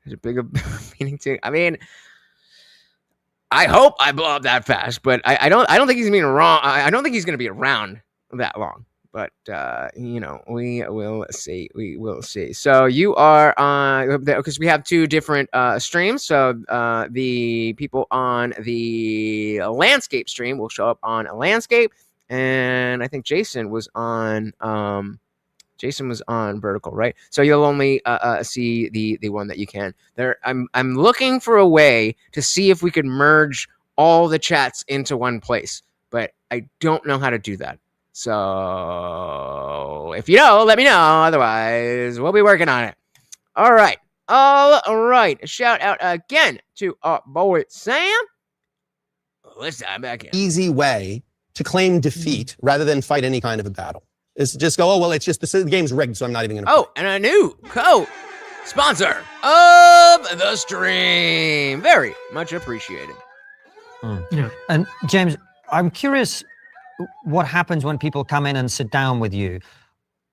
There's a bigger meaning to. I mean, I hope I blow up that fast, but I don't think he's being wrong. I don't think he's going to be around that long. But, we will see. We will see. So you are on, because we have two different streams. So the people on the landscape stream will show up on a landscape. And I think Jason was on vertical, right? So you'll only see the one that you can. I'm looking for a way to see if we could merge all the chats into one place. But I don't know how to do that. So if you know, let me know. Otherwise, we'll be working on it. All right. Shout out again to our boy Sam. Let's dive back in. Easy way to claim defeat rather than fight any kind of a battle is just go, it's just the game's rigged, so I'm not even going to. Oh, and a new co-sponsor of the stream. Very much appreciated. Yeah. And James, I'm curious what happens when people come in and sit down with you.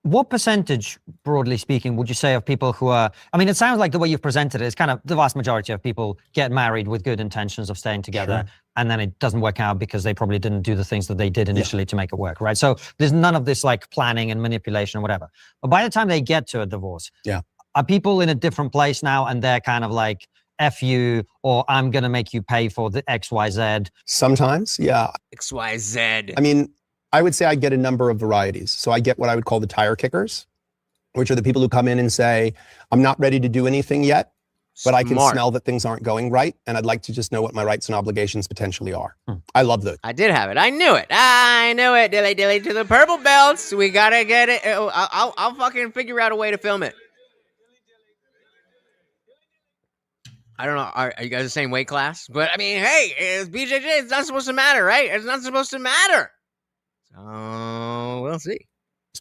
What percentage, broadly speaking, would you say of people who are, I mean, it sounds like the way you've presented it is kind of the vast majority of people get married with good intentions of staying together, sure, and then it doesn't work out because they probably didn't do the things that they did initially to make it work, right? So there's none of this like planning and manipulation or whatever. But by the time they get to a divorce, are people in a different place now and they're kind of like F you, or I'm going to make you pay for the XYZ? Sometimes, yeah. XYZ. I mean, I would say I get a number of varieties. So I get what I would call the tire kickers, which are the people who come in and say, I'm not ready to do anything yet, but I can smell that things aren't going right, and I'd like to just know what my rights and obligations potentially are. I love those. I did have it. I knew it. I knew it. Dilly dilly to the purple belts. We gotta get it. I'll fucking figure out a way to film it. I don't know. Are you guys the same weight class? But I mean, hey, it's BJJ. It's not supposed to matter, right? It's not supposed to matter. So we'll see.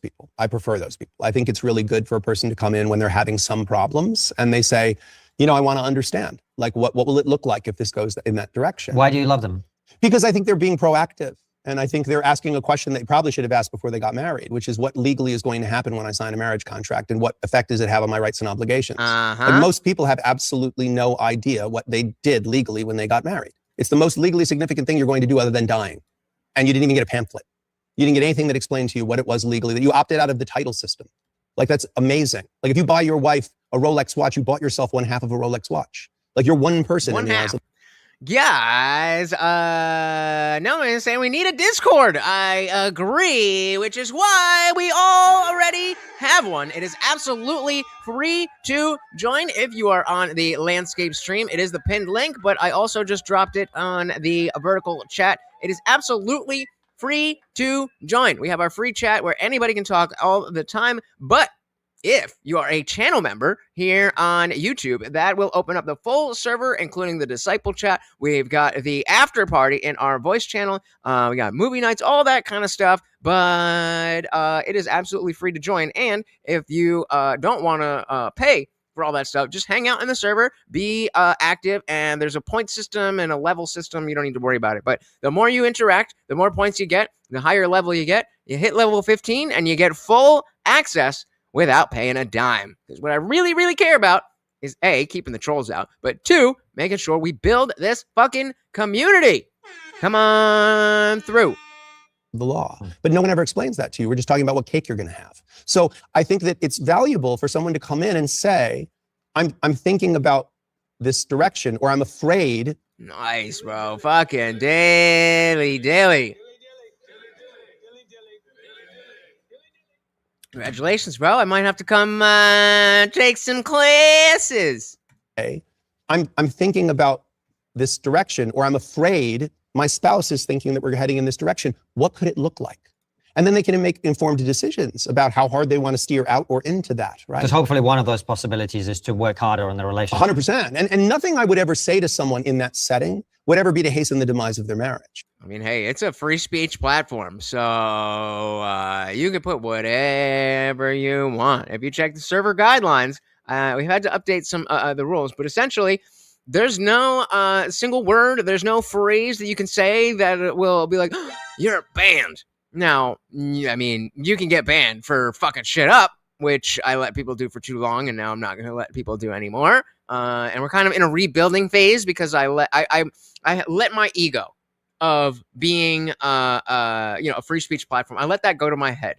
People. I prefer those people. I think it's really good for a person to come in when they're having some problems and they say, you know, I want to understand, like, what will it look like if this goes in that direction? Why do you love them? Because I think they're being proactive. And I think they're asking a question they probably should have asked before they got married, which is what legally is going to happen when I sign a marriage contract and what effect does it have on my rights and obligations? And most people have absolutely no idea what they did legally when they got married. It's the most legally significant thing you're going to do other than dying. And you didn't even get a pamphlet. You didn't get anything that explained to you what it was legally, that you opted out of the title system. Like, that's amazing. Like, if you buy your wife a Rolex watch, you bought yourself one half of a Rolex watch. Like, you're one person. One half. Guys, no, I'm saying we need a Discord. I agree, which is why we all already have one. It is absolutely free to join if you are on the landscape stream. It is the pinned link, but I also just dropped it on the vertical chat. It is absolutely free to join. We have our free chat where anybody can talk all the time, but if you are a channel member here on YouTube, that will open up the full server, including the disciple chat. We've got the after party in our voice channel. We got movie nights, all that kind of stuff, but it is absolutely free to join. And if you don't want to pay for all that stuff, just hang out in the server, be active, and there's a point system and a level system. You don't need to worry about it. But the more you interact, the more points you get, the higher level you get. You hit level 15 and you get full access without paying a dime. Because what I really, really care about is A, keeping the trolls out, but 2, making sure we build this fucking community. Come on through. The law. But no one ever explains that to you. We're just talking about what cake you're going to have. So I think that it's valuable for someone to come in and say, I'm thinking about this direction, or I'm afraid. Nice, bro. Fucking dilly. Congratulations, bro. I might have to come take some classes. I'm thinking about this direction, or I'm afraid my spouse is thinking that we're heading in this direction. What could it look like? And then they can make informed decisions about how hard they want to steer out or into that, right? Because hopefully one of those possibilities is to work harder on the relationship. 100%. And nothing I would ever say to someone in that setting would ever be to hasten the demise of their marriage. I mean, hey, it's a free speech platform, so you can put whatever you want. If you check the server guidelines, we've had to update some the rules, but essentially, there's no single word, there's no phrase that you can say that will be like, you're banned. Now, I mean, you can get banned for fucking shit up, which I let people do for too long, and now I'm not going to let people do anymore. And we're kind of in a rebuilding phase because I let my ego of being a free speech platform, I let that go to my head.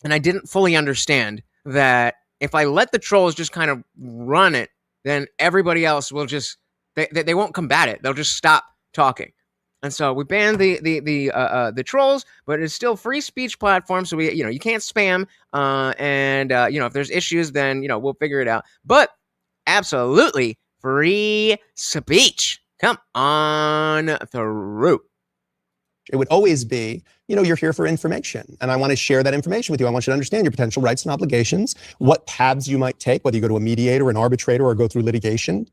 And I didn't fully understand that if I let the trolls just kind of run it, then everybody else will just they won't combat it. They'll just stop talking. And so we banned the trolls, but it's still free speech platform. So you can't spam. And if there's issues, then we'll figure it out. But absolutely free speech. Come on through. It would always be, you're here for information, and I want to share that information with you. I want you to understand your potential rights and obligations, what paths you might take, whether you go to a mediator, an arbitrator, or go through litigation.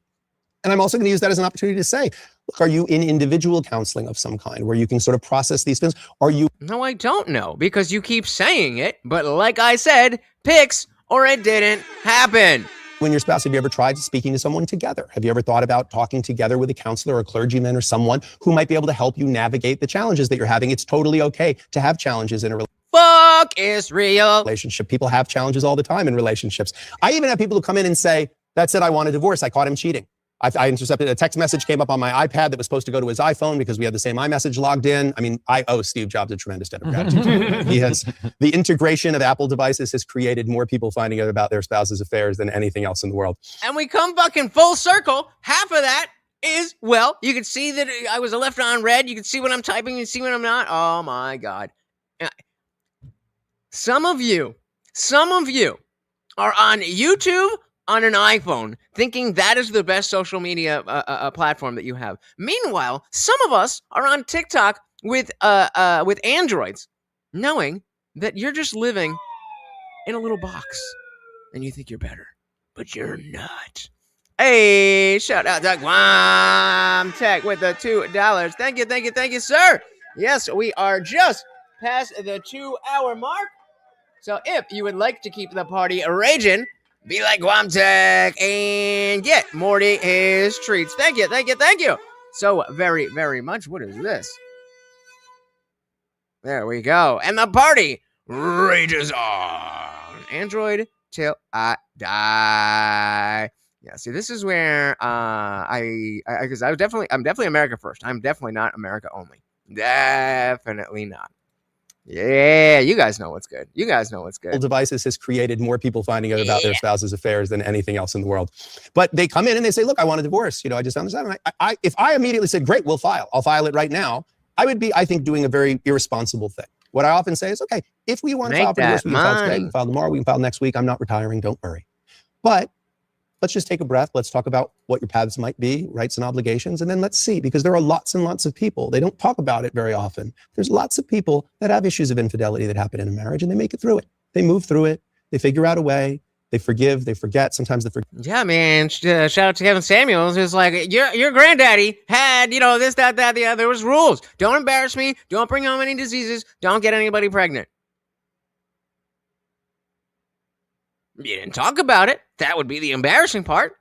And I'm also going to use that as an opportunity to say, look, are you in individual counseling of some kind where you can sort of process these things? Are you? No, I don't know, because you keep saying it, but like I said, pics or it didn't happen. When your spouse, have you ever tried speaking to someone together? Have you ever thought about talking together with a counselor or a clergyman or someone who might be able to help you navigate the challenges that you're having? It's totally okay to have challenges in a Fuck is real relationship. People have challenges all the time in relationships. I even have people who come in and say, that said, I want a divorce. I caught him cheating. I intercepted a text message came up on my iPad that was supposed to go to his iPhone because we had the same iMessage logged in. I mean, I owe Steve Jobs a tremendous debt of gratitude. The integration of Apple devices has created more people finding out about their spouse's affairs than anything else in the world. And we come fucking full circle. Half of that is, well, you can see that I was left on red. You can see when I'm typing. You can see when I'm not. Oh my God. Some of you are on YouTube on an iPhone thinking that is the best social media platform that you have. Meanwhile, some of us are on TikTok with Androids, knowing that you're just living in a little box and you think you're better, but you're not. Hey, shout out to Guam Tech with the $2. Thank you, sir. Yes, we are just past the 2-hour mark. So if you would like to keep the party raging, be like Guam Tech and get Morty his treats. Thank you. So very, very much. What is this? There we go. And the party rages on. Android till I die. Yeah, see, this is where because I'm definitely America first. I'm definitely not America only. Definitely not. Yeah, you guys know what's good. Devices has created more people finding out about their spouse's affairs than anything else in the world. But they come in and they say, look, I want a divorce. I just found this out. And if I immediately said, great, I'll file it right now, I would be, I think, doing a very irresponsible thing. What I often say is, okay, if we want to file for divorce, we can file today, we can file tomorrow, we can file next week. I'm not retiring, don't worry. But let's just take a breath. Let's talk about what your paths might be, rights and obligations, and then let's see, because there are lots and lots of people. They don't talk about it very often. There's lots of people that have issues of infidelity that happen in a marriage, and they make it through it. They move through it. They figure out a way. They forgive. They forget. Sometimes they forget. Yeah, man. Shout out to Kevin Samuels. It's like, your granddaddy had, this, that, the other. There was rules. Don't embarrass me. Don't bring home any diseases. Don't get anybody pregnant. You didn't talk about it. That would be the embarrassing part.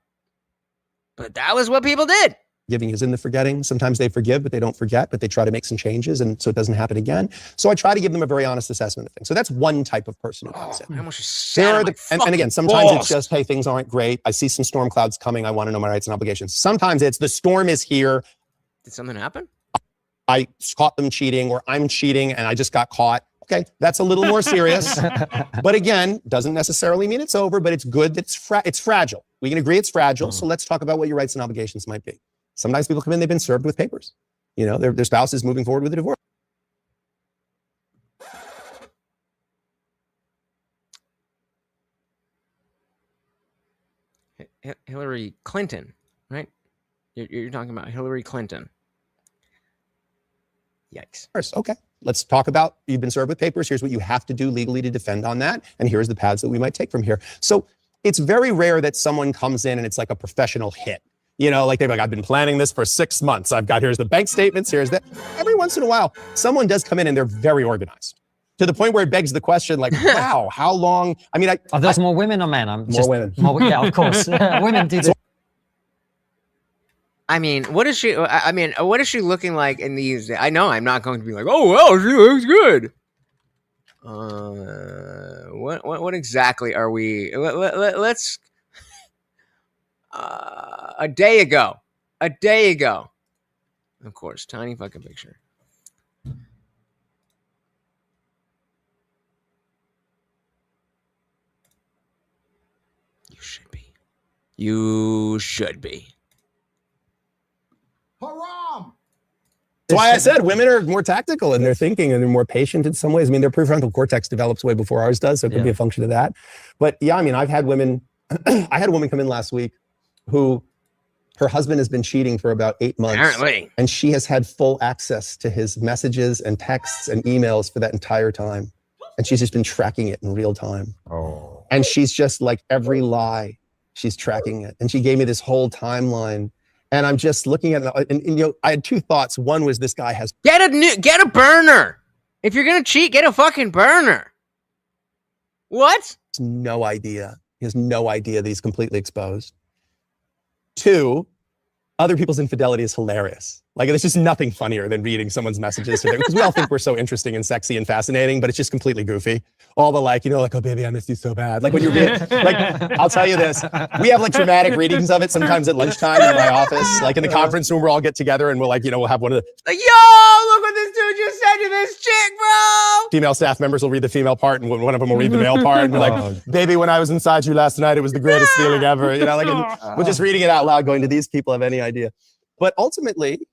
But that was what people did. Giving is in the forgetting. Sometimes they forgive, but they don't forget, but they try to make some changes, and so it doesn't happen again. So I try to give them a very honest assessment of things. So that's one type of person who comes in. I almost just sat on my and again, sometimes it's just, hey, things aren't great. I see some storm clouds coming. I want to know my rights and obligations. Sometimes it's the storm is here. Did something happen? I caught them cheating, or I'm cheating and I just got caught. Okay, that's a little more serious. But again, doesn't necessarily mean it's over, but it's good that it's fragile. We can agree it's fragile. So let's talk about what your rights and obligations might be. Sometimes people come in, they've been served with papers. Their spouse is moving forward with a divorce. Hillary Clinton, right? You're talking about Hillary Clinton. Yikes. Okay, let's talk about, you've been served with papers. Here's what you have to do legally to defend on that. And here's the paths that we might take from here. So it's very rare that someone comes in and it's like a professional hit. Like they're like, I've been planning this for 6 months. Here's the bank statements. Here's that. Every once in a while, someone does come in and they're very organized to the point where it begs the question, like, wow, how long? I mean, are those more women or men? More women. Yeah, of course. Women do this. I mean, what is she looking like in these? I know I'm not going to be like, oh, well, she looks good. What exactly are we? Let's. A day ago. Of course, tiny fucking picture. You should be. Haram! That's why I said women are more tactical in their thinking and they're more patient in some ways. I mean, their prefrontal cortex develops way before ours does, so it could be a function of that. But yeah, I mean, I've had women, I had a woman come in last week who her husband has been cheating for about 8 months. Apparently. And she has had full access to his messages and texts and emails for that entire time. And she's just been tracking it in real time. Oh. And she's just like every lie, she's tracking it. And she gave me this whole timeline. And I'm just looking at it, and I had two thoughts. One was this guy has get a burner. If you're gonna cheat, get a fucking burner. What? No idea. He has no idea that he's completely exposed. Two, other people's infidelity is hilarious. Like, there's just nothing funnier than reading someone's messages to them, because we all think we're so interesting and sexy and fascinating, but it's just completely goofy. All the like, oh, baby, I miss you so bad. Like when you're like, I'll tell you this, we have like dramatic readings of it sometimes at lunchtime in my office, like in the conference room, we'll all get together and we'll like, we'll have one of the Like, yo, look what this dude just said to this chick, bro. female staff members will read the female part and one of them will read the male part and be like, baby, when I was inside you last night, it was the greatest feeling ever. Like, and we're just reading it out loud going, do these people have any idea? But ultimately,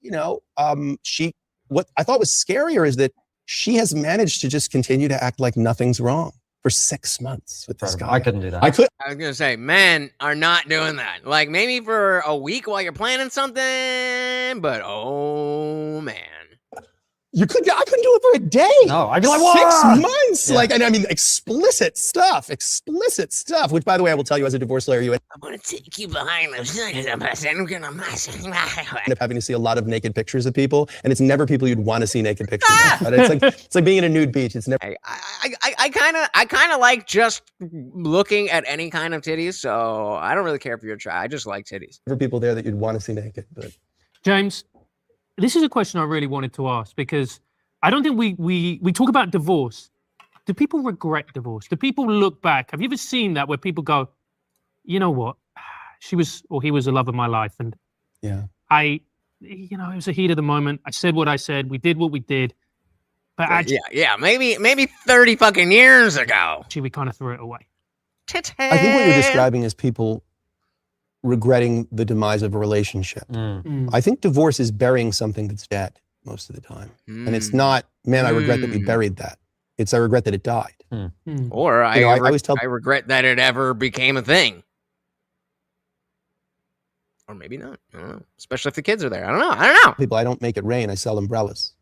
what I thought was scarier is that she has managed to just continue to act like nothing's wrong for 6 months with this guy. I couldn't do that. I could. I was gonna say, men are not doing that. Like maybe for a week while you're planning something, but oh man. I couldn't do it for a day. No, I'd be like, 6 months. Yeah. Like, and I mean, explicit stuff, which by the way, I will tell you as a divorce lawyer, you end I'm gonna take you behind the scenes. up having to see a lot of naked pictures of people, and it's never people you'd want to see naked pictures of. But it's like being in a nude beach. It's never. I kind of like just looking at any kind of titties, so I don't really care if you're a try. I just like titties. Never people there that you'd want to see naked. But James, this is a question I really wanted to ask, because I don't think we talk about divorce. Do people regret divorce? Do people look back? Have you ever seen that where people go, you know what? He was the love of my life. And yeah, it was a heat of the moment. I said what I said. We did what we did. But maybe 30 fucking years ago. Actually, we kind of threw it away. I think what you're describing is people regretting the demise of a relationship. I think divorce is burying something that's dead most of the time. And it's not, man, I regret that we buried that. It's, I regret that it died. Or I regret that it ever became a thing. Or maybe not. I don't know. Especially if the kids are there. I don't know. People, I don't make it rain. I sell umbrellas.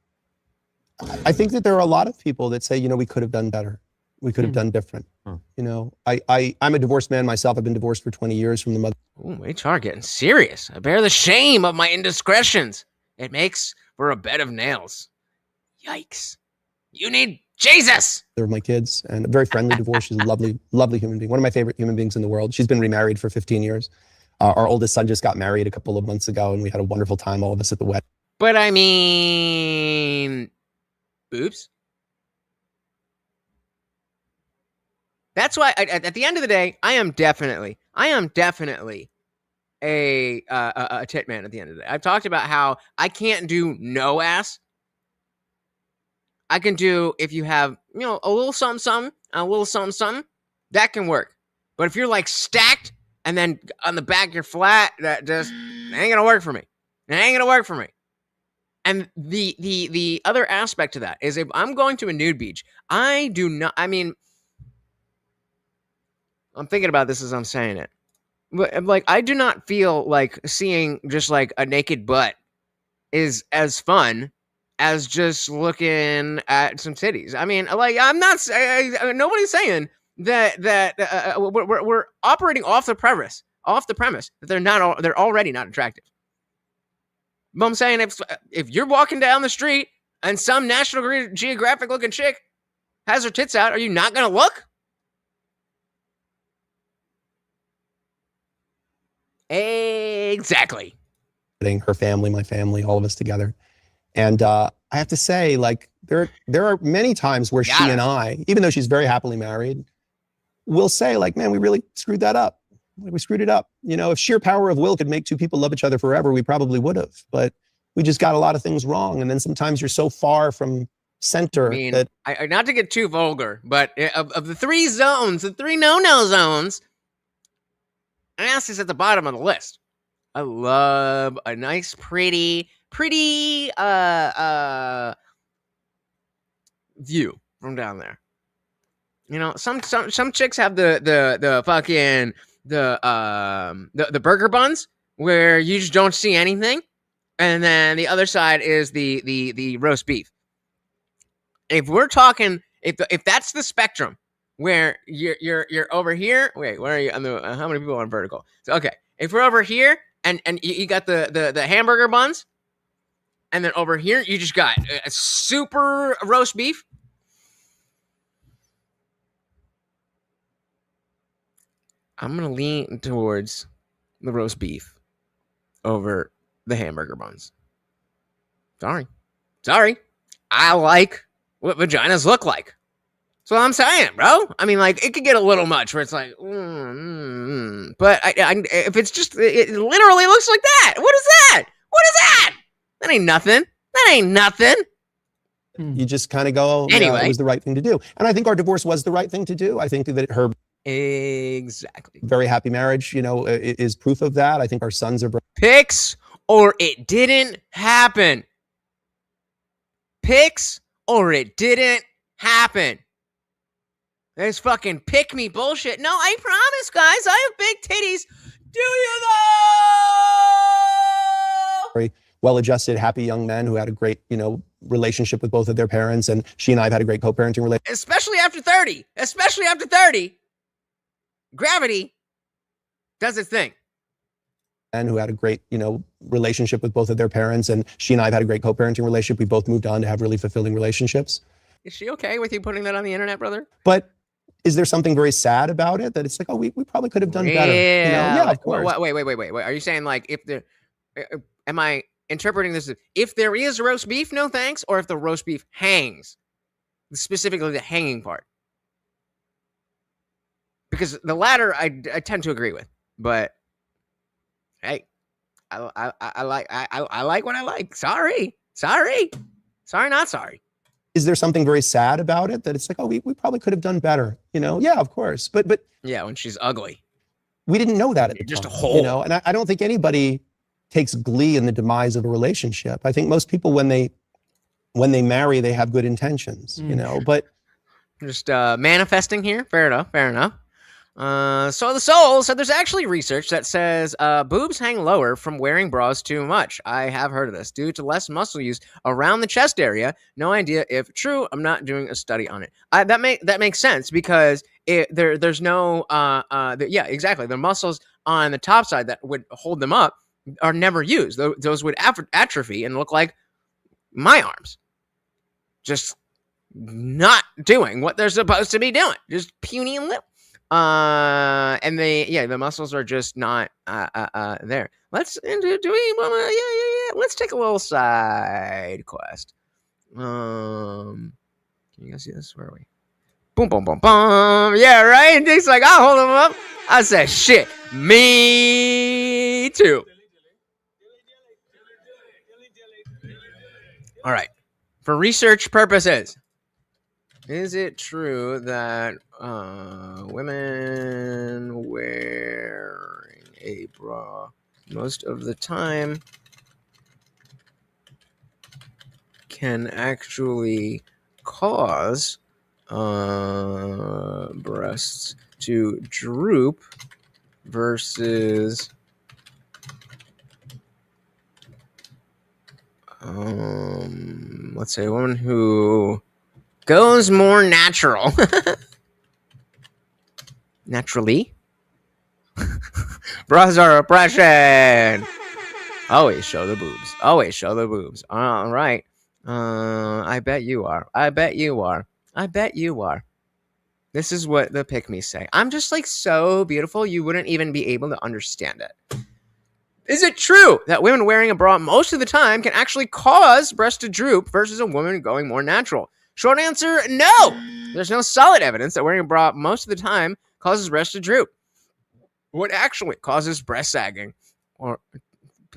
I think that there are a lot of people that say, we could have done better. We could have done different. I'm a divorced man myself. I've been divorced for 20 years from the mother. Ooh, HR getting serious. I bear the shame of my indiscretions. It makes for a bed of nails. Yikes. You need Jesus. They're my kids, and a very friendly divorce. She's a lovely, lovely human being. One of my favorite human beings in the world. She's been remarried for 15 years. Our oldest son just got married a couple of months ago, and we had a wonderful time, all of us at the wedding. But I mean, boobs. That's why, at the end of the day, I am definitely a tit man at the end of the day. I've talked about how I can't do no ass. I can do, if you have, a little something, that can work. But if you're like stacked and then on the back you're flat, that just ain't gonna work for me. And the other aspect to that is if I'm going to a nude beach, I'm thinking about this as I'm saying it. But like, I do not feel like seeing just like a naked butt is as fun as just looking at some titties. I mean, like, I'm not. Nobody's saying that we're operating off the premise that they're already not attractive. But I'm saying if you're walking down the street and some National Geographic looking chick has her tits out, are you not gonna look? Exactly. Her family, my family, all of us together. And I have to say, like, there are many times where she and I, even though she's very happily married, will say, like, man, we really screwed that up. We screwed it up. If sheer power of will could make two people love each other forever, we probably would have. But we just got a lot of things wrong. And then sometimes you're so far from center that... not to get too vulgar, but of the three zones, the three no-no zones, ass is at the bottom of the list. I love a nice, pretty view from down there. Some chicks have the fucking the burger buns where you just don't see anything, and then the other side is the roast beef. If we're talking, if that's the spectrum where you're over here, wait, where are you? How many people are on vertical? So okay, if we're over here and you got the hamburger buns, and then over here you just got a super roast beef. I'm gonna lean towards the roast beef over the hamburger buns. Sorry. I like what vaginas look like. That's what I'm saying, bro. I mean, like, it could get a little much where it's like, but if it's just, it literally looks like that. What is that? That ain't nothing. You just kind of go, Anyway. yeah, it was the right thing to do. And I think our divorce was the right thing to do. I think that her Exactly. very happy marriage, is proof of that. I think our sons are. Pics or it didn't happen. Pics or it didn't happen. There's fucking pick me bullshit. No, I promise, guys, I have big titties. Do you though? Very well-adjusted, happy young men who had a great, relationship with both of their parents, and she and I have had a great co-parenting relationship. Especially after 30. Gravity does its thing. And who had a great, relationship with both of their parents, and she and I have had a great co-parenting relationship. We both moved on to have really fulfilling relationships. Is she okay with you putting that on the internet, brother? But is there something very sad about it that it's like, oh, we probably could have done better? Yeah, of course. Wait. Are you saying like am I interpreting this as if there is roast beef, no thanks, or if the roast beef hangs, specifically the hanging part? Because the latter I tend to agree with, but hey, I like what I like. Sorry, not sorry. Is there something very sad about it that it's like, oh, we probably could have done better? Yeah, of course. But yeah, when she's ugly, we didn't know that at the just time, a hole. And I don't think anybody takes glee in the demise of a relationship. I think most people, when they marry, they have good intentions, but just manifesting here. Fair enough. So the Soul said there's actually research that says boobs hang lower from wearing bras too much. I have heard of this due to less muscle use around the chest area. No idea if true. I'm not doing a study on it. That makes sense because there's no yeah, exactly. The muscles on the top side that would hold them up are never used. Those would atrophy and look like my arms, just not doing what they're supposed to be doing, just puny and little. And the muscles are just not there. Let's take a little side quest. Can you guys see this? Where are we? Boom, boom, boom, boom. Yeah, right. And Dick's like, I'll hold him up. I said, shit, me too. All right. For research purposes, is it true that women wearing a bra most of the time can actually cause breasts to droop versus let's say a woman who goes more natural. Naturally. Bras are oppression. Always show the boobs. All right. I bet you are. This is what the pick-me say. I'm just like so beautiful, you wouldn't even be able to understand it. Is it true that women wearing a bra most of the time can actually cause breasts to droop versus a woman going more natural? Short answer, no. There's no solid evidence that wearing a bra most of the time causes breasts to droop. What actually causes breast sagging? Or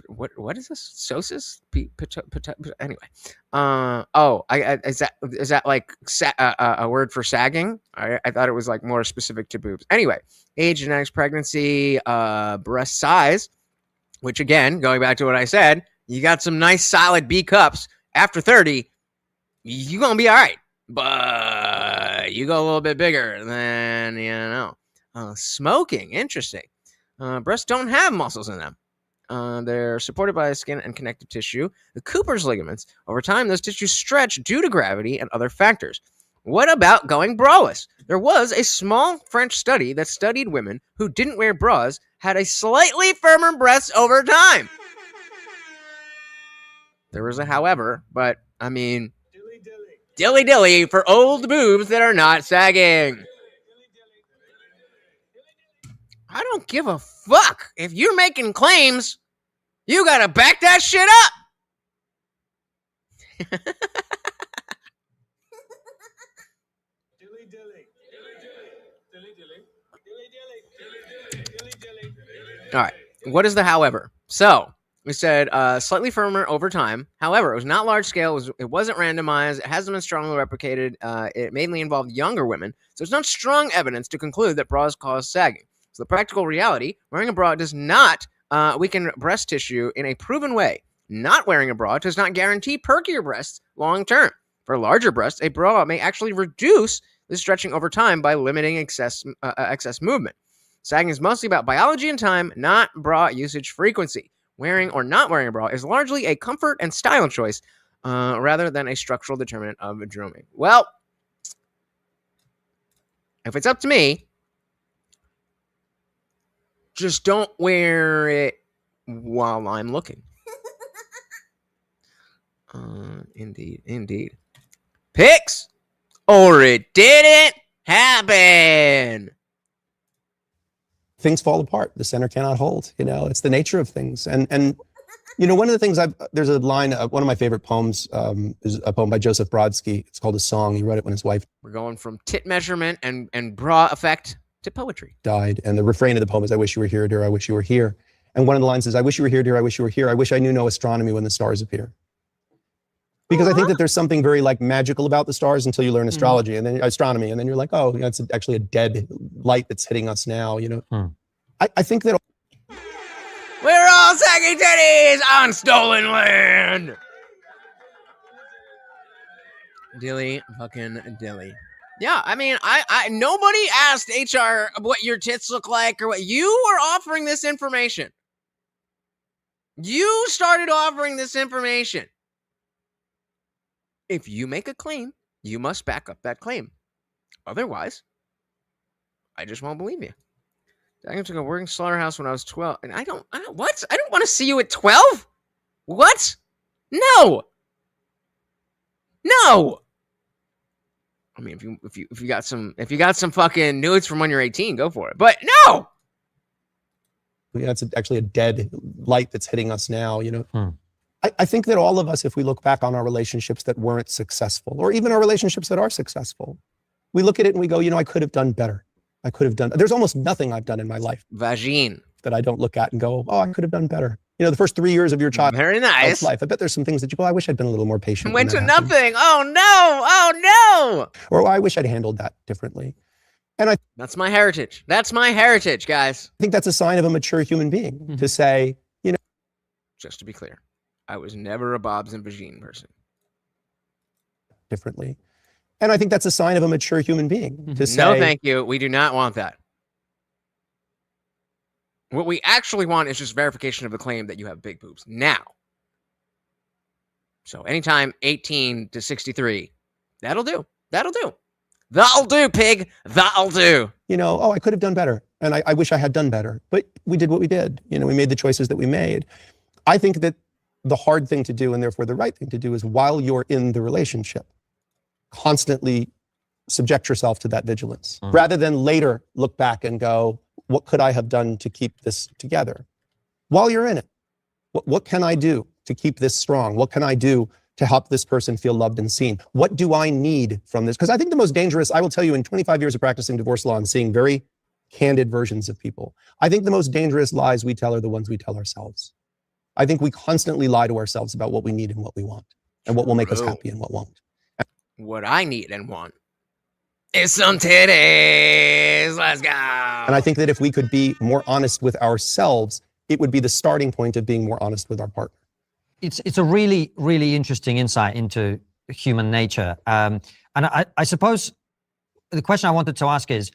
what is this? Psoas? Anyway. Is that like a word for sagging? I thought it was like more specific to boobs. Anyway, age, genetics, pregnancy, breast size, which again, going back to what I said, you got some nice solid B cups after 30, you're going to be all right. But you go a little bit bigger, then, smoking, interesting. Breasts don't have muscles in them. They're supported by skin and connective tissue, the Cooper's ligaments. Over time, those tissues stretch due to gravity and other factors. What about going braless? There was a small French study that studied women who didn't wear bras had a slightly firmer breast over time. There was a however, but I mean, dilly for old boobs that are not sagging. I don't give a fuck if you're making claims You gotta back that shit up. All right. What is the however? So we said slightly firmer over time. However, it was not large scale. It wasn't randomized. It hasn't been strongly replicated. It mainly involved younger women. So it's not strong evidence to conclude that bras cause sagging. So the practical reality, wearing a bra does not weaken breast tissue in a proven way. Not wearing a bra does not guarantee perkier breasts long term. For larger breasts, a bra may actually reduce the stretching over time by limiting excess movement. Sagging is mostly about biology and time, not bra usage frequency. Wearing or not wearing a bra is largely a comfort and style choice rather than a structural determinant of drooming. Well, if it's up to me, just don't wear it while I'm looking. Indeed. Picks, or it didn't happen. Things fall apart. The center cannot hold. It's the nature of things. And one of the things there's a line, one of my favorite poems is a poem by Joseph Brodsky. It's called A Song. He wrote it when his wife We're going from tit measurement and bra effect to poetry. Died. And the refrain of the poem is, I wish you were here, dear, I wish you were here. And one of the lines is, I wish you were here, dear, I wish you were here. I wish I knew no astronomy when the stars appear. Because I think that there's something very magical about the stars until you learn astrology and then astronomy. And then you're like, oh, it's actually a dead light that's hitting us now. I think that we're all saggy titties on stolen land. Dilly fucking dilly. Yeah, I mean, I nobody asked HR what your tits look like or what. You were offering this information. You started offering this information. If you make a claim, you must back up that claim. Otherwise, I just won't believe you. I went to a working slaughterhouse when I was 12, and I don't what? I don't want to see you at 12. What? No. I mean, if you got some fucking nudes from when you're 18, go for it. But no. It's actually a dead light that's hitting us now. I think that all of us, if we look back on our relationships that weren't successful, or even our relationships that are successful, we look at it and we go, I could have done better. There's almost nothing I've done in my life Vagine. that I don't look at and go, oh, I could have done better. The first 3 years of your child's Very nice. life, I bet there's some things that you go, I wish I'd been a little more patient. Went to nothing. Oh no. Or I wish I'd handled that differently. And That's my heritage. That's my heritage, guys. I think that's a sign of a mature human being to say, Just to be clear, I was never a Bob's and Vagine person. Differently. And I think that's a sign of a mature human being to say, no, thank you. We do not want that. What we actually want is just verification of the claim that you have big boobs now. So anytime 18 to 63, that'll do. That'll do, pig. That'll do. I could have done better. And I wish I had done better. But we did what we did. We made the choices that we made. I think that the hard thing to do, and therefore the right thing to do, is while you're in the relationship, constantly subject yourself to that vigilance, rather than later look back and go, what could I have done to keep this together? While you're in it, what can I do to keep this strong? What can I do to help this person feel loved and seen? What do I need from this? Because I think the most dangerous, I will tell you, in 25 years of practicing divorce law and seeing very candid versions of people, I think the most dangerous lies we tell are the ones we tell ourselves. I think we constantly lie to ourselves about what we need and what we want, and what will make us happy and what won't. What I need and want is some titties. Let's go. And I think that if we could be more honest with ourselves, it would be the starting point of being more honest with our partner. It's a really, really interesting insight into human nature. And I suppose the question I wanted to ask is,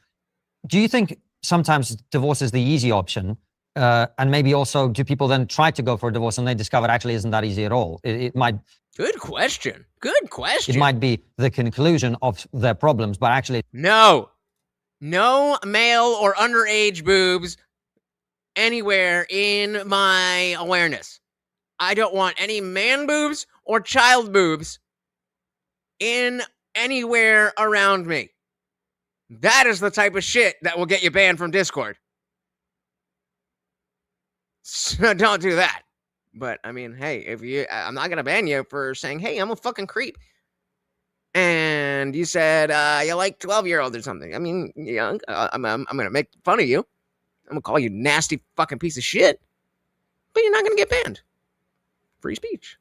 do you think sometimes divorce is the easy option? And maybe also, do people then try to go for a divorce and they discover it actually isn't that easy at all? It might. Good question. It might be the conclusion of their problems, but actually. No male or underage boobs anywhere in my awareness. I don't want any man boobs or child boobs in anywhere around me. That is the type of shit that will get you banned from Discord. So don't do that. But I mean, hey, I'm not gonna ban you for saying, hey, I'm a fucking creep. And you said you like 12-year-olds or something. I mean, yeah, I'm gonna make fun of you. I'm gonna call you nasty fucking piece of shit. But you're not gonna get banned. Free speech.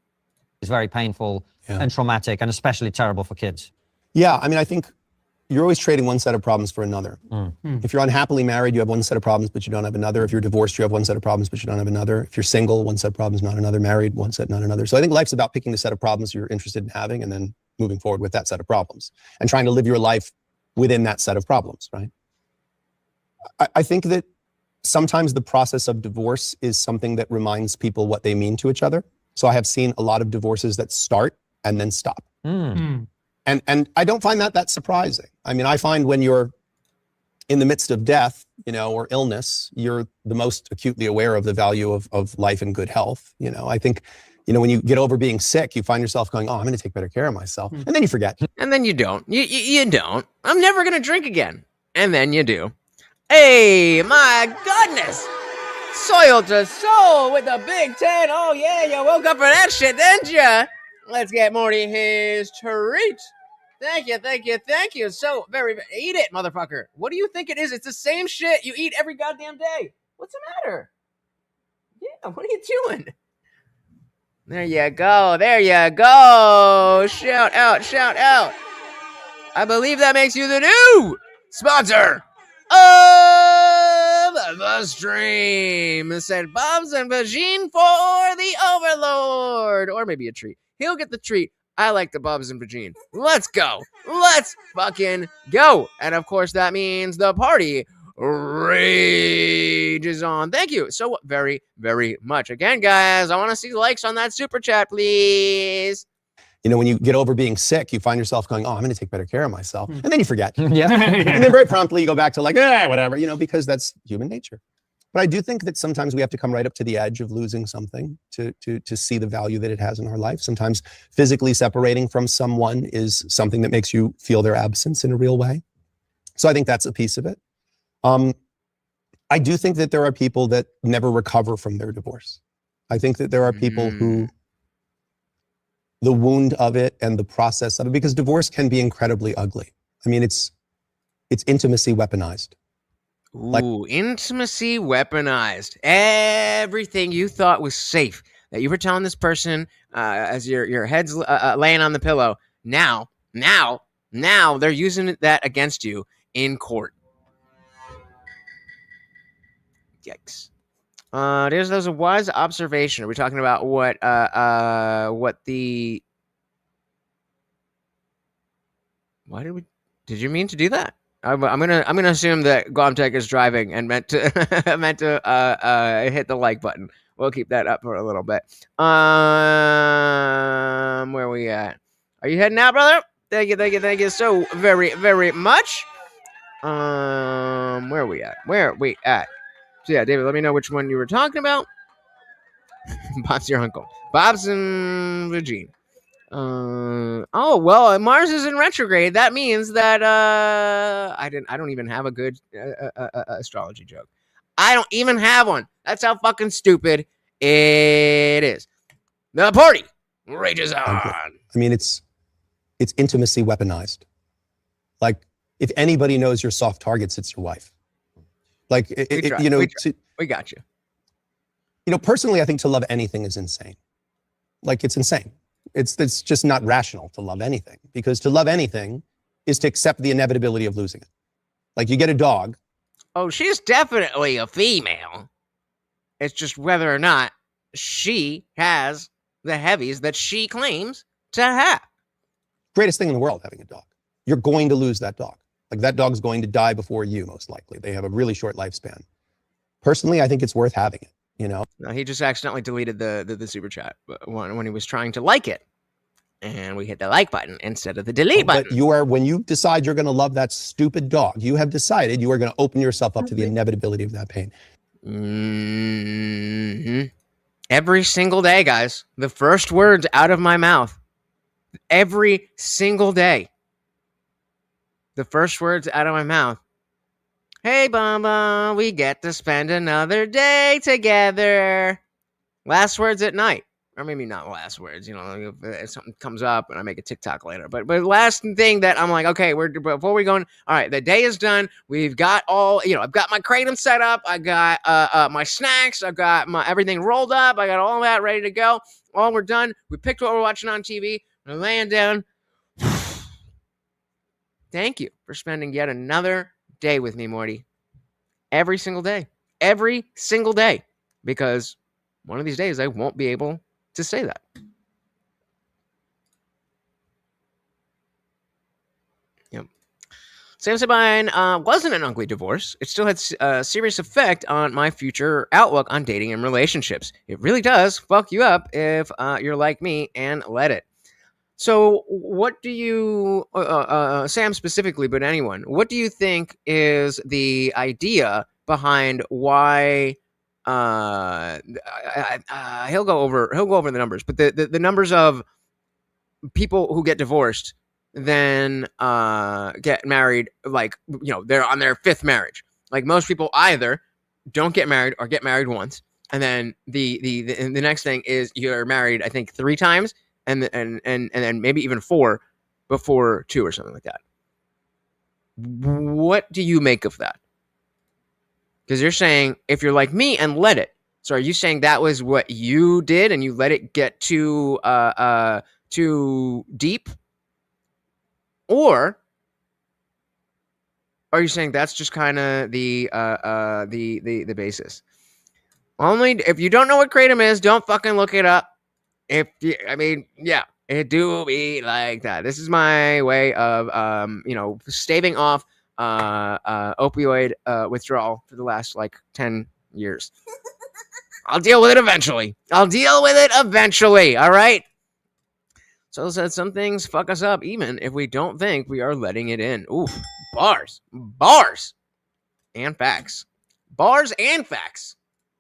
It's very painful Yeah. and traumatic, and especially terrible for kids. Yeah, I mean, I think you're always trading one set of problems for another. If you're unhappily married, you have one set of problems, but you don't have another. If you're divorced, you have one set of problems, but you don't have another. If you're single, one set of problems, not another. Married, one set, not another. So I think life's about picking the set of problems you're interested in having and then moving forward with that set of problems and trying to live your life within that set of problems, right? I think that sometimes the process of divorce is something that reminds people what they mean to each other. So I have seen a lot of divorces that start and then stop. And I don't find that surprising. I mean, I find when you're in the midst of death, or illness, you're the most acutely aware of the value of life and good health. I think, when you get over being sick, you find yourself going, oh, I'm going to take better care of myself. And then you forget. And then you don't. You don't. I'm never gonna drink again. And then you do. Hey, my goodness! Soil to soul with the Big Ten. Oh yeah, you woke up for that shit, didn't ya? Let's get Morty his treat. Thank you. So eat it, motherfucker. What do you think it is? It's the same shit you eat every goddamn day. What's the matter? Yeah, what are you doing? There you go. Shout out. I believe that makes you the new sponsor of the stream. It said Bob's and Vagine for the Overlord. Or maybe a treat. He'll get the treat. I like the Bob's and Vagine. Let's go. Let's fucking go. And of course, that means the party rages on. Thank you so very, very much. Again, guys, I want to see likes on that super chat, please. When you get over being sick, you find yourself going, oh, I'm going to take better care of myself. And then you forget. Yeah. And then very promptly you go back to like, whatever, because that's human nature. But I do think that sometimes we have to come right up to the edge of losing something to see the value that it has in our life. Sometimes physically separating from someone is something that makes you feel their absence in a real way. So I think that's a piece of it. I do think that there are people that never recover from their divorce. I think that there are people who the wound of it and the process of it, because divorce can be incredibly ugly. I mean, it's intimacy weaponized. Ooh, intimacy weaponized. Everything you thought was safe that you were telling this person as your head's laying on the pillow. Now they're using that against you in court. Yikes. There's a wise observation. Are we talking about what the... Did you mean to do that? I'm gonna assume that Glomtech is driving and meant to hit the like button. We'll keep that up for a little bit. Where are we at? Are you heading out, brother? Thank you so very, very much. Where are we at? So yeah, David, let me know which one you were talking about. Bob's your uncle. Bob's and Vagine. Oh well, Mars is in retrograde. That means that I don't even have a good astrology joke. I don't even have one. That's how fucking stupid it is. The party rages on. I mean, it's intimacy weaponized. Like, if anybody knows your soft targets, it's your wife. Like, we got you. Personally, I think to love anything is insane. Like, it's insane. It's just not rational to love anything, because to love anything is to accept the inevitability of losing it. Like, you get a dog. Oh, she's definitely a female. It's just whether or not she has the heavies that she claims to have. Greatest thing in the world, having a dog. You're going to lose that dog. Like, that dog's going to die before you, most likely. They have a really short lifespan. Personally, I think it's worth having it. No, he just accidentally deleted the super chat when he was trying to like it, and we hit the like button instead of the delete button. But when you decide you're going to love that stupid dog, you have decided you are going to open yourself up to the inevitability of that pain. Mm-hmm. Every single day, guys, the first words out of my mouth, every single day, the first words out of my mouth. Hey, Bamba, we get to spend another day together. Last words at night. Or maybe not last words, if something comes up and I make a TikTok later. But last thing that I'm like, okay, before we go in, all right, the day is done. We've got all, I've got my kratom set up. I got my snacks. I've got my everything rolled up. I got all that ready to go. All we're done. We picked what we're watching on TV. We're laying down. Thank you for spending yet another day with me, Morty. Every single day. Every single day. Because one of these days I won't be able to say that. Yep. Sam Sabine wasn't an ugly divorce. It still had a serious effect on my future outlook on dating and relationships. It really does fuck you up if you're like me and let it. So what do you, Sam specifically, but anyone, what do you think is the idea behind why he'll go over the numbers, but the numbers of people who get divorced then get married, like, they're on their fifth marriage. Like, most people either don't get married or get married once, and then the next thing is you're married, I think, 3 times, and then maybe even 4 before 2 or something like that. What do you make of that? Because you're saying, if you're like me and let it. So are you saying that was what you did and you let it get too deep? Or are you saying that's just kind of the basis? Only if you don't know what kratom is, don't fucking look it up. It do be like that. This is my way of staving off opioid withdrawal for the last 10 years. I'll deal with it eventually. All right. So said some things fuck us up even if we don't think we are letting it in. Oof. Bars and facts.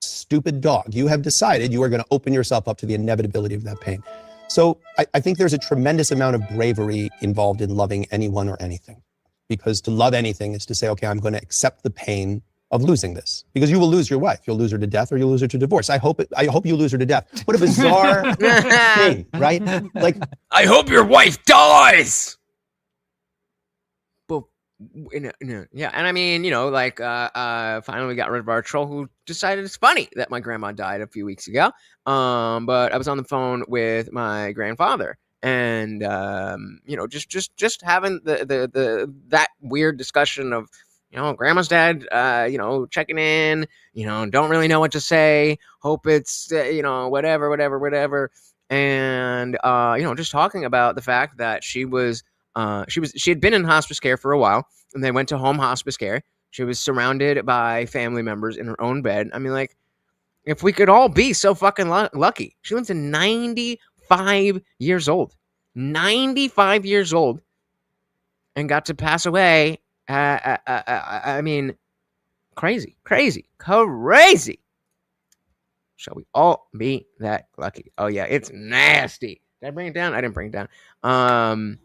Stupid dog. You have decided you are going to open yourself up to the inevitability of that pain. So I think there's a tremendous amount of bravery involved in loving anyone or anything. Because to love anything is to say, okay, I'm going to accept the pain of losing this. Because you will lose your wife. You'll lose her to death or you'll lose her to divorce. I hope you lose her to death. What a bizarre thing, right? I hope your wife dies. But yeah, and I mean, finally we got rid of our troll who decided it's funny that my grandma died a few weeks ago. But I was on the phone with my grandfather. And just having that weird discussion of grandma's dead, checking in, don't really know what to say, hope it's whatever, and just talking about the fact that she had been in hospice care for a while, and they went to home hospice care. She was surrounded by family members in her own bed. I mean, if we could all be so fucking lucky. She lives to 95 years old. 95 years old and got to pass away. I mean, crazy. Shall we all be that lucky? Oh yeah, it's nasty. Did I bring it down? I didn't bring it down. I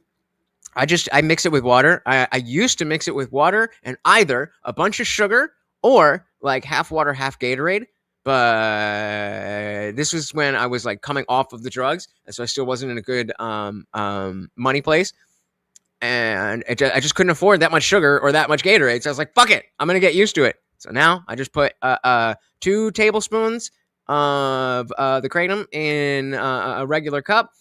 mix it with water. I used to mix it with water and either a bunch of sugar or half water, half Gatorade. But this was when I was coming off of the drugs, and so I still wasn't in a good money place, and I just couldn't afford that much sugar or that much Gatorade. So I was like, "Fuck it, I'm gonna get used to it." So now I just put 2 tablespoons of the kratom in a regular cup,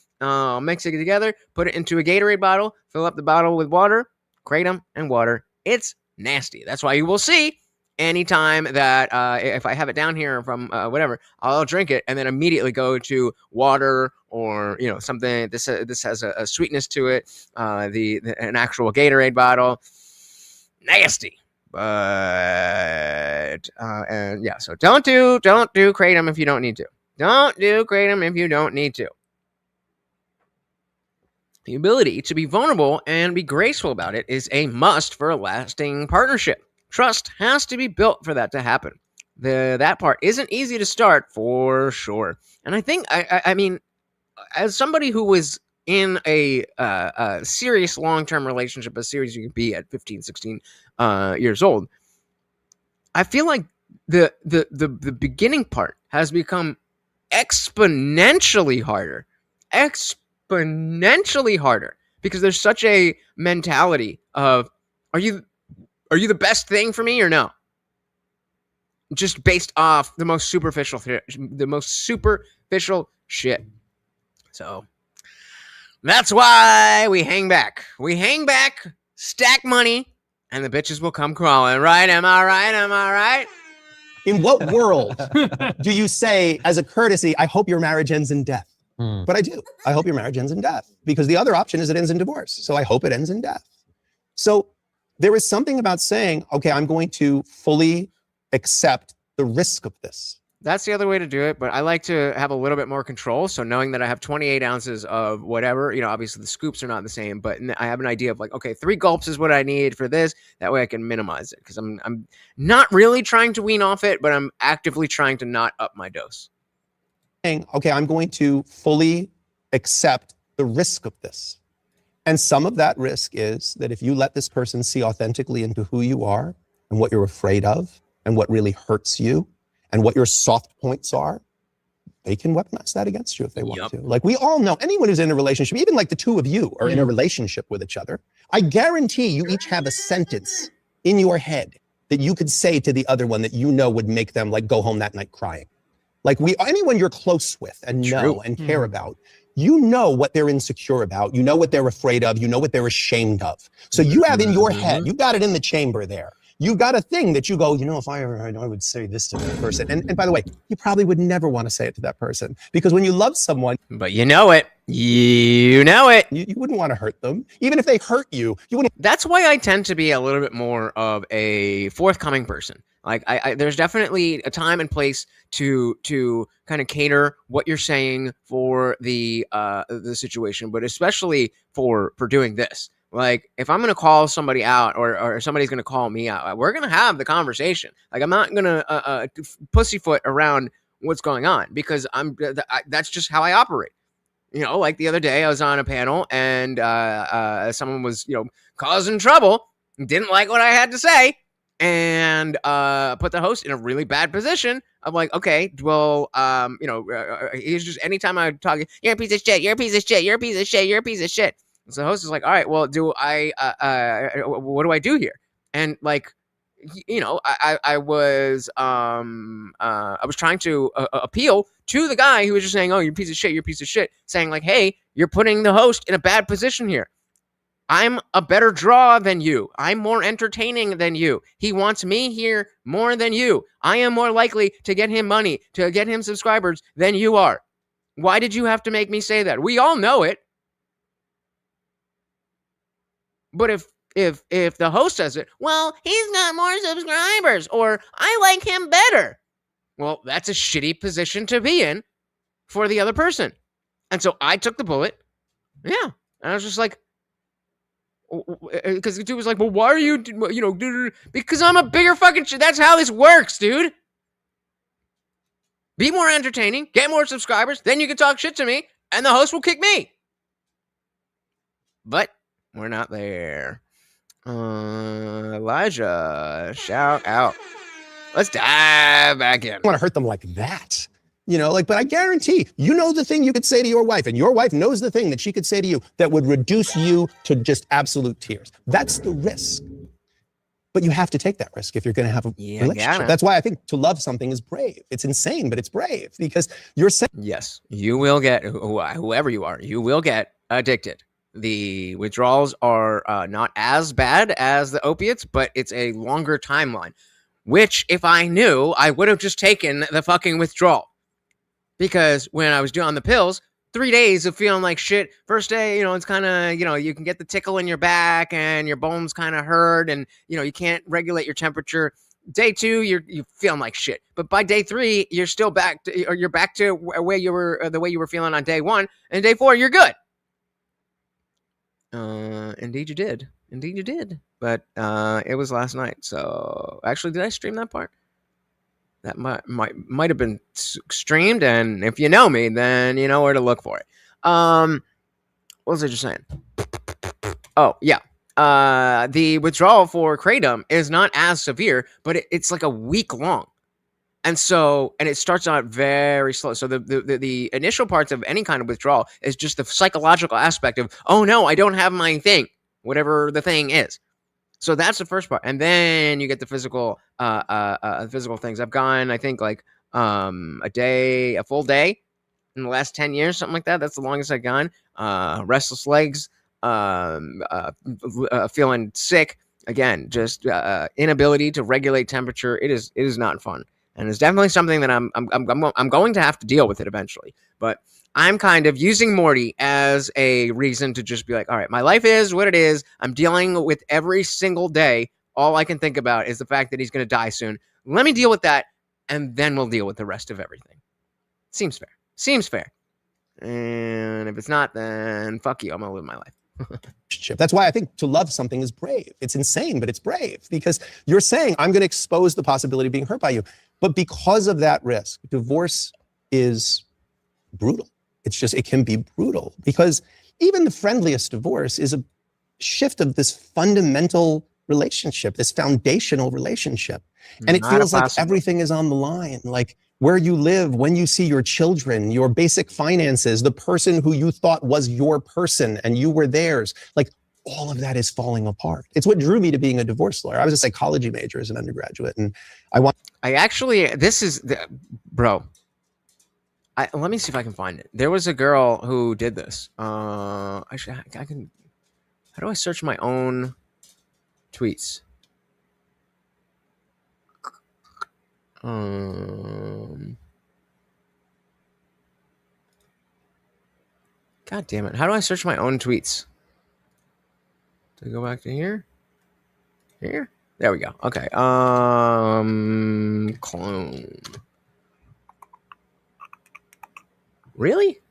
mix it together, put it into a Gatorade bottle, fill up the bottle with water, kratom, and water. It's nasty. That's why you will see. Anytime that if I have it down here from whatever, I'll drink it and then immediately go to water or something. This has a sweetness to it. An actual Gatorade bottle, nasty. But and yeah, so don't do kratom if you don't need to. Don't do kratom if you don't need to. The ability to be vulnerable and be graceful about it is a must for a lasting partnership. Trust has to be built for that to happen. That part isn't easy to start for sure. And I think, I mean, as somebody who was in a serious long-term relationship, as serious as you can be at 15, 16 years old, I feel like the beginning part has become exponentially harder. Exponentially harder. Because there's such a mentality of, are you the best thing for me or no? Just based off the most superficial shit. So that's why we hang back. We hang back, stack money, and the bitches will come crawling. Right? Am I right? Am I right? In what world do you say, as a courtesy, I hope your marriage ends in death? But I do. I hope your marriage ends in death, because the other option is it ends in divorce. So I hope it ends in death. So there is something about saying, okay, I'm going to fully accept the risk of this. That's the other way to do it, but I like to have a little bit more control. So knowing that I have 28 ounces of whatever, obviously the scoops are not the same, but I have an idea of like, okay, 3 gulps is what I need for this. That way I can minimize it, because I'm not really trying to wean off it, but I'm actively trying to not up my dose. Okay, I'm going to fully accept the risk of this. And some of that risk is that if you let this person see authentically into who you are and what you're afraid of and what really hurts you and what your soft points are, they can weaponize that against you if they want to. Like, we all know, anyone who's in a relationship, even like the two of you are in a relationship with each other, I guarantee you each have a sentence in your head that you could say to the other one that would make them like go home that night crying. Like, anyone you're close with and know and care about, you know what they're insecure about, you know what they're afraid of, you know what they're ashamed of. So you have in your head, you got it in the chamber there. You got a thing that you go, if I ever, I would say this to that person. And by the way, you probably would never want to say it to that person, because when you love someone, but you know it, you wouldn't want to hurt them. Even if they hurt you, you wouldn't. That's why I tend to be a little bit more of a forthcoming person. Like, there's definitely a time and place to kind of cater what you're saying for the situation, but especially for doing this. Like, if I'm going to call somebody out or somebody's going to call me out, we're going to have the conversation. Like, I'm not going to pussyfoot around what's going on, because that's just how I operate. Like the other day I was on a panel and someone was, causing trouble, didn't like what I had to say, and put the host in a really bad position. I'm like, okay, well, he's just, anytime I talk, you're a piece of shit, you're a piece of shit, you're a piece of shit, you're a piece of shit. So the host is like, all right, well, what do I do here? And like, I was trying to appeal to the guy who was just saying, oh, you're a piece of shit, you're a piece of shit, saying like, hey, you're putting the host in a bad position here. I'm a better draw than you. I'm more entertaining than you. He wants me here more than you. I am more likely to get him money, to get him subscribers than you are. Why did you have to make me say that? We all know it. But if the host says it, well, he's got more subscribers, or I like him better. Well, that's a shitty position to be in for the other person. And so I took the bullet. Yeah. And I was just like, because the dude was like, well, why are you, because I'm a bigger fucking shit. That's how this works, dude. Be more entertaining, get more subscribers, then you can talk shit to me, and the host will kick me. But we're not there. Elijah, shout out. Let's dive back in. I want to hurt them like that. But I guarantee, the thing you could say to your wife, and your wife knows the thing that she could say to you that would reduce you to just absolute tears. That's the risk. But you have to take that risk if you're going to have a relationship. That's why I think to love something is brave. It's insane, but it's brave, because you're saying, yes, you will get, whoever you are, you will get addicted. The withdrawals are not as bad as the opiates, but it's a longer timeline, which if I knew, I would have just taken the fucking withdrawal. Because when I was doing the pills, 3 days of feeling like shit. First day, it's kind of, you can get the tickle in your back and your bones kind of hurt, and, you can't regulate your temperature. Day 2, you're feeling like shit. But by day 3, you're still back to, or you're back to where you were, the way you were feeling on day 1. And day 4, you're good. Indeed you did. Indeed you did. But it was last night. So actually, did I stream that part? That might have been streamed, and if you know me, then you know where to look for it. What was I just saying? Oh, yeah. The withdrawal for Kratom is not as severe, but it's like a week long. And it starts out very slow. So the initial parts of any kind of withdrawal is just the psychological aspect of, oh no, I don't have my thing, whatever the thing is. So that's the first part. And then you get the physical things. I've gone, I think, like a full day in the last 10 years, something like that. That's the longest I've gone. Restless legs, feeling sick. Again, just inability to regulate temperature. It is not fun. And it's definitely something that I'm going to have to deal with it eventually. But I'm kind of using Morty as a reason to just be like, all right, my life is what it is. I'm dealing with every single day. All I can think about is the fact that he's going to die soon. Let me deal with that, and then we'll deal with the rest of everything. Seems fair. Seems fair. And if it's not, then fuck you. I'm going to live my life. That's why I think to love something is brave. It's insane, but it's brave because you're saying, I'm going to expose the possibility of being hurt by you. But because of that risk, divorce is brutal. It can be brutal because even the friendliest divorce is a shift of this fundamental relationship, this foundational relationship. And it feels like everything is on the line, like where you live, when you see your children, your basic finances, the person who you thought was your person and you were theirs. Like all of that is falling apart. It's what drew me to being a divorce lawyer. I was a psychology major as an undergraduate, and let me see if I can find it. There was a girl who did this. Actually, I can. How do I search my own tweets? God damn it! How do I search my own tweets? To go back to here. Here. There we go. Okay. Clone. Really?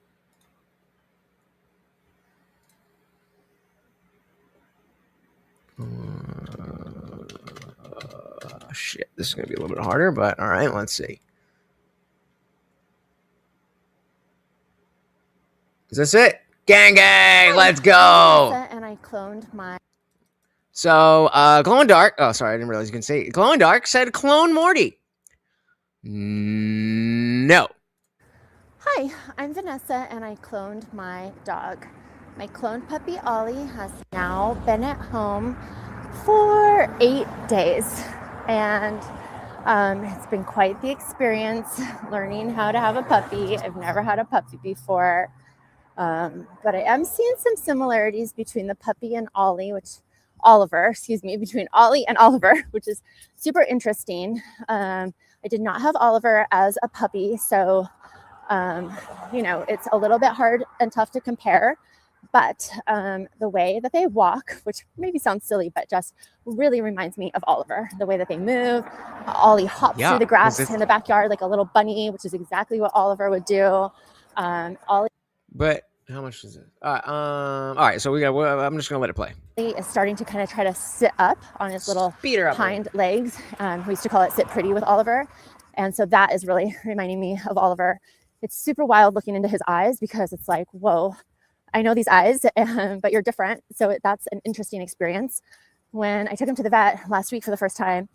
Shit, this is going to be a little bit harder, but all right, let's see. Is this it? Gang, let's go. And I cloned my. So, Glow in Dark. Oh, sorry, I didn't realize you can say Glow in Dark said clone Morty. No. Hi, I'm Vanessa, and I cloned my dog. My cloned puppy Ollie has now been at home for 8 days, and it's been quite the experience learning how to have a puppy. I've never had a puppy before, but I am seeing some similarities between the puppy and between Ollie and Oliver, which is super interesting. I did not have Oliver as a puppy, so it's a little bit hard and tough to compare, but the way that they walk, which maybe sounds silly, but just really reminds me of Oliver. The way that they move, Ollie hops through the grass in the backyard like a little bunny, which is exactly what Oliver would do. Ollie. But how much is it? All right, so I'm just gonna let it play. He is starting to kind of try to sit up on his little hind legs. We used to call it sit pretty with Oliver, and so that is really reminding me of Oliver. It's super wild looking into his eyes because it's like, whoa, I know these eyes, but you're different. So that's an interesting experience. When I took him to the vet last week for the first time,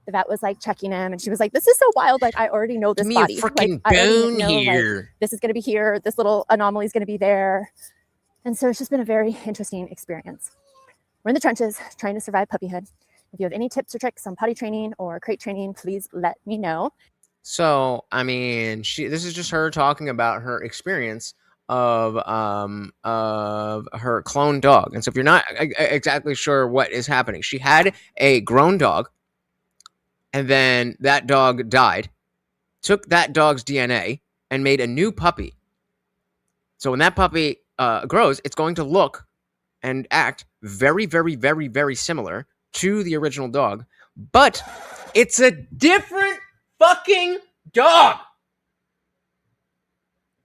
the vet was like checking him, and she was like, "This is so wild! Like I already know this body. Give me a freaking bone here. Like, this is going to be here. This little anomaly is going to be there." And so it's just been a very interesting experience. We're in the trenches trying to survive puppyhood. If you have any tips or tricks on potty training or crate training, please let me know. So, I mean, this is just her talking about her experience of her clone dog. And so if you're not exactly sure what is happening, she had a grown dog, and then that dog died, took that dog's DNA, and made a new puppy. So when that puppy grows, it's going to look and act very, very, very, very similar to the original dog, but it's a different fucking dog.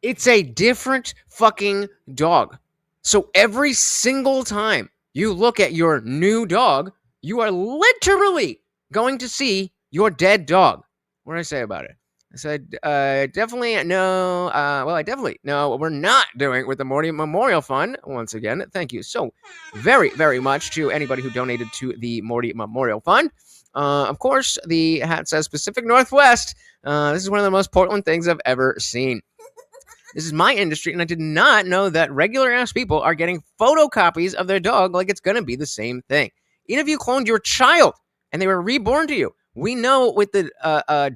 It's a different fucking dog. So every single time you look at your new dog, you are literally going to see your dead dog. What did I say about it? I said, definitely no. I definitely know what we're not doing with the Morty Memorial Fund. Once again, thank you so very, very much to anybody who donated to the Morty Memorial Fund. Of course, the hat says Pacific Northwest. This is one of the most Portland things I've ever seen. This is my industry, and I did not know that regular-ass people are getting photocopies of their dog like it's going to be the same thing. Even if you cloned your child and they were reborn to you, we know with the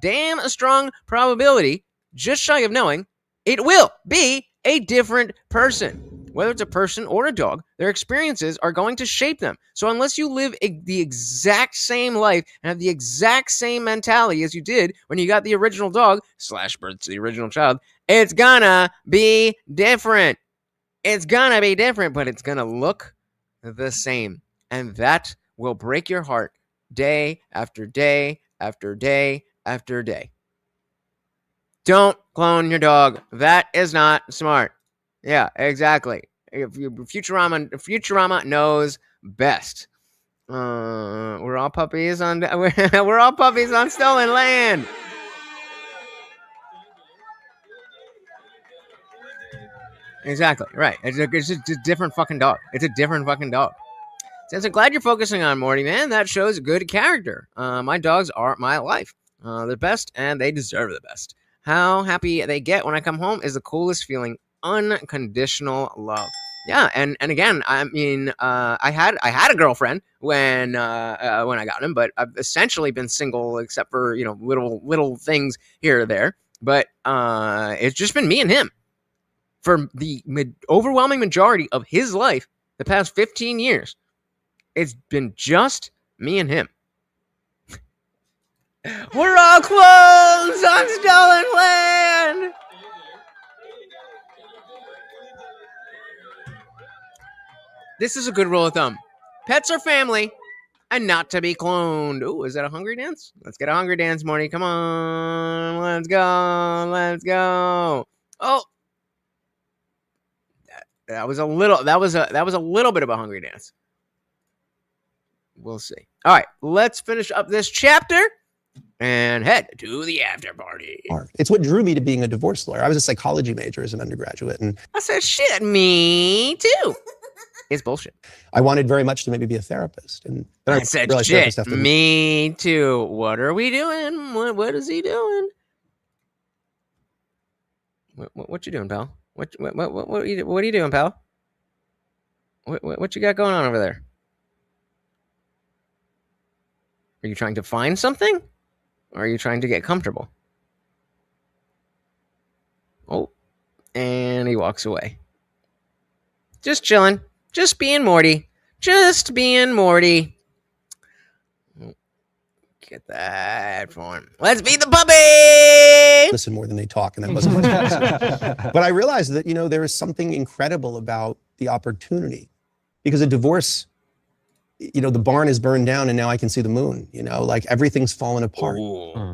damn strong probability, just shy of knowing, it will be a different person. Whether it's a person or a dog, their experiences are going to shape them. So unless you live the exact same life and have the exact same mentality as you did when you got the original dog / birth to the original child, it's gonna be different. It's gonna be different, but it's gonna look the same. And that will break your heart day after day after day after day. Don't clone your dog. That is not smart. Yeah, exactly. Futurama knows best. We're all puppies on we're all puppies on stolen land. Exactly right. It's just a different fucking dog. It's a different fucking dog. Since I'm glad you're focusing on Morty, man, that shows good character. My dogs are my life. They're the best, and they deserve the best. How happy they get when I come home is the coolest feeling. Unconditional love. Yeah, and again, I mean, I had a girlfriend when I got him, but I've essentially been single except for little things here or there. But it's just been me and him for the overwhelming majority of his life. The past 15 years, it's been just me and him. We're all clones on stolen land. This is a good rule of thumb. Pets are family and not to be cloned. Ooh, is that a hungry dance? Let's get a hungry dance, Morty. Come on. Let's go. Let's go. Oh. That was a little bit of a hungry dance. We'll see. All right, let's finish up this chapter and head to the after party. It's what drew me to being a divorce lawyer. I was a psychology major as an undergraduate, and I said, shit, me too. It's bullshit. I wanted very much to maybe be a therapist. And then I said, shit, me too. What are we doing? What is he doing? What you doing, pal? What are you doing, pal? What you got going on over there? Are you trying to find something? Or are you trying to get comfortable? Oh, and he walks away. Just chilling. Just being Morty. Just being Morty. Get that for him. Let's beat the puppy! Listen more than they talk, and that wasn't much else. But I realized that, there is something incredible about the opportunity. Because a divorce, the barn is burned down and now I can see the moon. Like everything's fallen apart.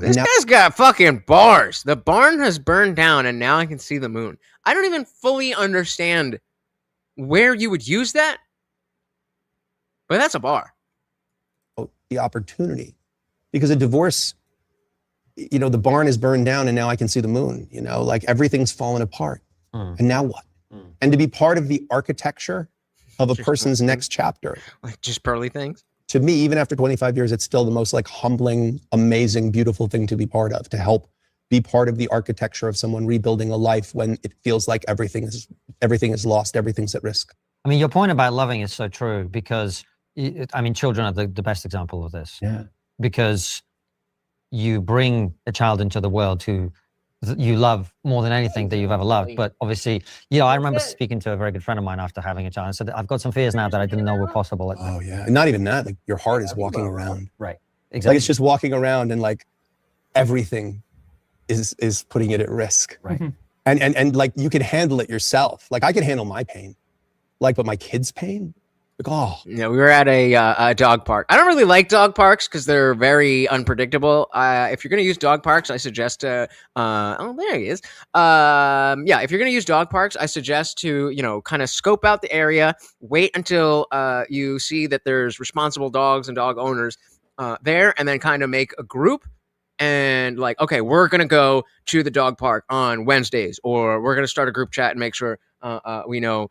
This guy's got fucking bars. The barn has burned down and now I can see the moon. I don't even fully understand where you would use that, but that's a bar. The opportunity. Because a divorce, the barn is burned down and now I can see the moon. Like everything's fallen apart. And now what? And to be part of the architecture of a person's next chapter. Like just pearly things? To me, even after 25 years, it's still the most humbling, amazing, beautiful thing to be part of, to help be part of the architecture of someone rebuilding a life when it feels like everything is lost, everything's at risk. I mean, your point about loving is so true because, children are the best example of this. Yeah. Because you bring a child into the world who you love more than anything that you've ever loved. But obviously, I remember speaking to a very good friend of mine after having a child and said, I've got some fears now that I didn't know were possible. Oh yeah. And not even that, your heart is walking around. Right. Exactly. It's just walking around and everything is putting it at risk. Right. And you can handle it yourself. I can handle my pain. But my kids' pain? Yeah, we were at a dog park. I don't really like dog parks because they're very unpredictable. If you're going to use dog parks, I suggest there he is. If you're going to use dog parks, I suggest to, kind of scope out the area, wait until you see that there's responsible dogs and dog owners there, and then kind of make a group and okay, we're going to go to the dog park on Wednesdays, or we're going to start a group chat and make sure we know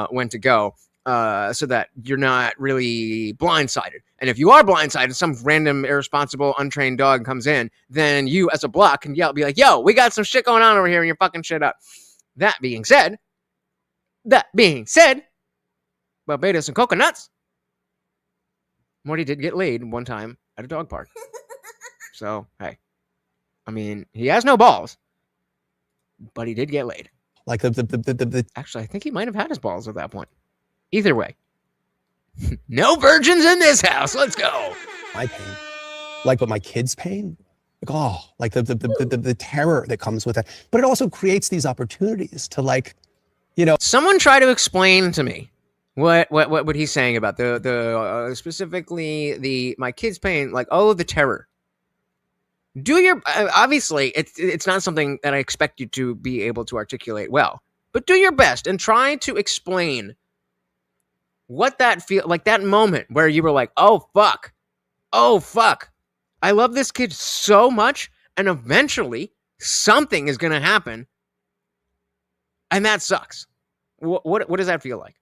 when to go. so that you're not really blindsided. And if you are blindsided, some random irresponsible untrained dog comes in, then you as a block can yell, be like, yo, we got some shit going on over here and you're fucking shit up. That being said, Barbados and coconuts, Morty did get laid one time at a dog park. So, hey, I mean, he has no balls, but he did get laid. Like Actually, I think he might have had his balls at that point. Either way, no virgins in this house. Let's go. my pain, like, but my kids' pain, like, oh, like the terror that comes with it. But it also creates these opportunities to, like, you know. Someone try to explain to me what he's saying about the specifically the my kids' pain, like, oh, the terror. Do your obviously it's not something that I expect you to be able to articulate well, but do your best and try to explain what that feel like, that moment where you were like, oh fuck, I love this kid so much, and eventually something is gonna happen, and that sucks. What does that feel like?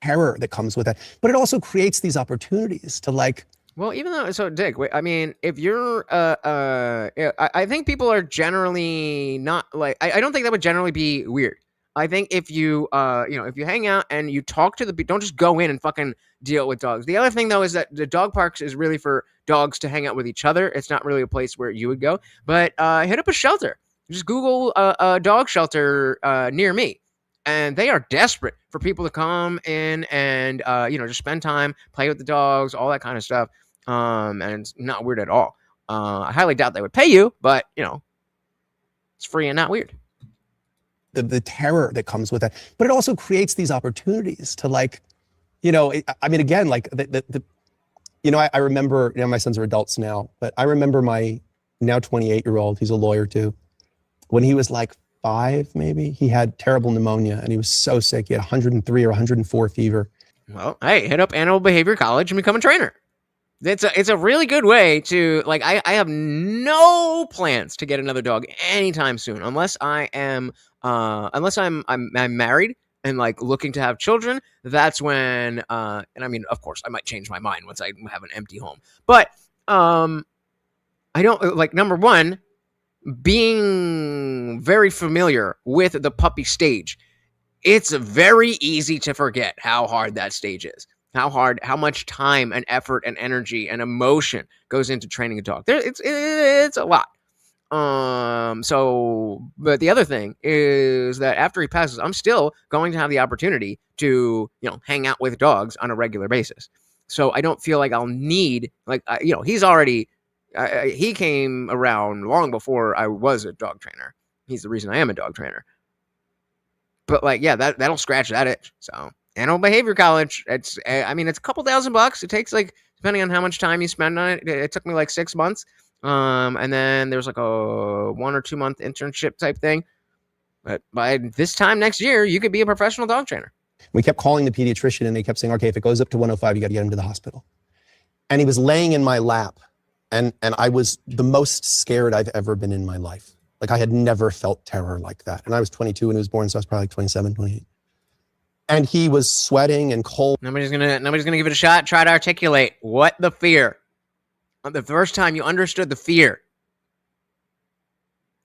Terror that comes with it, but it also creates these opportunities to, like. Well, even though, so Dick, I mean, if you're, I think people are generally not like, I don't think that would generally be weird. I think if you, if you hang out and you talk to don't just go in and fucking deal with dogs. The other thing though is that the dog parks is really for dogs to hang out with each other. It's not really a place where you would go, but hit up a shelter. Just Google a dog shelter near me. And they are desperate for people to come in and, just spend time, play with the dogs, all that kind of stuff. And it's not weird at all. I highly doubt they would pay you, but, it's free and not weird. The terror that comes with it, but it also creates these opportunities to, like, I mean, again, like I remember, my sons are adults now, but I remember my now 28-year-old, he's a lawyer too. When he was like 5, maybe, he had terrible pneumonia and he was so sick. He had 103 or 104 fever. Well, hey, hit up Animal Behavior College and become a trainer. It's a really good way to, like, I have no plans to get another dog anytime soon, unless I'm married and, like, looking to have children. That's when, and I mean, of course, I might change my mind once I have an empty home. But I don't, like, number one, being very familiar with the puppy stage, it's very easy to forget how hard that stage is. How much time and effort and energy and emotion goes into training a dog. It's a lot. But the other thing is that after he passes, I'm still going to have the opportunity to, hang out with dogs on a regular basis. So I don't feel like I'll need, like, he's already, he came around long before I was a dog trainer. He's the reason I am a dog trainer. But, like, yeah, that'll scratch that itch. So Animal Behavior College, it's a couple $1,000. It takes, like, depending on how much time you spend on it, it took me like 6 months. And then there's like a 1 or 2 month internship type thing. But by this time next year, you could be a professional dog trainer. We kept calling the pediatrician and they kept saying, okay, if it goes up to 105, you got to get him to the hospital. And he was laying in my lap. And I was the most scared I've ever been in my life. Like, I had never felt terror like that. And I was 22 when he was born, so I was probably like 27, 28. And he was sweating and cold. Nobody's gonna give it a shot. Try to articulate what the fear. The first time you understood the fear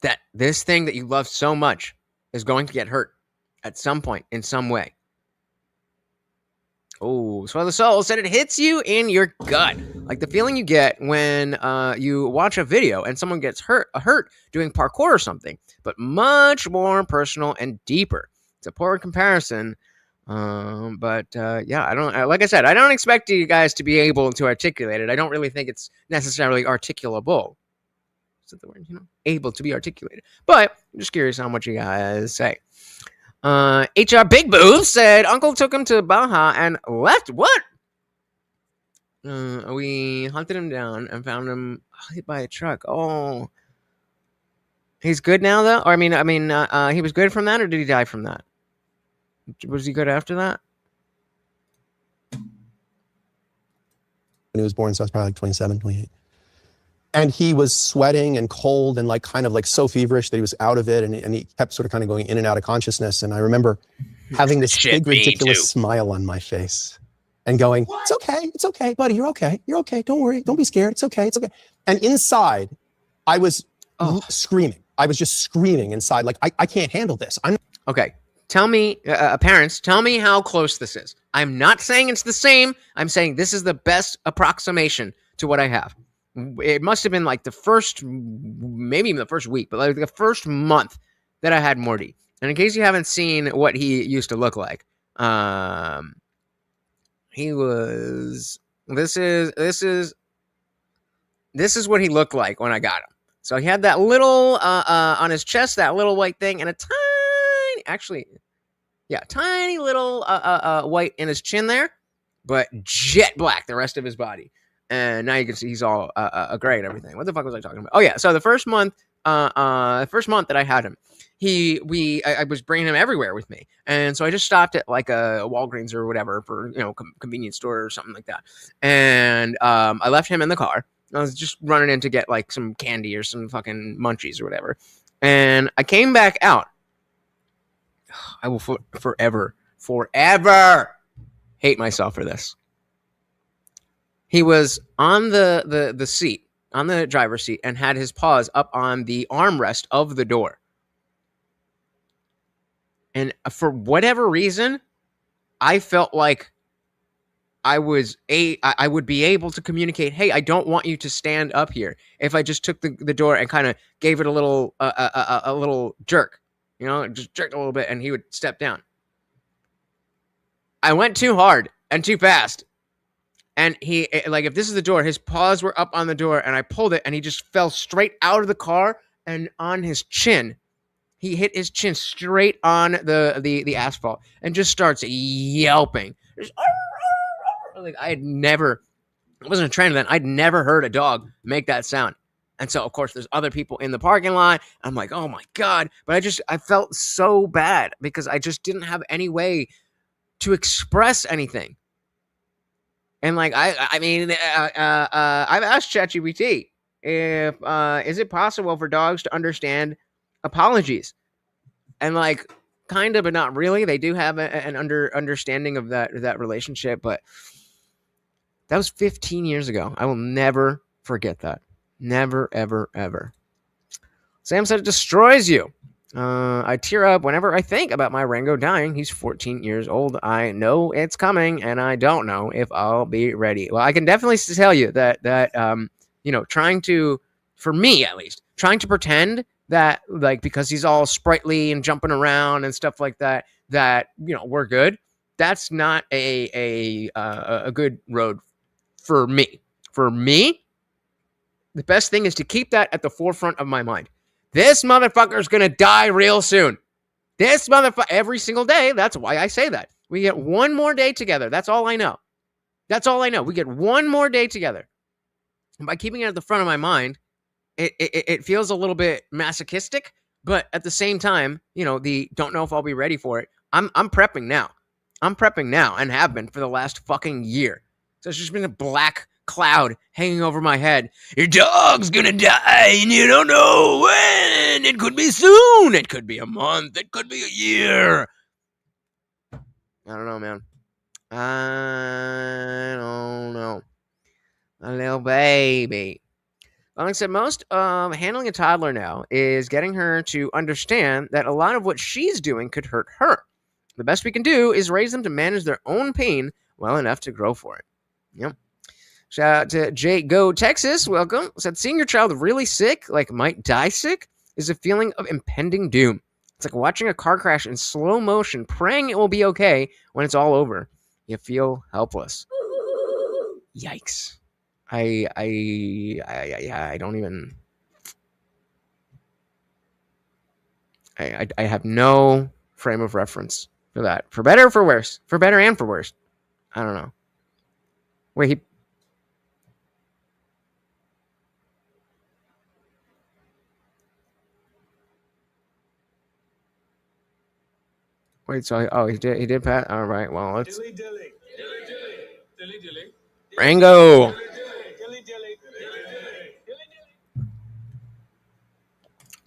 that this thing that you love so much is going to get hurt at some point in some way. Oh, Swell the Soul said it hits you in your gut. Like the feeling you get when you watch a video and someone gets hurt doing parkour or something, but much more personal and deeper. It's a poor comparison. But I don't, like I said, I don't expect you guys to be able to articulate it. I don't really think it's necessarily articulable. Is that the word? Able to be articulated. But I'm just curious how much you guys say. HR Big Booth said Uncle took him to Baja and left. What? We hunted him down and found him hit by a truck. Oh, he's good now though. Or he was good from that, or did he die from that? Was he good after that? When he was born, so I was probably like 27, 28. And he was sweating and cold and like kind of like so feverish that he was out of it. And he kept sort of kind of going in and out of consciousness. And I remember having this Shit, big, me ridiculous too. smile on my face and going, it's okay, buddy, you're okay, don't worry, don't be scared, it's okay. And inside, I was screaming. I was just screaming inside, like, I can't handle this. Okay, tell me, parents, tell me how close this is. I'm not saying it's the same. I'm saying this is the best approximation to what I have. It must have been like the first, maybe even the first week, but like the first month that I had Morty. And in case you haven't seen what he used to look like, he was. This is what he looked like when I got him. So he had that little on his chest, that little white thing, and a tiny little white in his chin there, but jet black the rest of his body. And now you can see he's all gray and everything. What the fuck was I talking about? Oh yeah, so the first month that I had him, I was bringing him everywhere with me, and so I just stopped at like a Walgreens or whatever for convenience store or something like that, and I left him in the car. I was just running in to get like some candy or some fucking munchies or whatever, and I came back out. I will forever hate myself for this. He was on the seat, on the driver's seat, and had his paws up on the armrest of the door. And for whatever reason, I felt like I would be able to communicate, hey, I don't want you to stand up here, if I just took the door and kind of gave it a little jerk. Just jerked a little bit, and he would step down. I went too hard and too fast. And he, like, if this is the door, his paws were up on the door, and I pulled it, and he just fell straight out of the car and on his chin. He hit his chin straight on the asphalt and just starts yelping. Like, I wasn't trained then. I'd never heard a dog make that sound. And so, of course, there's other people in the parking lot. I'm like, oh my God. But I felt so bad because I just didn't have any way to express anything. And like, I've asked ChatGPT if, is it possible for dogs to understand apologies? And like, kind of, but not really. They do have an understanding of that relationship, but that was 15 years ago. I will never forget that. Never, ever, ever. Sam said it destroys you. I tear up whenever I think about my Rango dying. He's 14 years old. I know it's coming, and I don't know if I'll be ready. Well, I can definitely tell you that trying to, for me at least, trying to pretend that, like, because he's all sprightly and jumping around and stuff like that, we're good. That's not a good road for me. For me, the best thing is to keep that at the forefront of my mind. This motherfucker's gonna die real soon. This motherfucker, every single day. That's why I say that. We get one more day together. That's all I know. That's all I know. We get one more day together. And by keeping it at the front of my mind, it feels a little bit masochistic, but at the same time, the don't know if I'll be ready for it. I'm prepping now. I'm prepping now and have been for the last fucking year. So it's just been a black cloud hanging over my head. Your dog's gonna die and you don't know when. It could be soon. It could be a month. It could be a year. I don't know, man. I don't know. A little baby. Like I said, most handling a toddler now is getting her to understand that a lot of what she's doing could hurt her. The best we can do is raise them to manage their own pain well enough to grow for it. Yep. Shout out to Jake Go Texas. Welcome. Said seeing your child really sick, like might die sick, is a feeling of impending doom. It's like watching a car crash in slow motion, praying it will be okay when it's all over. You feel helpless. Yikes. I don't even. I have no frame of reference for that. For better or for worse. For better and for worse. I don't know. Wait, so he did pass. All right, well, let's. Rango.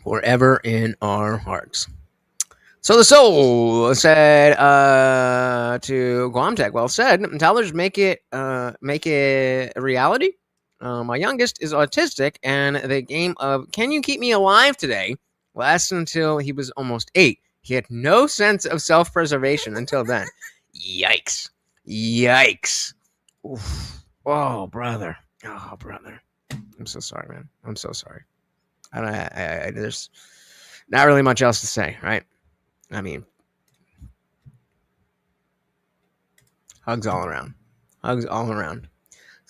Forever in our hearts. So the soul said to Guamtech, well said, Tyler's make it a reality. My youngest is autistic, and the game of Can You Keep Me Alive Today lasted until he was almost 8. He had no sense of self-preservation until then. Yikes. Oof. Oh, brother. I'm so sorry, man. I'm so sorry. There's not really much else to say, right? I mean, hugs all around. So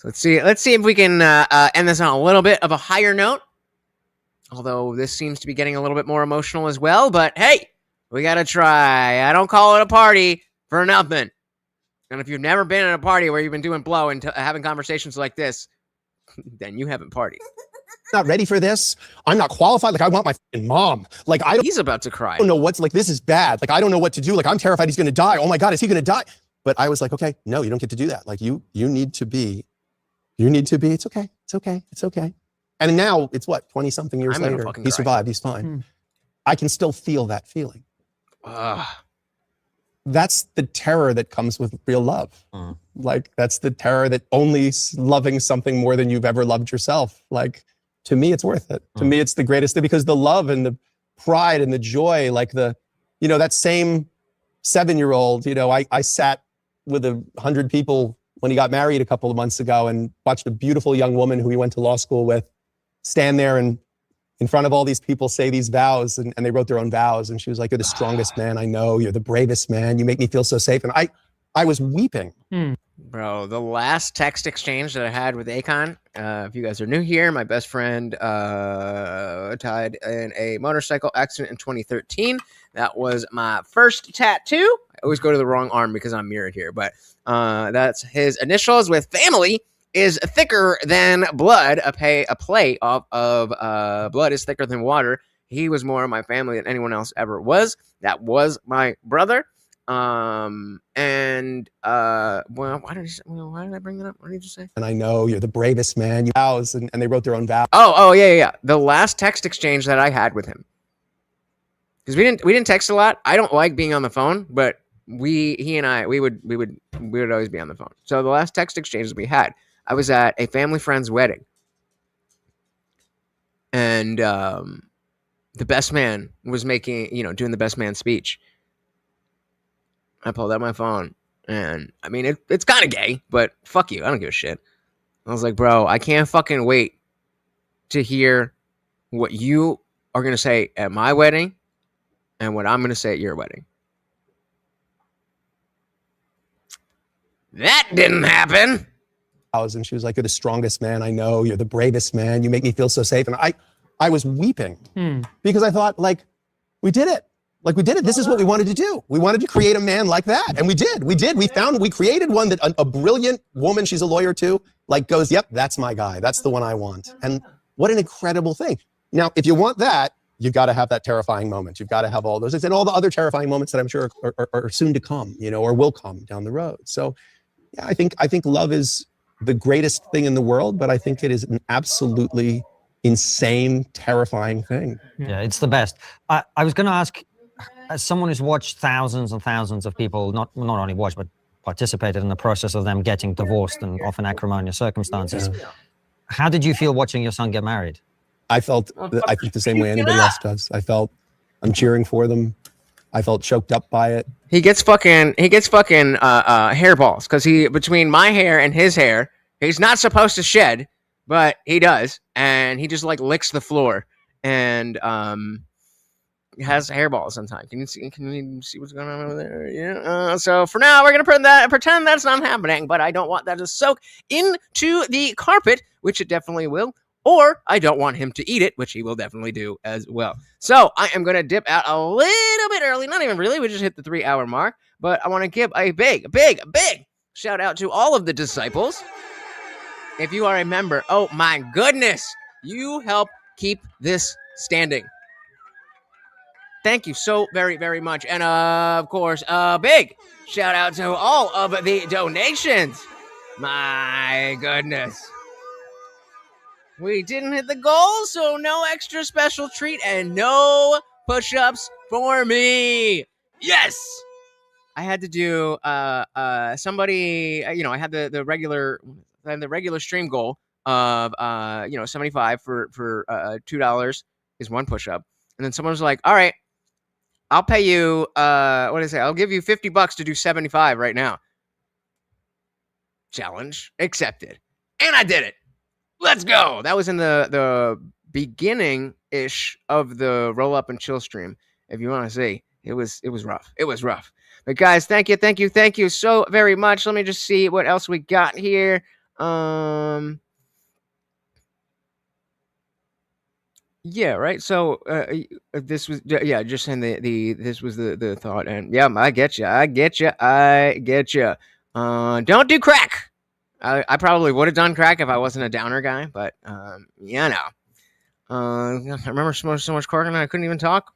let's see if we can end this on a little bit of a higher note. Although this seems to be getting a little bit more emotional as well. But hey, we gotta try. I don't call it a party for nothing. And if you've never been at a party where you've been doing blow and having conversations like this, then you haven't partied. Not ready for this. I'm not qualified. Like, I want my fucking mom. Like, He's about to cry. I don't know what's like. This is bad. Like, I don't know what to do. Like, I'm terrified he's going to die. Oh my God, is he going to die? But I was like, okay, no, you don't get to do that. Like, you need to be. It's okay. And now it's what, 20 something years later. He survived. He's fine. I can still feel that feeling. That's the terror that comes with real love. Like, that's the terror that only loving something more than you've ever loved yourself. Like, to me, it's worth it. To me, it's the greatest thing, because the love and the pride and the joy, like that same 7-year-old, I sat with 100 people when he got married a couple of months ago and watched a beautiful young woman who he went to law school with stand there and in front of all these people say these vows, and they wrote their own vows. And she was like, "You're the strongest man I know. You're the bravest man. You make me feel so safe." And I was weeping. Bro, the last text exchange that I had with Akon, if you guys are new here, my best friend died in a motorcycle accident in 2013. That was my first tattoo. I always go to the wrong arm because I'm mirrored here, but that's his initials with family is thicker than blood, a play of blood is thicker than water. He was more of my family than anyone else ever was. That was my brother. Well, why did I bring that up? What did you say? And I know you're the bravest man. You vows, and they wrote their own vows. Oh, yeah. The last text exchange that I had with him, because we didn't text a lot. I don't like being on the phone, but he and I would always be on the phone. So the last text exchange that we had, I was at a family friend's wedding, and the best man was doing the best man speech. I pulled out my phone, and I mean, it's kind of gay, but fuck you. I don't give a shit. I was like, bro, I can't fucking wait to hear what you are going to say at my wedding and what I'm going to say at your wedding. That didn't happen. And she was like, "You're the strongest man I know. You're the bravest man. You make me feel so safe." And I was weeping because I thought, like, we did it. Like, we did it. This is what we wanted to do. We wanted to create a man like that. And we did. We created one that a brilliant woman, she's a lawyer too, like goes, "Yep, that's my guy. That's the one I want." And what an incredible thing. Now, if you want that, you've got to have that terrifying moment. You've got to have all those things and all the other terrifying moments that I'm sure are soon to come, or will come down the road. So yeah, I think love is the greatest thing in the world, but I think it is an absolutely insane, terrifying thing. Yeah, it's the best. I was going to ask, as someone who's watched thousands and thousands of people, not only watched, but participated in the process of them getting divorced and often acrimonious circumstances, how did you feel watching your son get married? I think the same way anybody else does. I'm cheering for them. I felt choked up by it. He gets fucking hairballs because between my hair and his hair, he's not supposed to shed, but he does, and he just like licks the floor and has hairballs sometimes. Can you see what's going on over there? Yeah. So for now, we're gonna pretend that's not happening, but I don't want that to soak into the carpet, which it definitely will. Or I don't want him to eat it, which he will definitely do as well. So I am going to dip out a little bit early. Not even really. We just hit the 3-hour mark. But I want to give a big shout out to all of the disciples. If you are a member, oh my goodness, you help keep this standing. Thank you so very, very much. And of course, a big shout out to all of the donations. My goodness. We didn't hit the goal, so no extra special treat and no push-ups for me. Yes. I had to do somebody, I had the regular stream goal of 75 for $2 is one push-up. And then someone was like, all right, I'll pay you what did I say? I'll give you $50 to do 75 right now. Challenge accepted. And I did it. Let's go. That was in the beginning-ish of the roll up and chill stream. If you want to see, it was rough. It was rough. But guys, thank you so very much. Let me just see what else we got here. Yeah, right. So this was just saying this was the thought, and yeah, I get you. Don't do crack. I probably would have done crack if I wasn't a downer guy, but I remember smoking so much cork and I couldn't even talk.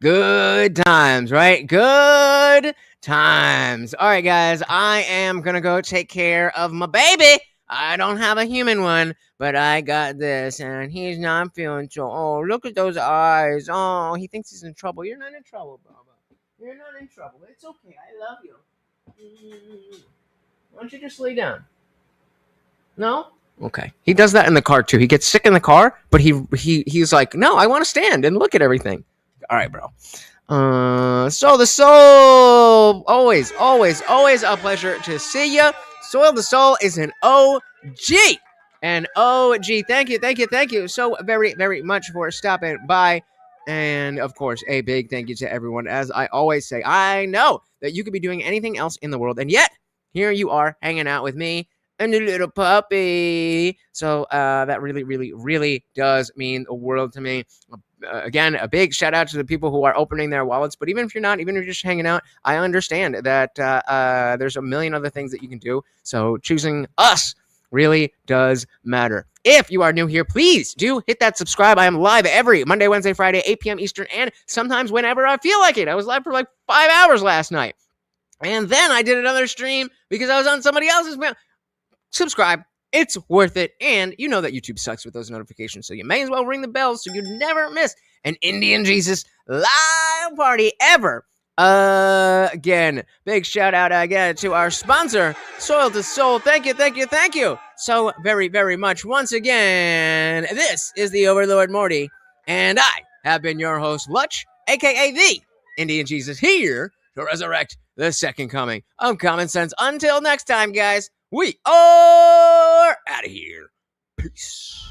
Good times, right? Good times. All right, guys, I am gonna go take care of my baby. I don't have a human one, but I got this, and he's not feeling so. Oh, look at those eyes. Oh, he thinks he's in trouble. You're not in trouble, Baba. You're not in trouble. It's okay. I love you. Why don't you just lay down? No? Okay. He does that in the car, too. He gets sick in the car, but he's like, no, I want to stand and look at everything. All right, bro. Soil the Soul. Always a pleasure to see you. Soil the Soul is an OG. And OG, thank you so very, very much for stopping by. And, of course, a big thank you to everyone. As I always say, I know that you could be doing anything else in the world, and yet here you are hanging out with me and the little puppy. So that really, really, really does mean the world to me. Again, a big shout out to the people who are opening their wallets. But even if you're not, even if you're just hanging out, I understand that there's a million other things that you can do. So choosing us really does matter. If you are new here, please do hit that subscribe. I am live every Monday, Wednesday, Friday, 8 p.m. Eastern, and sometimes whenever I feel like it. I was live for like 5 hours last night. And then I did another stream because I was on somebody else's mail. Subscribe. It's worth it. And you know that YouTube sucks with those notifications, so you may as well ring the bell so you never miss an Indian Jesus live party ever. Again, big shout out again to our sponsor, Soil to Soul. Thank you so very, very much. Once again, this is the Overlord Morty, and I have been your host, Lutch, aka the Indian Jesus, here to resurrect the second coming of Common Sense. Until next time, guys, we are out of here. Peace.